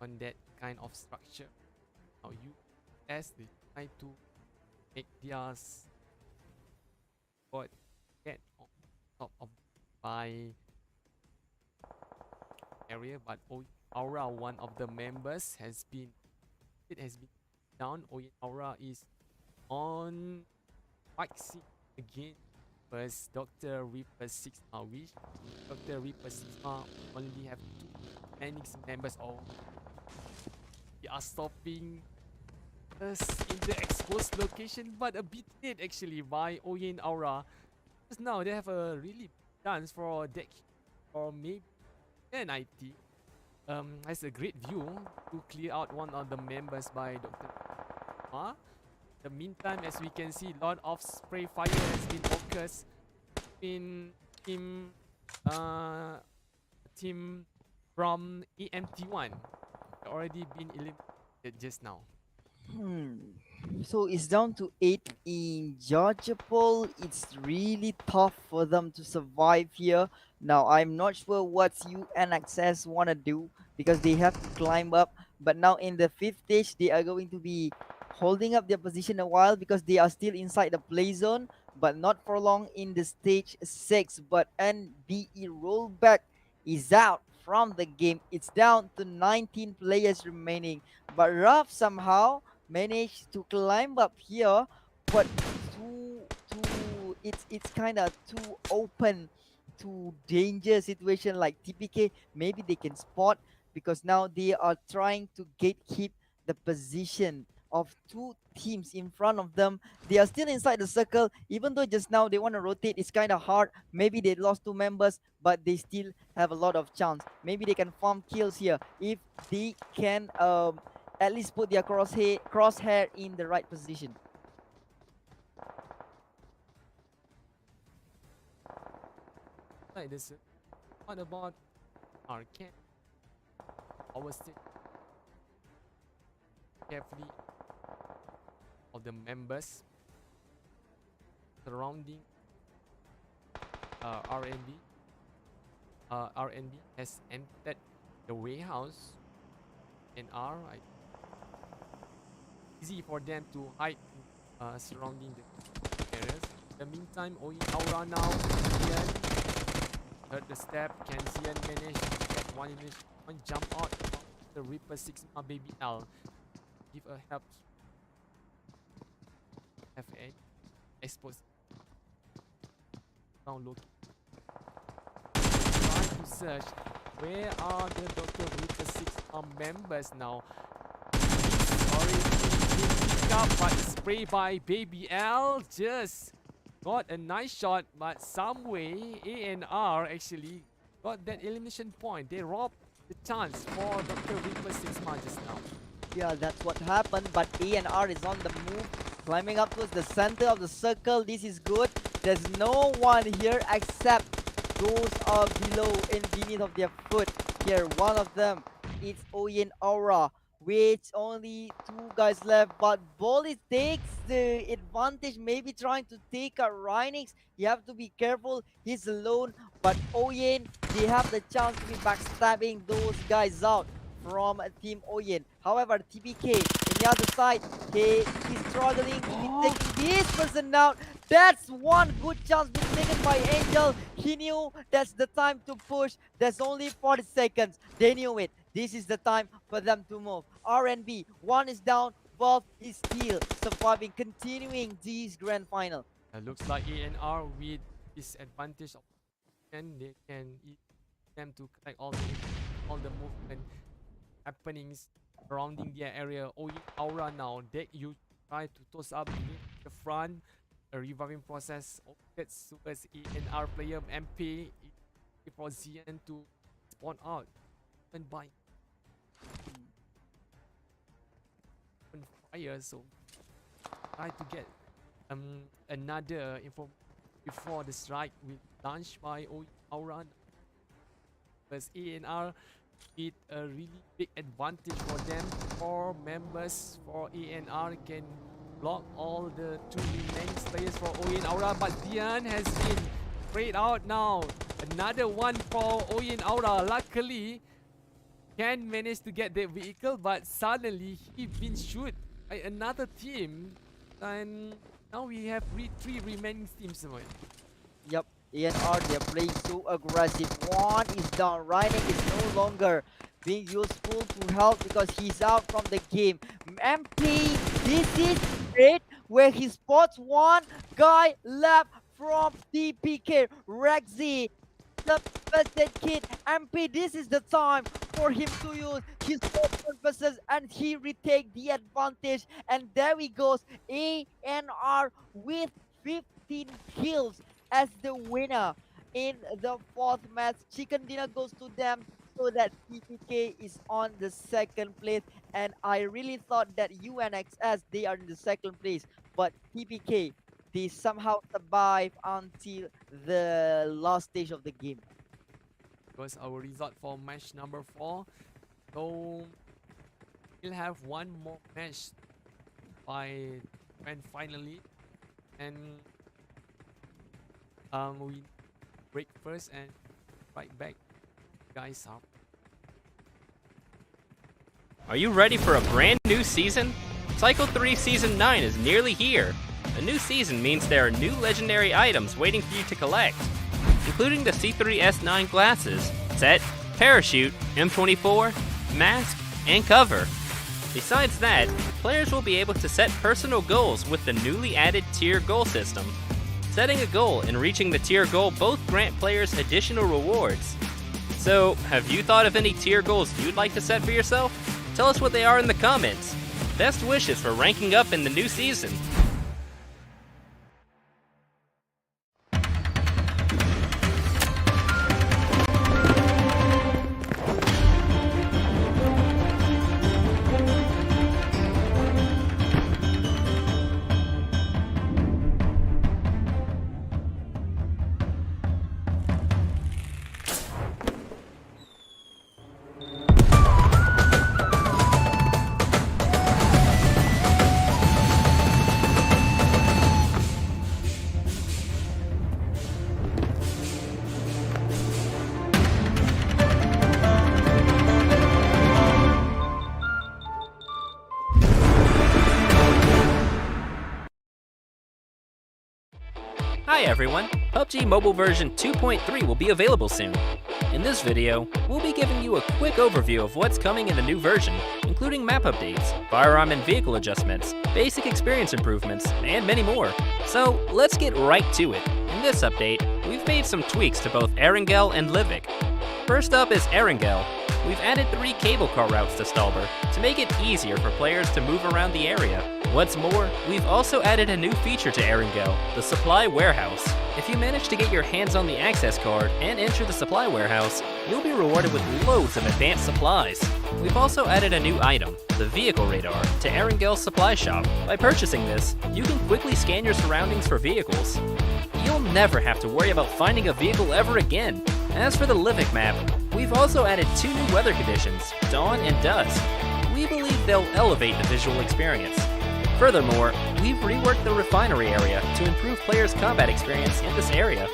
on that kind of structure. Now you as they try to make their spot get on top of by area, but Aura, one of the members, has been down. Aura is on fight scene again. First, Dr. Reaper Sigma, which Dr. Reaper Sigma only have 2 Phoenix members. Oh, they are stopping us in the exposed location, but a bit late actually by OYEN Aura. Because now they have a really chance for deck or maybe an IT. Has a great view to clear out one of the members by Dr. The meantime, as we can see, lot of spray fire has been focused in team from EMT1 already been eliminated just now. So it's down to 8 in Georgia poll. It's really tough for them to survive here. Now I'm not sure what UNXS wanna do because they have to climb up. But now in the fifth stage, they are going to be holding up their position a while because they are still inside the play zone, but not for long in the stage 6. But NBE rollback is out from the game. It's down to 19 players remaining. But Ruff somehow managed to climb up here, but it's kind of too open to danger situation like TPK. Maybe they can spot because now they are trying to gatekeep the position of two teams in front of them. They are still inside the circle, even though just now they want to rotate. It's kind of hard. Maybe they lost two members, but they still have a lot of chance. Maybe they can farm kills here if they can at least put their crosshair in the right position. Like this. What about Arcane? Our state carefully of the members surrounding RNB. RNB has entered the warehouse and are easy for them to hide surrounding the areas. In the meantime, OYEN Aura now. Zian heard the step. Can Zian manage to get one jump out of the Reaper Sigma Baby L? Give a help. FA Esports down low. Try to search where are the Dr. Reaper Sigma members now. Already picked up, but sprayed by Baby L. Just got a nice shot, but some way ANR actually got that elimination point. They robbed the chance for Dr. Reaper Sigma just now. Yeah, that's what happened, but ANR is on the move, climbing up towards the center of the circle. This is good. There's no one here except those are below and beneath of their foot here. One of them, it's OYEN Aura, which only two guys left, but Bolly takes the advantage, maybe trying to take a Rhinix. You have to be careful, he's alone, but OYEN, they have the chance to be backstabbing those guys out from Team OYEN. However, TBK in the other side, he's struggling to be taking this person out. That's one good chance being taken by Angel. He knew that's the time to push. There's only 40 seconds. They knew it. This is the time for them to move. RNB, one is down. Valve is still surviving, continuing this grand final. Looks like ANR with disadvantage of and they can use them to collect all the movement happenings surrounding their area. OYEN Aura now. That you try to toss up the front. A reviving process gets towards ANR player MP for Zian to spawn out and by open fire. So try to get another info before the strike will launch by OYEN Aura. Because ANR with a really big advantage for them. 4 members for ANR can block all the 2 remaining players for OYEN Aura, but Dian has been sprayed out now. Another one for OYEN Aura. Luckily, can manage to get the vehicle, but suddenly he been shoot by another team, and now we have 3 remaining teams. Yep, ANR, they're playing so aggressive. One is down. Rhinek is no longer being useful to help because he's out from the game. MP, this is great where he spots one guy left from TPK. Rexy, the first kid. MP, this is the time for him to use his purposes and he retake the advantage. And there he goes, ANR with 15 kills as the winner in the 4th match. Chicken dinner goes to them so that TPK is on the 2nd place. And I really thought that UNXS, they are in the 2nd place. But TPK, they somehow survive until the last stage of the game. Was our result for match number 4. So we'll have one more match grand finally, and we break first and right back, guys up. Are you ready for a brand new season? Cycle 3 Season 9 is nearly here. A new season means there are new legendary items waiting for you to collect, including the C3S9 glasses, set, parachute, M24, mask, and cover. Besides that, players will be able to set personal goals with the newly added tier goal system. Setting a goal and reaching the tier goal both grant players additional rewards. So, have you thought of any tier goals you'd like to set for yourself? Tell us what they are in the comments. Best wishes for ranking up in the new season. Hi everyone, PUBG Mobile version 2.3 will be available soon. In this video, we'll be giving you a quick overview of what's coming in the new version, including map updates, firearm and vehicle adjustments, basic experience improvements, and many more. So let's get right to it. In this update, we've made some tweaks to both Erangel and Livik. First up is Erangel. We've added 3 cable car routes to Stalber to make it easier for players to move around the area. What's more, we've also added a new feature to Erangel, the Supply Warehouse. If you manage to get your hands on the access card and enter the Supply Warehouse, you'll be rewarded with loads of advanced supplies. We've also added a new item, the Vehicle Radar, to Erangel's supply shop. By purchasing this, you can quickly scan your surroundings for vehicles. You'll never have to worry about finding a vehicle ever again. As for the Livik map, we've also added 2 new weather conditions, dawn and dusk. We believe they'll elevate the visual experience. Furthermore, we've reworked the refinery area to improve players' combat experience in this area.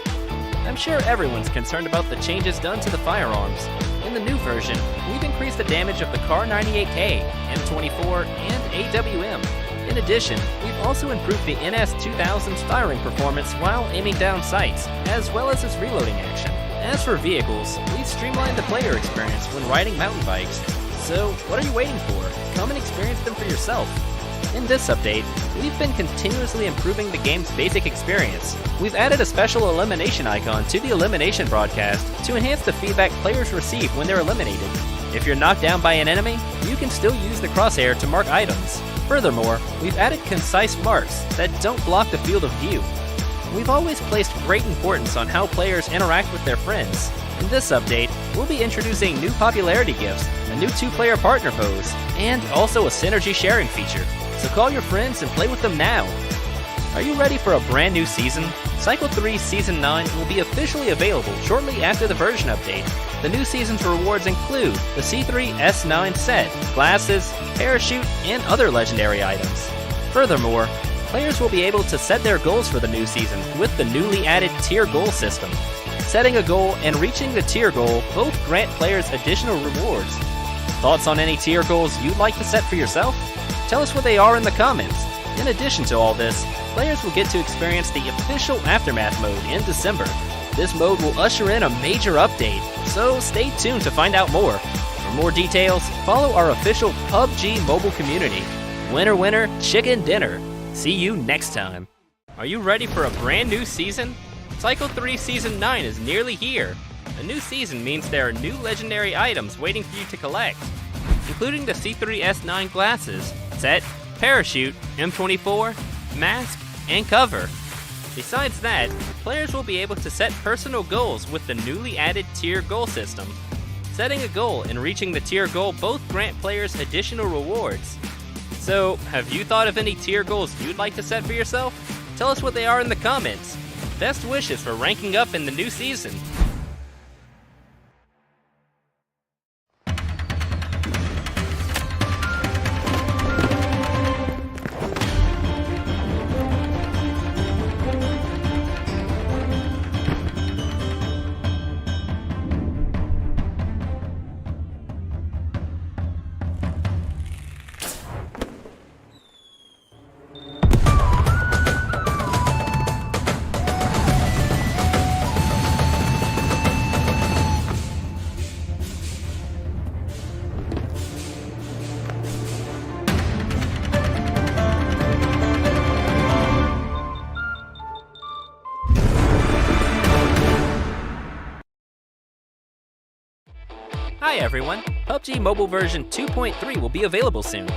I'm sure everyone's concerned about the changes done to the firearms. In the new version, we've increased the damage of the Kar 98K, M24, and AWM. In addition, we've also improved the NS2000's firing performance while aiming down sights, as well as its reloading action. As for vehicles, we've streamlined the player experience when riding mountain bikes. So, what are you waiting for? Come and experience them for yourself. In this update, we've been continuously improving the game's basic experience. We've added a special elimination icon to the elimination broadcast to enhance the feedback players receive when they're eliminated. If you're knocked down by an enemy, you can still use the crosshair to mark items. Furthermore, we've added concise marks that don't block the field of view. We've always placed great importance on how players interact with their friends. In this update, we'll be introducing new popularity gifts, a new 2-player partner pose, and also a synergy sharing feature. So call your friends and play with them now. Are you ready for a brand new season? Cycle 3 Season 9 will be officially available shortly after the version update. The new season's rewards include the C3S9 set, glasses, parachute, and other legendary items. Furthermore, players will be able to set their goals for the new season with the newly added tier goal system. Setting a goal and reaching the tier goal both grant players additional rewards. Thoughts on any tier goals you'd like to set for yourself? Tell us what they are in the comments. In addition to all this, players will get to experience the official Aftermath mode in December. This mode will usher in a major update, so stay tuned to find out more. For more details, follow our official PUBG mobile community. Winner, winner, chicken dinner. See you next time. Are you ready for a brand new season? Cycle 3 Season 9 is nearly here. A new season means there are new legendary items waiting for you to collect, including the C3S9 glasses, set, parachute, M24, mask, and cover. Besides that, players will be able to set personal goals with the newly added tier goal system. Setting a goal and reaching the tier goal both grant players additional rewards. So, have you thought of any tier goals you'd like to set for yourself? Tell us what they are in the comments. Best wishes for ranking up in the new season. Hi everyone! PUBG Mobile version 2.3 will be available soon.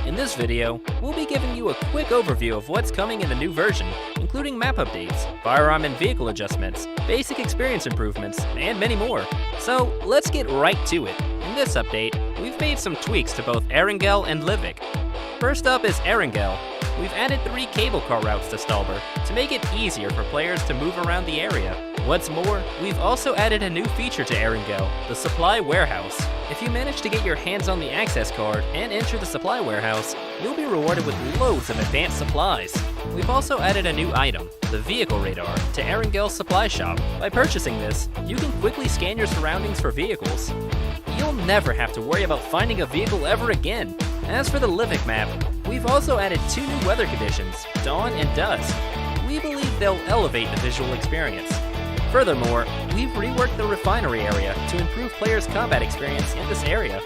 In this video, we'll be giving you a quick overview of what's coming in the new version, including map updates, firearm and vehicle adjustments, basic experience improvements, and many more. So let's get right to it. In this update, we've made some tweaks to both Erangel and Livik. First up is Erangel. We've added 3 cable car routes to Stalber to make it easier for players to move around the area. What's more, we've also added a new feature to Erangel, the Supply Warehouse. If you manage to get your hands on the access card and enter the Supply Warehouse, you'll be rewarded with loads of advanced supplies. We've also added a new item, the Vehicle Radar, to Erangel's supply shop. By purchasing this, you can quickly scan your surroundings for vehicles. You'll never have to worry about finding a vehicle ever again. As for the Livik map, we've also added 2 new weather conditions, dawn and dusk. We believe they'll elevate the visual experience. Furthermore, we've reworked the refinery area to improve players' combat experience in this area.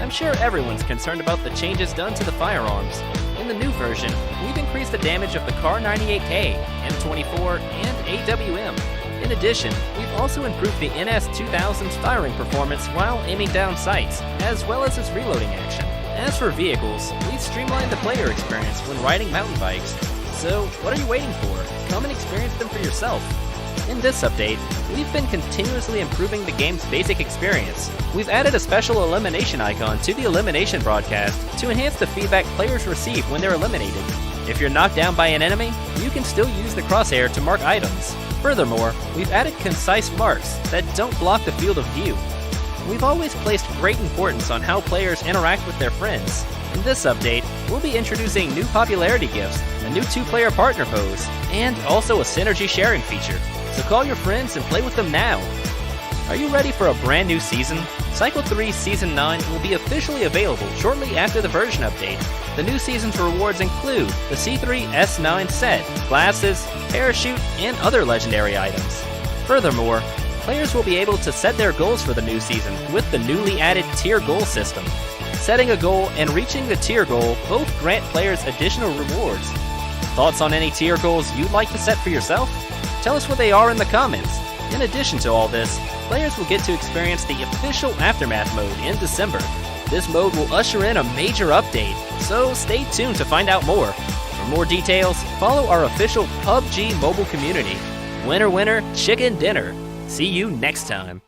I'm sure everyone's concerned about the changes done to the firearms. In the new version, we've increased the damage of the Kar 98K, M24, and AWM. In addition, we've also improved the NS2000's firing performance while aiming down sights, as well as its reloading action. As for vehicles, we've streamlined the player experience when riding mountain bikes. So, what are you waiting for? Come and experience them for yourself. In this update, we've been continuously improving the game's basic experience. We've added a special elimination icon to the elimination broadcast to enhance the feedback players receive when they're eliminated. If you're knocked down by an enemy, you can still use the crosshair to mark items. Furthermore, we've added concise marks that don't block the field of view. We've always placed great importance on how players interact with their friends. In this update, we'll be introducing new popularity gifts, a new 2-player partner pose, and also a synergy sharing feature. So call your friends and play with them now. Are you ready for a brand new season? Cycle 3 Season 9 will be officially available shortly after the version update. The new season's rewards include the C3S9 set, glasses, parachute, and other legendary items. Furthermore, players will be able to set their goals for the new season with the newly added tier goal system. Setting a goal and reaching the tier goal both grant players additional rewards. Thoughts on any tier goals you'd like to set for yourself? Tell us what they are in the comments. In addition to all this, players will get to experience the official Aftermath mode in December. This mode will usher in a major update, so stay tuned to find out more. For more details, follow our official PUBG mobile community. Winner, winner, chicken dinner. See you next time.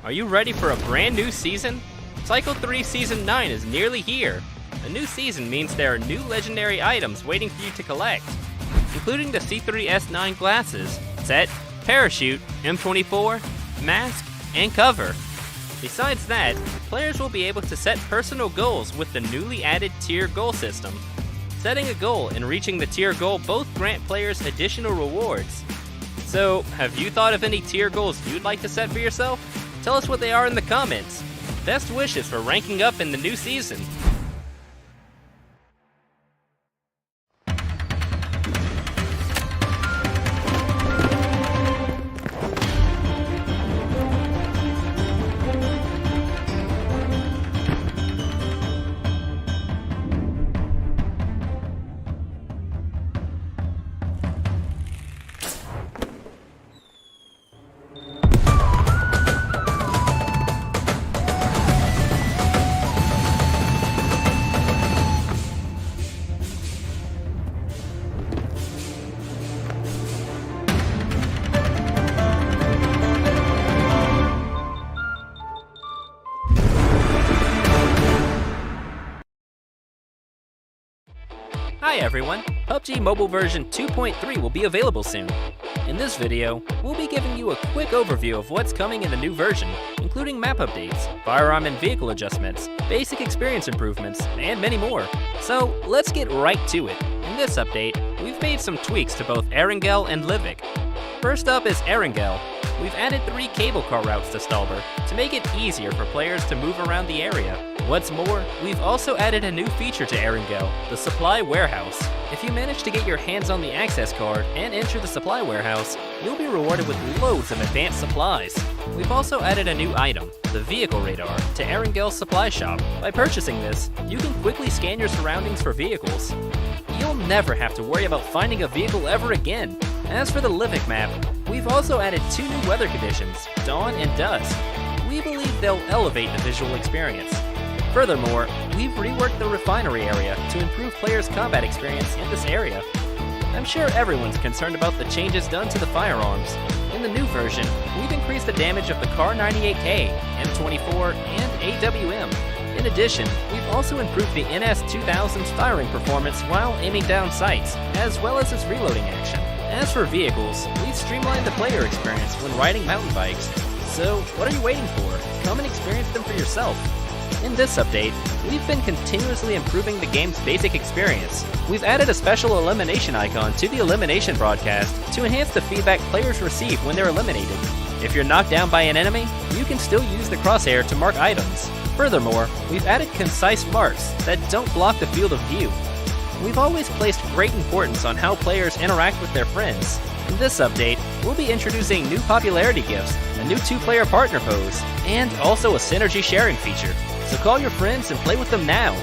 Are you ready for a brand new season? Cycle 3 Season 9 is nearly here. A new season means there are new legendary items waiting for you to collect, including the C3S9 glasses, set, parachute, M24, mask, and cover. Besides that, players will be able to set personal goals with the newly added tier goal system. Setting a goal and reaching the tier goal both grant players additional rewards. So, have you thought of any tier goals you'd like to set for yourself? Tell us what they are in the comments. Best wishes for ranking up in the new season. Hi everyone! PUBG Mobile version 2.3 will be available soon. In this video, we'll be giving you a quick overview of what's coming in the new version, including map updates, firearm and vehicle adjustments, basic experience improvements, and many more. So let's get right to it. In this update, we've made some tweaks to both Erangel and Livik. First up is Erangel. We've added 3 cable car routes to Stalber to make it easier for players to move around the area. What's more, we've also added a new feature to Erangel, the Supply Warehouse. If you manage to get your hands on the access card and enter the Supply Warehouse, you'll be rewarded with loads of advanced supplies. We've also added a new item, the Vehicle Radar, to Erangel's supply shop. By purchasing this, you can quickly scan your surroundings for vehicles. You'll never have to worry about finding a vehicle ever again. As for the Livik map, we've also added 2 new weather conditions, dawn and dusk. we believe they'll elevate the visual experience. Furthermore, we've reworked the refinery area to improve players' combat experience in this area. I'm sure everyone's concerned about the changes done to the firearms. In the new version, we've increased the damage of the Kar 98K, M24, and AWM. In addition, we've also improved the NS2000's firing performance while aiming down sights, as well as its reloading action. As for vehicles, we've streamlined the player experience when riding mountain bikes. So, what are you waiting for? Come and experience them for yourself. In this update, we've been continuously improving the game's basic experience. We've added a special elimination icon to the elimination broadcast to enhance the feedback players receive when they're eliminated. If you're knocked down by an enemy, you can still use the crosshair to mark items. Furthermore, we've added concise marks that don't block the field of view. We've always placed great importance on how players interact with their friends. In this update, we'll be introducing new popularity gifts, a new 2-player partner pose, and also a synergy sharing feature. So call your friends and play with them now.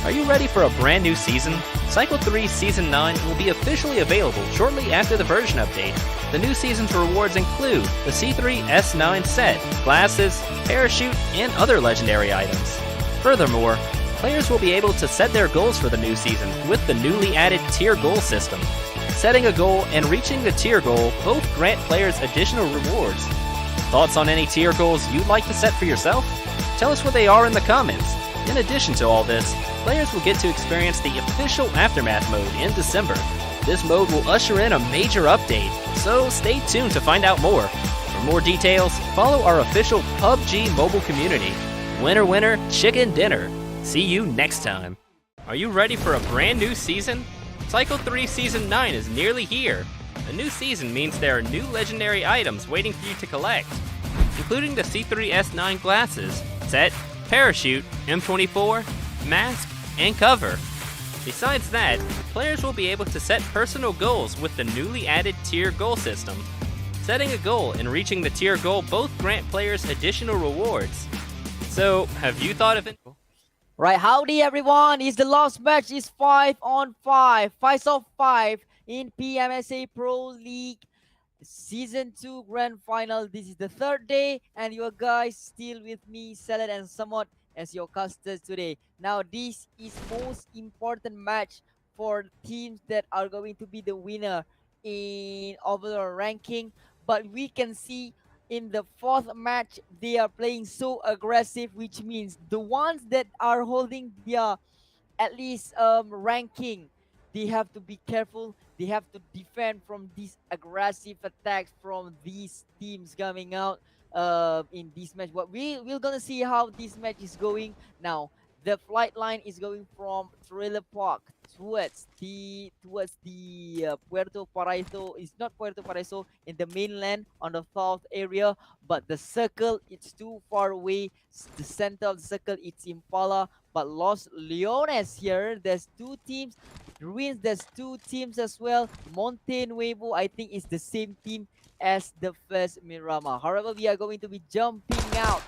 Are you ready for a brand new season? Cycle 3 Season 9 will be officially available shortly after the version update. The new season's rewards include the C3S9 set, glasses, parachute, and other legendary items. Furthermore, players will be able to set their goals for the new season with the newly added tier goal system. Setting a goal and reaching the tier goal both grant players additional rewards. Thoughts on any tier goals you'd like to set for yourself? Tell us what they are in the comments. In addition to all this, players will get to experience the official Aftermath mode in December. This mode will usher in a major update, so stay tuned to find out more. For more details, follow our official PUBG mobile community. Winner, winner, chicken dinner. See you next time. Are you ready for a brand new season? Cycle 3 Season 9 is nearly here. A new season means there are new legendary items waiting for you to collect, including the C3S9 glasses, set, parachute, M24, mask, and cover. Besides that, players will be able to set personal goals with the newly added tier goal system. Setting a goal and reaching the tier goal both grant players additional rewards. So, have you thought of it? Right, howdy everyone. It's the last match. Is 5 on 5, 5 of 5 in PMSA Pro League Season 2 Grand Final. This is the third day, and you guys still with me, Salad and Somewhat, as your casters today. Now, this is most important match for teams that are going to be the winner in overall ranking. But we can see in the fourth match, they are playing so aggressive, which means the ones that are holding their at least ranking, they have to be careful. They have to defend from these aggressive attacks from these teams coming out in this match. But we're gonna see how this match is going. Now, the flight line is going from Trailer Park towards the Puerto Paraíso. It's not Puerto Paraíso in the mainland on the south area, but the circle, it's too far away. The center of the circle, it's Impala. But Los Leones here, there's two teams. Ruins, there's two teams as well. Monte Nuevo, I think, is the same team as the first Miramar. However, we are going to be jumping out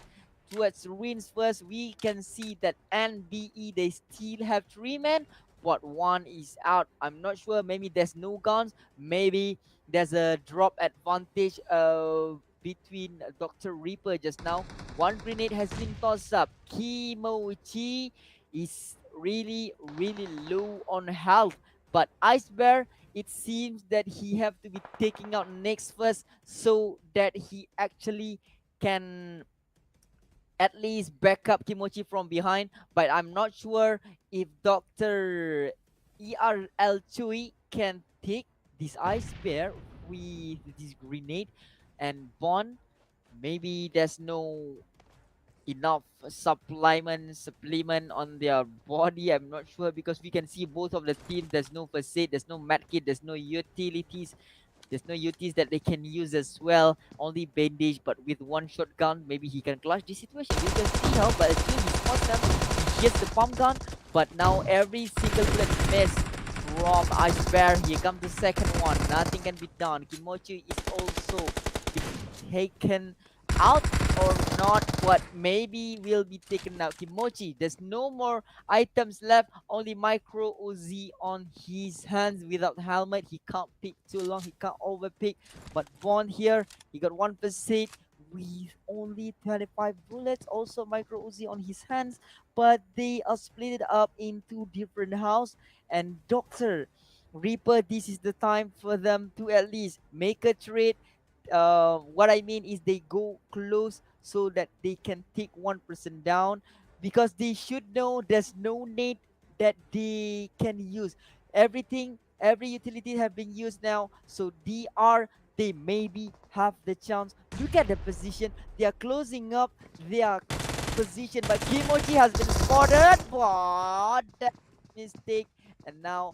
towards Ruins first. We can see that NBE, they still have 3 men, but 1 is out. I'm not sure. Maybe there's no guns. Maybe there's a drop advantage between Dr. Reaper just now. 1 grenade has been tossed up. Kimochi is really low on health, but Ice Bear, it seems that he have to be taking out next first so that he actually can at least back up Kimochi from behind. But I'm not sure if Dr. ERL Chui can take this Ice Bear with this grenade and Bond. Maybe there's no enough supplement on their body. I'm not sure, because we can see both of the teams, there's no first aid, there's no medkit, there's no utilities. There's no UTs that they can use as well. Only bandage, but with 1 shotgun, maybe he can clutch this situation. We can see how, but still he spots them. He hits the pump gun, but now every single bullet missed from Ice Bear. Here comes the second one. Nothing can be done. Kimochi is also taken out or not, but maybe will be taken out. Kimochi, there's no more items left, only micro Uzi on his hands without helmet. He can't pick too long, he can't overpick. But Bond here, he got 1 first hit with only 25 bullets. Also, Micro Uzi on his hands, but they are split up into different house. And Doctor Reaper, this is the time for them to at least make a trade. What I mean is they go close so that they can take one person down, because they should know there's no nade that they can use. Everything, every utility have been used now, so they maybe have the chance. Look at the position. They are closing up their position, but Kimochi has been spotted. But that mistake, and now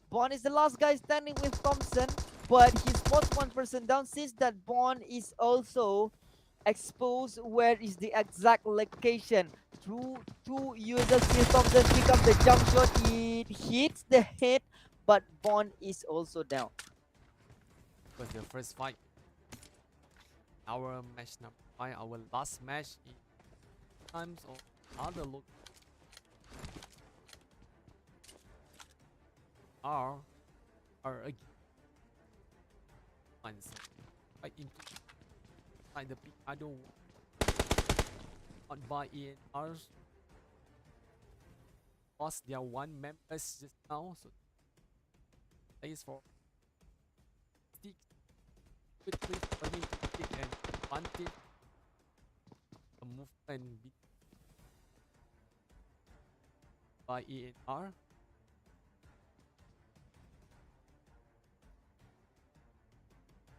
Bond is the last guy standing with Thompson, but he spots one person down. Since that Bond is also exposed where is the exact location. Through two users, Smith Thompson pick up the jump shot. It hits the head, but Bond is also down. Was the first fight. Our match number 5, our last match in times of other look are again right into like the big idol on by ENRs lost their one members just now, so plays for stick quickly for him to take an advantage. A movement by ENR.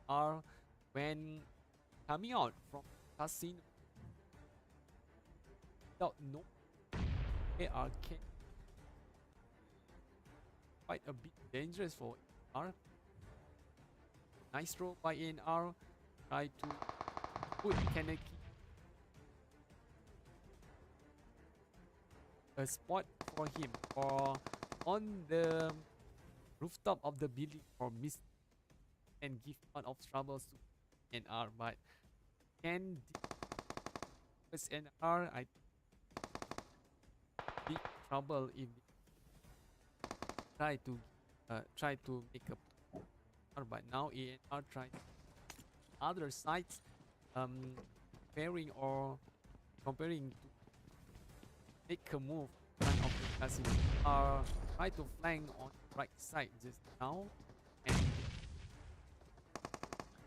Are when coming out from casino without no AR can quite a bit dangerous for AR. Nice throw by AR. Try to put Kaneki a spot for him for on the rooftop of the building for miss and give a lot of troubles to NR, but can this NR I big trouble if they try to make a but now ENR try other sides comparing to make a move in front of the casino try to flank on the right side just now. And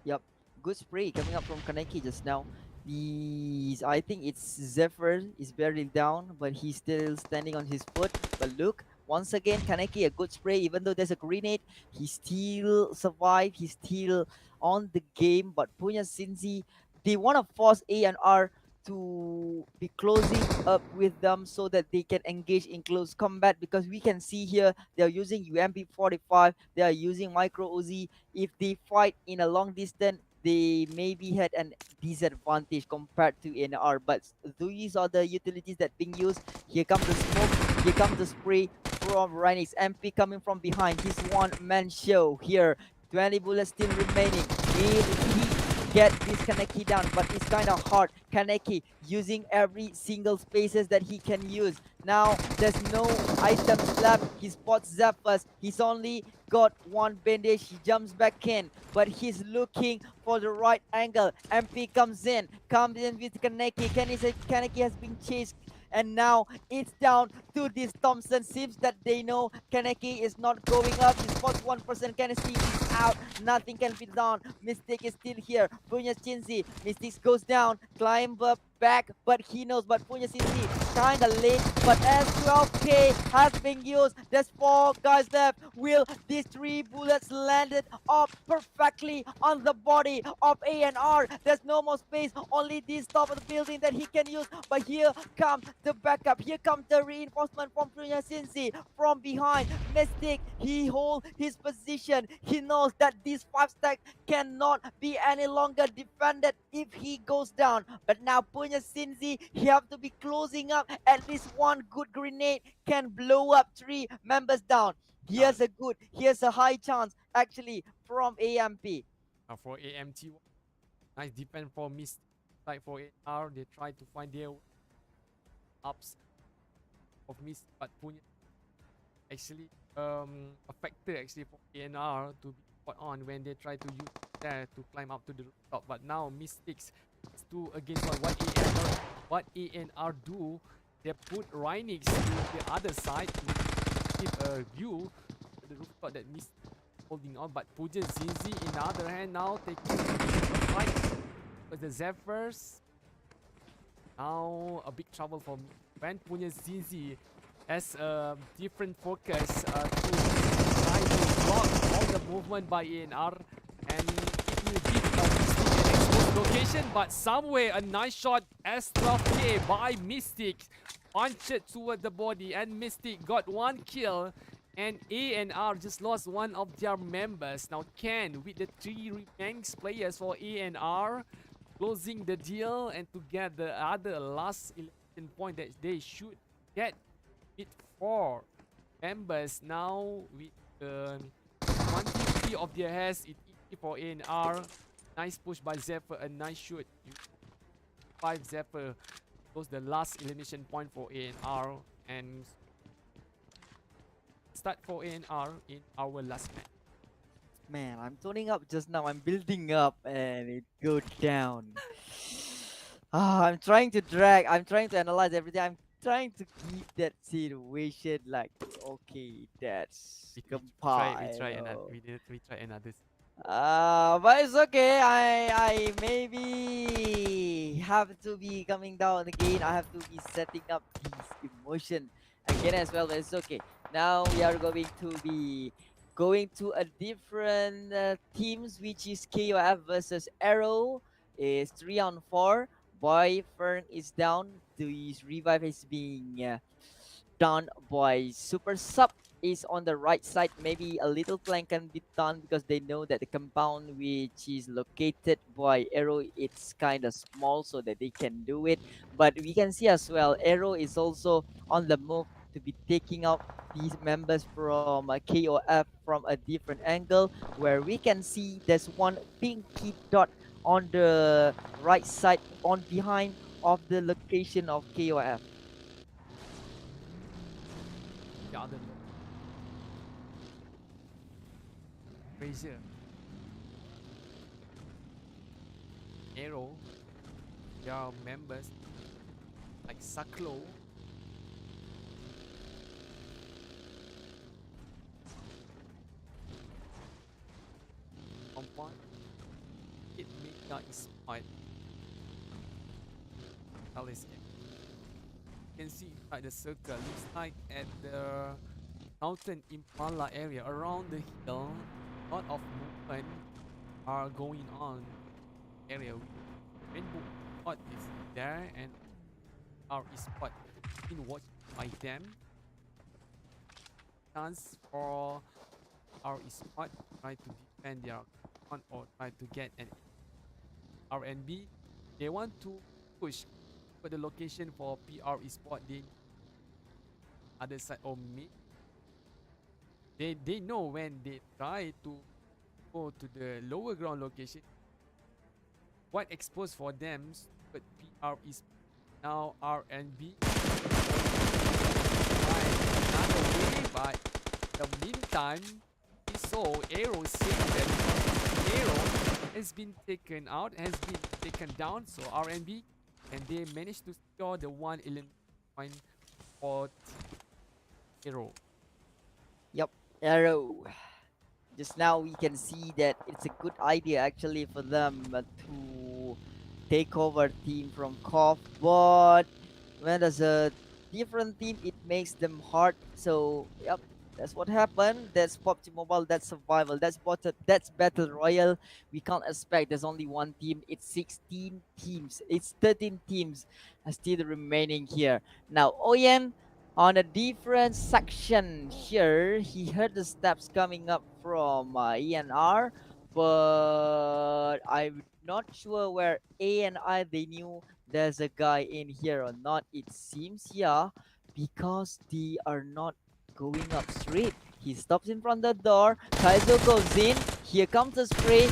Yep, good spray coming up from Kaneki just now. I think it's Zephyr is barely down, but he's still standing on his foot. But look, once again, Kaneki, a good spray. Even though there's a grenade, he still survived. He's still on the game. But Punya Sinzi, they want to force A and R to be closing up with them so that they can engage in close combat, because we can see here they're using UMP45, they are using Micro Uzi. If they fight in a long distance, they maybe had an disadvantage compared to NR, but these are the utilities that being used. Here comes the smoke, here comes the spray from Rhinix. MP coming from behind, his one-man show here. 20 bullets still remaining. Will he get this Kaneki down? But it's kind of hard. Kaneki using every single spaces that he can use. Now there's no items left. He spots Zephyrus. He's only got one bandage. He jumps back in, but he's looking for the right angle. MP comes in with Kaneki. Kaneki has been chased, and now it's down to this Thompson. Seems that they know Kaneki is not going up. He spots one person. Kaneki is out. Nothing can be done. Mystic is still here. Punya Chinzi. Mystic goes down. Climb up back, but he knows. But Punya Chinzi kinda late. But as 12k has been used, there's 4 guys left. Will these 3 bullets landed up perfectly on the body of ANR? There's no more space. Only this top of the building that he can use. But here comes the backup. Here comes the reinforcement from Punya Chinzi from behind. Mystic, he holds his position. He knows that this 5 stack cannot be any longer defended if he goes down. But now Punya Chinzi, he have to be closing up. At least one good grenade can blow up 3 members down. Here's a high chance actually from AMP. for AMT, nice defense for Mist. Like for AR, they try to find their ups of Mist, but Punya actually a factor actually for ANR to be put on when they try to use there to climb up to the rooftop. But now Mystics 2 against 1. What ANR do, they put Rhinix to the other side to give a view to the rooftop that Mist holding on. But Puja Zinzi in the other hand now taking the fight with the Zephyrs. Now a big trouble for when Puja Zinzi has a different focus to try to block all the movement by ANR, and it will give a Mystic an exposed location, but somewhere a nice shot as trough by Mystic punched toward the body, and Mystic got 1 kill, and ANR just lost one of their members. Now Ken with the 3 remaining players for ANR closing the deal and to get the other last 11 point that they should get with 4 members now with 150 of their heads. It easy for ANR. Nice push by Zephyr, a nice shoot. 5 Zephyr close the last elimination point for ANR, and start for ANR in our last match. Man, I'm toning up just now. I'm building up and it goes down. I'm trying to drag. I'm trying to analyze everything. I'm trying to keep that situation like, okay, that's We compiled. try another. We try another. But it's okay. I maybe have to be coming down again. I have to be setting up this emotion again as well. But it's okay. Now we are going to be going to a different teams, which is KOF versus Arrow. Is 3-on-4. Boy Fern is down. His revive is being done by Super Sub is on the right side. Maybe a little flank can be done because they know that the compound which is located by Arrow, it's kind of small so that they can do it. But we can see as well, Arrow is also on the move to be taking out these members from KOF from a different angle, where we can see there's one pinky dot on the right side on behind of the location of KOF. The other Frazier, Arrow, there are members like Saklo, Compound, it Midnight Spot, Alice. You can see inside the circle, looks like at the Mountain Impala area around the hill. Lot of movement are going on area. Rainbow spot is there, and our spot been watched by them. Chance for our spot try to defend their front or try to get an RNB. They want to push for the location for PR Esport. The other side or mid. They know when they try to go to the lower ground location, quite exposed for them. But PR is now RNB. Another way, but the meantime, we saw Arrow saying that Arrow has been taken out, has been taken down. So RNB, and they managed to score the 1 point for Arrow. Yep, Arrow. Just now we can see that it's a good idea actually for them to take over team from KOF, but when there's a different team, it makes them hard. So yep, that's what happened. That's PUBG Mobile. That's survival. That's battle royale. We can't expect there's only one team. It's 16 teams. It's 13 teams still remaining here. Now OYEN on a different section here. He heard the steps coming up from ENR, but I'm not sure where A and I they knew there's a guy in here or not. It seems, yeah, because they are not going up straight. He stops in front of the door. Kaizo goes in. Here comes the spray.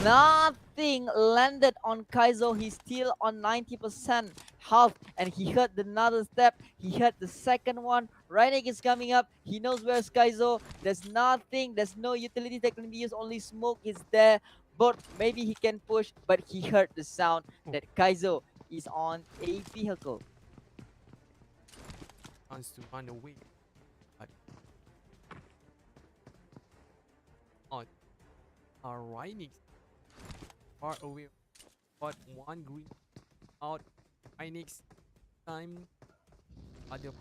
Nothing landed on Kaizo. He's still on 90% health, and he heard another step. He heard the second one. Reinik is coming up. He knows where's Kaizo. There's nothing. There's no utility that can be used. Only smoke is there. But maybe he can push, but he heard the sound that KANZHA is on a vehicle. Wants to run away. But on our Rhinix far away. Got one green out. Rhinix time. Other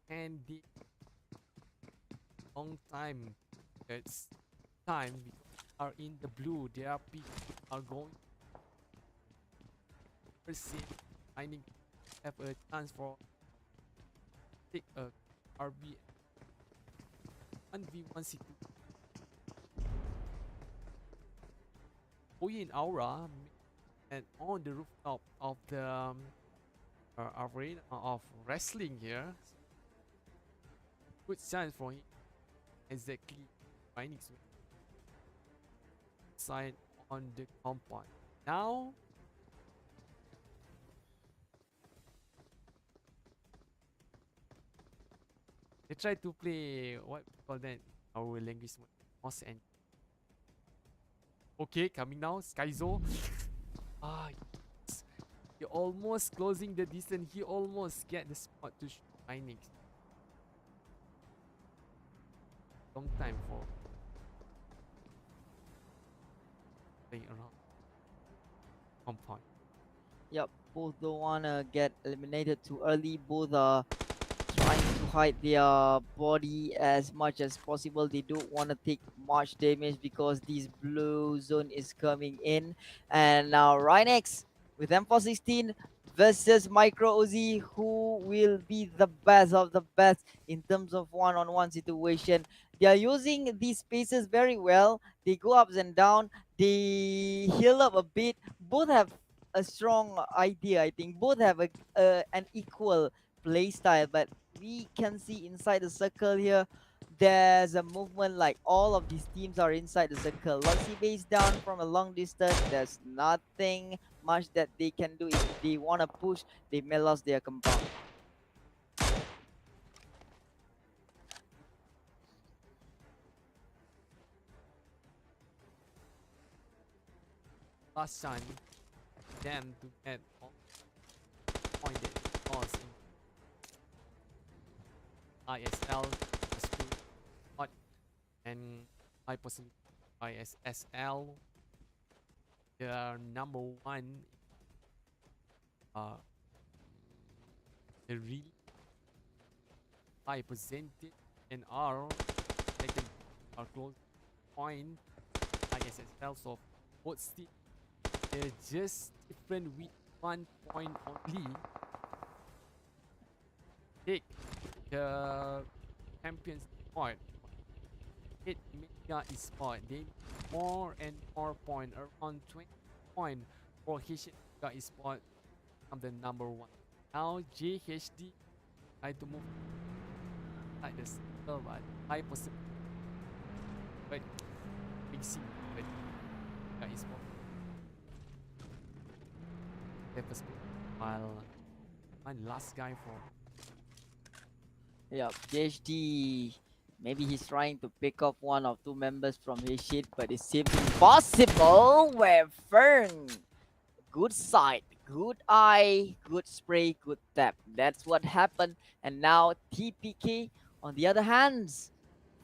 and the long time. It's time we are in the blue. Their people are going. First see Rhinix have a chance for take a RB 1v1 C2. OYEN Aura and on the rooftop of the arena of wrestling here. Good chance for him. Exactly. Phoenix side on the compound. Now they try to play what we call that our language mouse and okay, coming now, Skyzo. Yes. He almost closing the distance. He almost get the spot to shoot Phoenix. Long time for playing around compound. Yep, both don't wanna get eliminated too early. Both are trying to hide their body as much as possible. They don't want to take much damage because this blue zone is coming in. And now Rhinex with M416 versus Micro Uzi, who will be the best of the best in terms of one-on-one situation. They are using these spaces very well. They go ups and down. They heal up a bit. Both have a strong idea, I think. Both have an equal play style, but we can see inside the circle here there's a movement, like all of these teams are inside the circle. Loxy base down from a long distance. There's nothing much that they can do. If they want to push, they may lose their compound. Last time them to get pointed because in ISL is too hot and high possibility ISSL they are number one they really high percentage and are taken are close point ISSL, so both still they're just different with 1 point only. Take the champions part. Hit Mega Esport. They more and more point, around 20 point for Mega Esport. I'm the number one. Now JHD try to move like the circle, but high possibility. But big C with Mega Esport. While one last guy for Yeah, JHD, maybe he's trying to pick up one or two members from his sheet, but it seems impossible. Where Fern, good sight, good eye, good spray, good tap. That's what happened. And now TPK, on the other hand,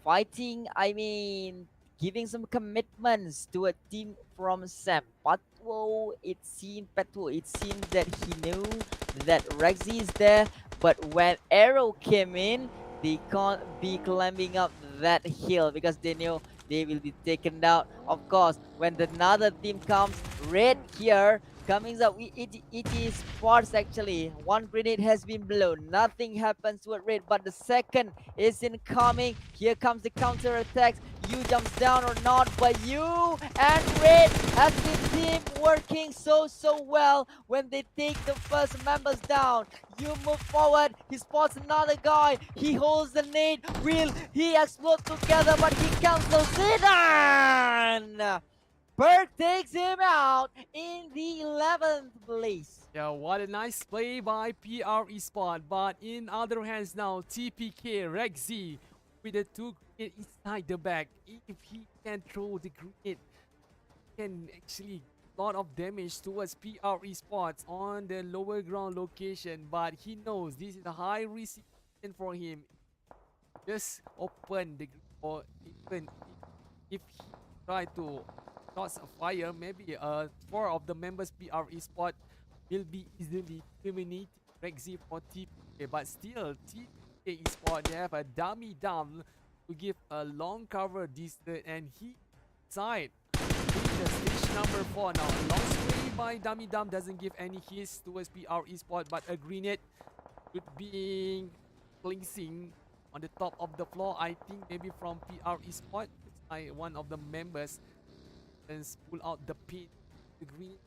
fighting, I mean, giving some commitments to a team from Sam. Patwo, it seemed that he knew that Rexy is there, but when Arrow came in, they can't be climbing up that hill because they knew they will be taken down. Of course, when another team comes, Red here coming up, it is Sports actually. One grenade has been blown. Nothing happens to Red, but the second is incoming. Here comes the counter attacks. You jumps down or not, but you and Red has been team working so well when they take the first members down. You move forward, he spots another guy, he holds the nade, will he explode together, but he cancels it and Berg takes him out in the 11th place. yeah, what a nice play by PR Esport. But in other hands now, TPK Rexy with the 2 grenade inside the back. If he can throw the grenade can actually lot of damage towards PR Esports on the lower ground location, but he knows this is a high risk situation for him. Just open the or even if he try to shots fire, maybe four of the members PR Esport will be easily eliminated. Rexy for TPK, but still TPK Esport, they have a dummy down to give a long cover distance, and he side in the stage number 4 now. A long spray by Dummy Dam doesn't give any hits towards PR Esport, but a grenade could be placing on the top of the floor. I think maybe from PR Esport, one of the members and pull out the pin, the green.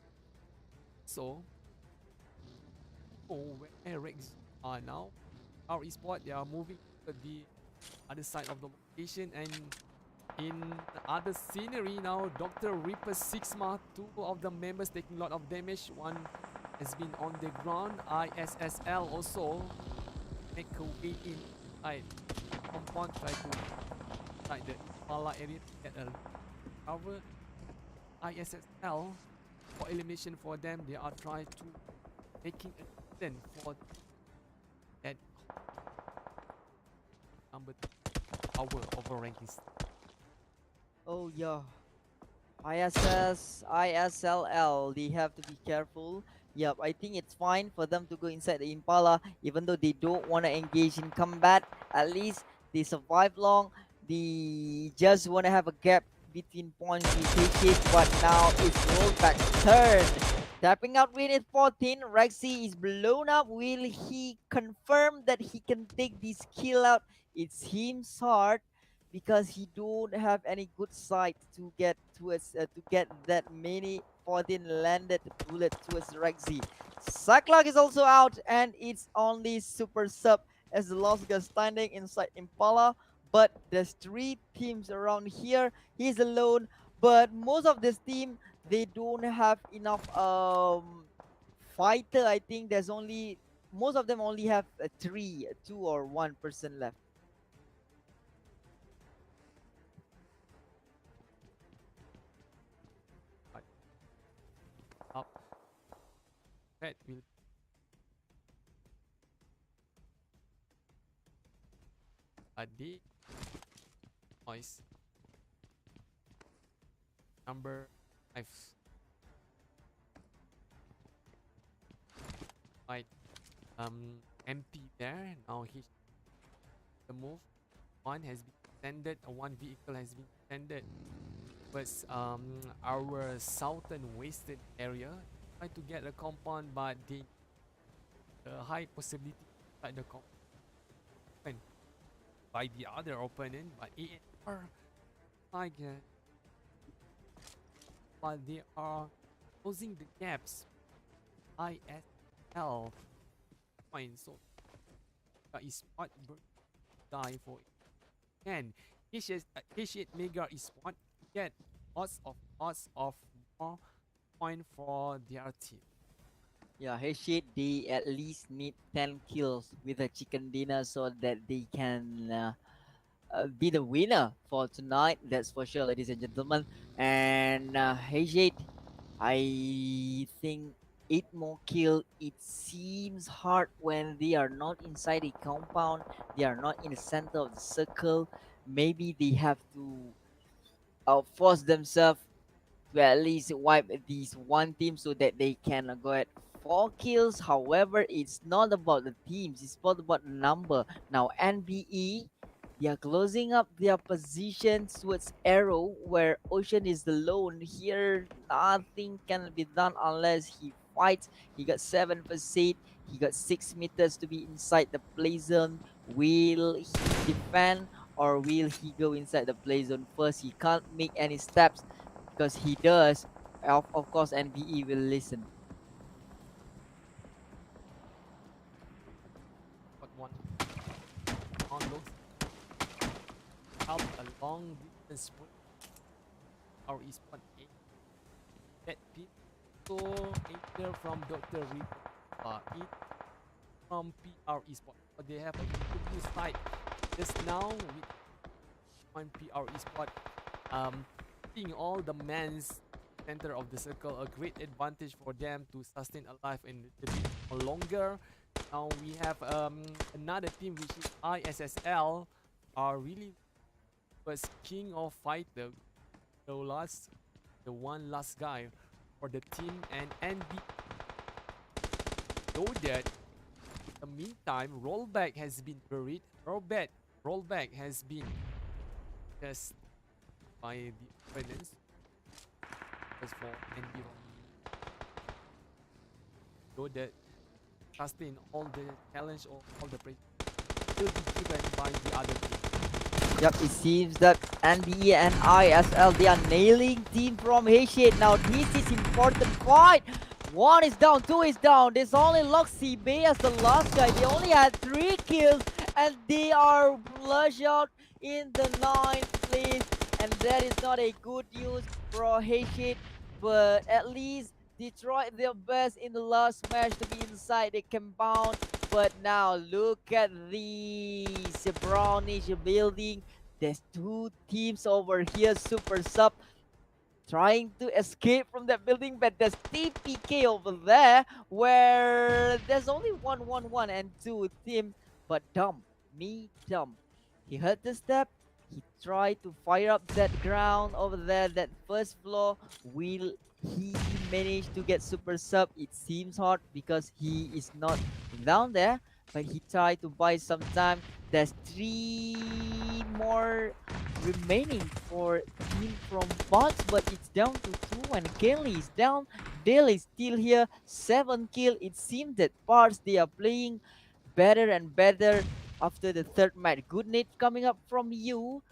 So, where Rex are now? PR Esport, they are moving to the other side of the location, and in the other scenery now, Dr. Reaper Sigma, two of the members taking a lot of damage. One has been on the ground. ISSL also make a way inside compound, try to inside the Impala area to get a cover. ISSL for elimination for them. They are trying to making a stand for that number 2 hour over rankings. Oh yeah, ISSL, they have to be careful. Yep, I think it's fine for them to go inside the Impala, even though they don't want to engage in combat. At least they survive long. They just want to have a gap between points to take it, but now it's rolled back turn. Tapping out win at 14, Rexy is blown up. Will he confirm that he can take this kill out? It's him's hard, because he don't have any good sight to get towards to get that many 14 landed bullet towards Rexy. Cyclock is also out, and it's only Super Sub as the Lost Guy standing inside Impala. But there's 3 teams around here. He's alone, but most of this team, they don't have enough fighter. I think there's only most of them only have 2 or 1 person left. Up. Red will the noise number 5. Right, empty there. Now he the move. One has been extended. One vehicle has been extended. But our southern western area try to get a compound, but the high possibility inside the compound by the other opponent, but ANR but they are closing the gaps. ISL points, so is what die for it. And H8 Mega is what get lots of more point for their team. Yeah, H8, they at least need 10 kills with a chicken dinner so that they can be the winner for tonight. That's for sure, ladies and gentlemen. And H8, I think 8 more kill. It seems hard when they are not inside a compound. They are not in the center of the circle. Maybe they have to force themselves to at least wipe these one team so that they can go at 4 kills. However, it's not about the teams, it's not about the number. Now NBE, they are closing up their positions towards Arrow, where Ocean is alone. Here nothing can be done unless he fights. He got 7%, he got 6 meters to be inside the play zone. Will he defend, or will he go inside the play zone first? He can't make any steps, because he does, of course NBE will listen. But one on looks out a long distance sprint. Our Esport 8. That people either from Dr. Reaper, it from PR Esport. But they have a good fight just now with on PR Esport. Seeing all the mans center of the circle, a great advantage for them to sustain alive in a bit longer. Now we have another team which is ISSL, are really was king of fighter, the one last guy for the team, and NB. Though that, in the meantime, rollback has been buried. Rollback has been just by the opponents. As for NB, though that sustain all the challenge or all the pressure will be given by the other team. Yep, it seems that NBE and ISL, they are nailing team from HEXAGON. Now this is important fight. 1 is down, 2 is down. There's only Loxy Bay as the last guy. They only had 3 kills and they are flushed out in the 9th place. And that is not a good news for HEXAGON. But at least they tried their best in the last match to be inside the compound. But now look at this brownish building. There's 2 teams over here, Super Sub trying to escape from that building, but there's TPK over there where there's only 1-1-1 and 2 team. But dumb. He heard the step. He tried to fire up that ground over there, that first floor. Will he manage to get Super Sub? It seems hard because he is not down there, but he tried to buy some time. There's 3 more remaining for team from bots, but it's down to 2 and Kelly is down. Dale is still here, 7 kill. It seems that parts, they are playing better and better after the 3rd match. Good nade coming up from you.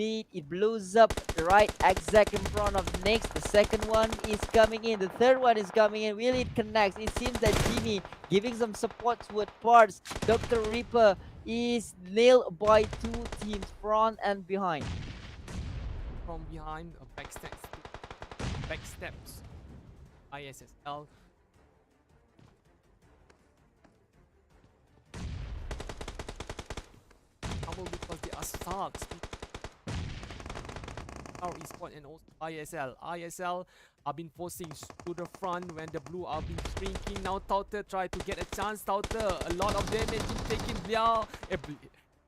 It blows up right exact in front of next. The 2nd one is coming in. The 3rd one is coming in. Will it connect? It seems that Jimmy giving some support toward parts. Dr. Reaper is nailed by 2 teams, front and behind. From behind, backsteps ISSL. Trouble because they are stuck. Our eSport and also ISL. ISL have been forcing to the front when the blue are been shrinking. Now Tauter try to get a chance. Tauter, a lot of damage been taken.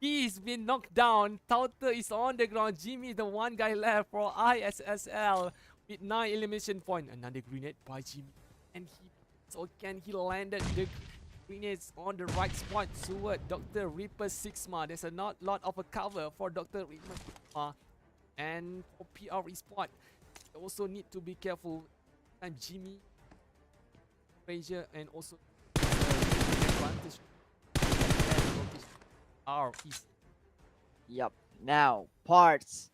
He's been knocked down. Tauter is on the ground. Jimmy is the one guy left for ISSL with 9 elimination point. Another grenade by Jimmy, and he landed the grenades on the right spot toward Dr. Reaper Sigma. There's a lot of a cover for Dr. Reaper Sigma. And for PR Esport, they also need to be careful. And Jimmy, Frazier, and also advantage. Yep. Now parts,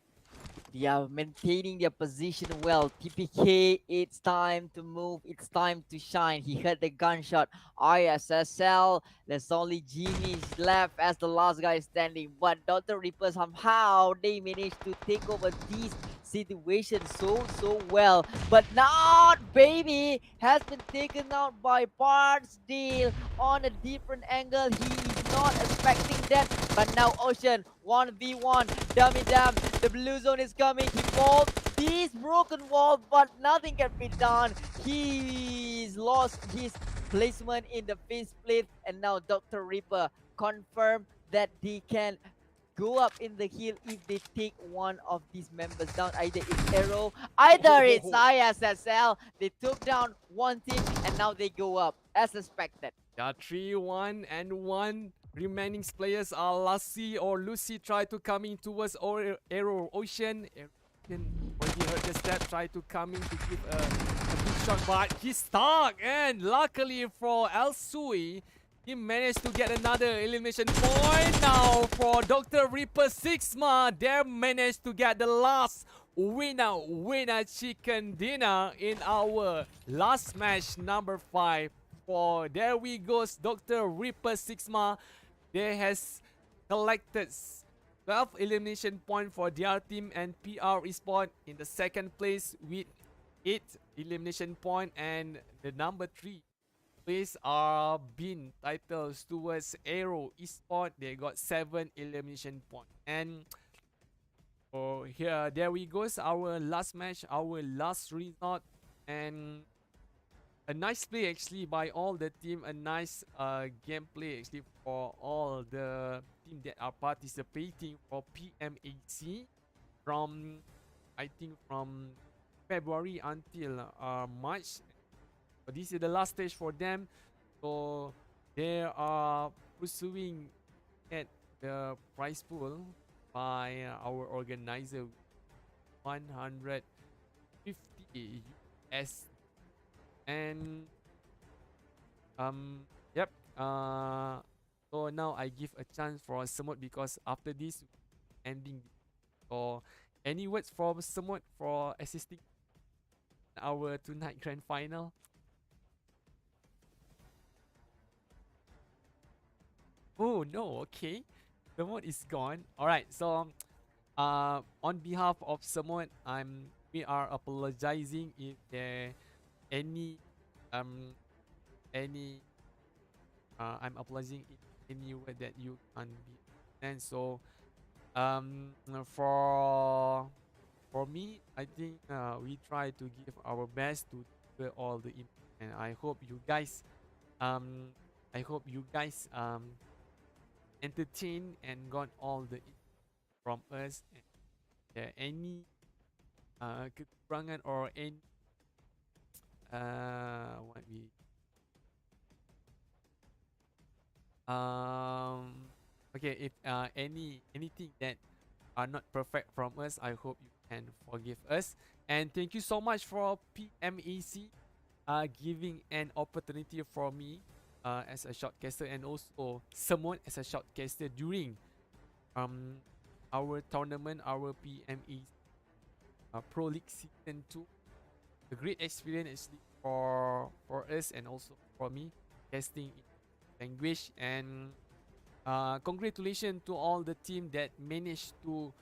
they are maintaining their position well. TPK, it's time to move. It's time to shine. He heard the gunshot. ISSL, there's only Jimmy left as the last guy standing. But Dr. Reaper, somehow they managed to take over this situation so well. But not Baby has been taken out by Parts Deal on a different angle. He is not expecting that. But now Ocean 1v1, dummy dam. The blue zone is coming. He falls. This broken wall, but nothing can be done. He's lost his placement in the face plate, and now Dr. Reaper confirmed that they can go up in the hill if they take one of these members down. Either it's Arrow, either it's ISSL. They took down one team and now they go up as expected. Yeah, 3-1 and 1 remaining players are Lassie or Lucy try to come in towards Arrow Ocean. When he heard the step, try to come in to give a big shot, but he's stuck. And luckily for El Sui, he managed to get another elimination point. Now for Dr. Reaper Sigma, they managed to get the last winner chicken dinner in our last match, number 5. For there we goes, Dr. Reaper Sigma. They has collected 12 elimination point for their team, and PR Esport in the 2nd place with 8 elimination point, and the number 3 place are being titles towards Aero Esport. They got 7 elimination point. And So here, there we goes, our last match, our last resort, and a nice play actually by all the team, a nice gameplay actually for all the team that are participating for PMAC from, I think, from February until March. So this is the last stage for them. So they are pursuing at the prize pool by our organizer 150 US, and yep, so now I give a chance for Samut because after this ending. So any words from Samut for assisting our tonight grand final? Oh no, okay. Samut is gone. Alright, so on behalf of Samut, we are apologizing if there any any I'm apologizing in any way that you can be, and so for me, I think we try to give our best to do all the input, and I hope you guys um entertain and got all the input from us. And any kekurangan or any what we okay, if anything that are not perfect from us, I hope you can forgive us. And thank you so much for PMAC giving an opportunity for me as a shortcaster, and also someone as a shortcaster during our tournament, our PMAC Pro League Season 2. A great experience actually for us and also for me casting in language. And congratulations to all the team that managed to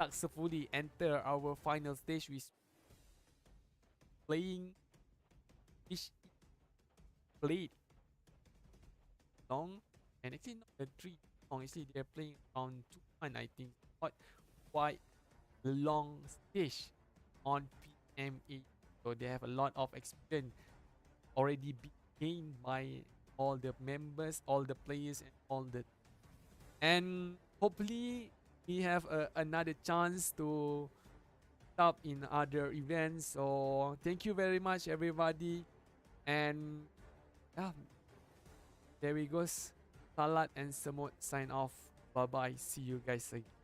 successfully enter our final stage with playing each played long, and actually not the 3 long, actually they're playing around 2-1, I think. Not quite a long stage on PMA, so they have a lot of experience already been gained by all the members, all the players, and all the, and hopefully we have another chance to stop in other events. So thank you very much everybody, and yeah, there we goes. Salat and Samut sign off. Bye bye, see you guys again.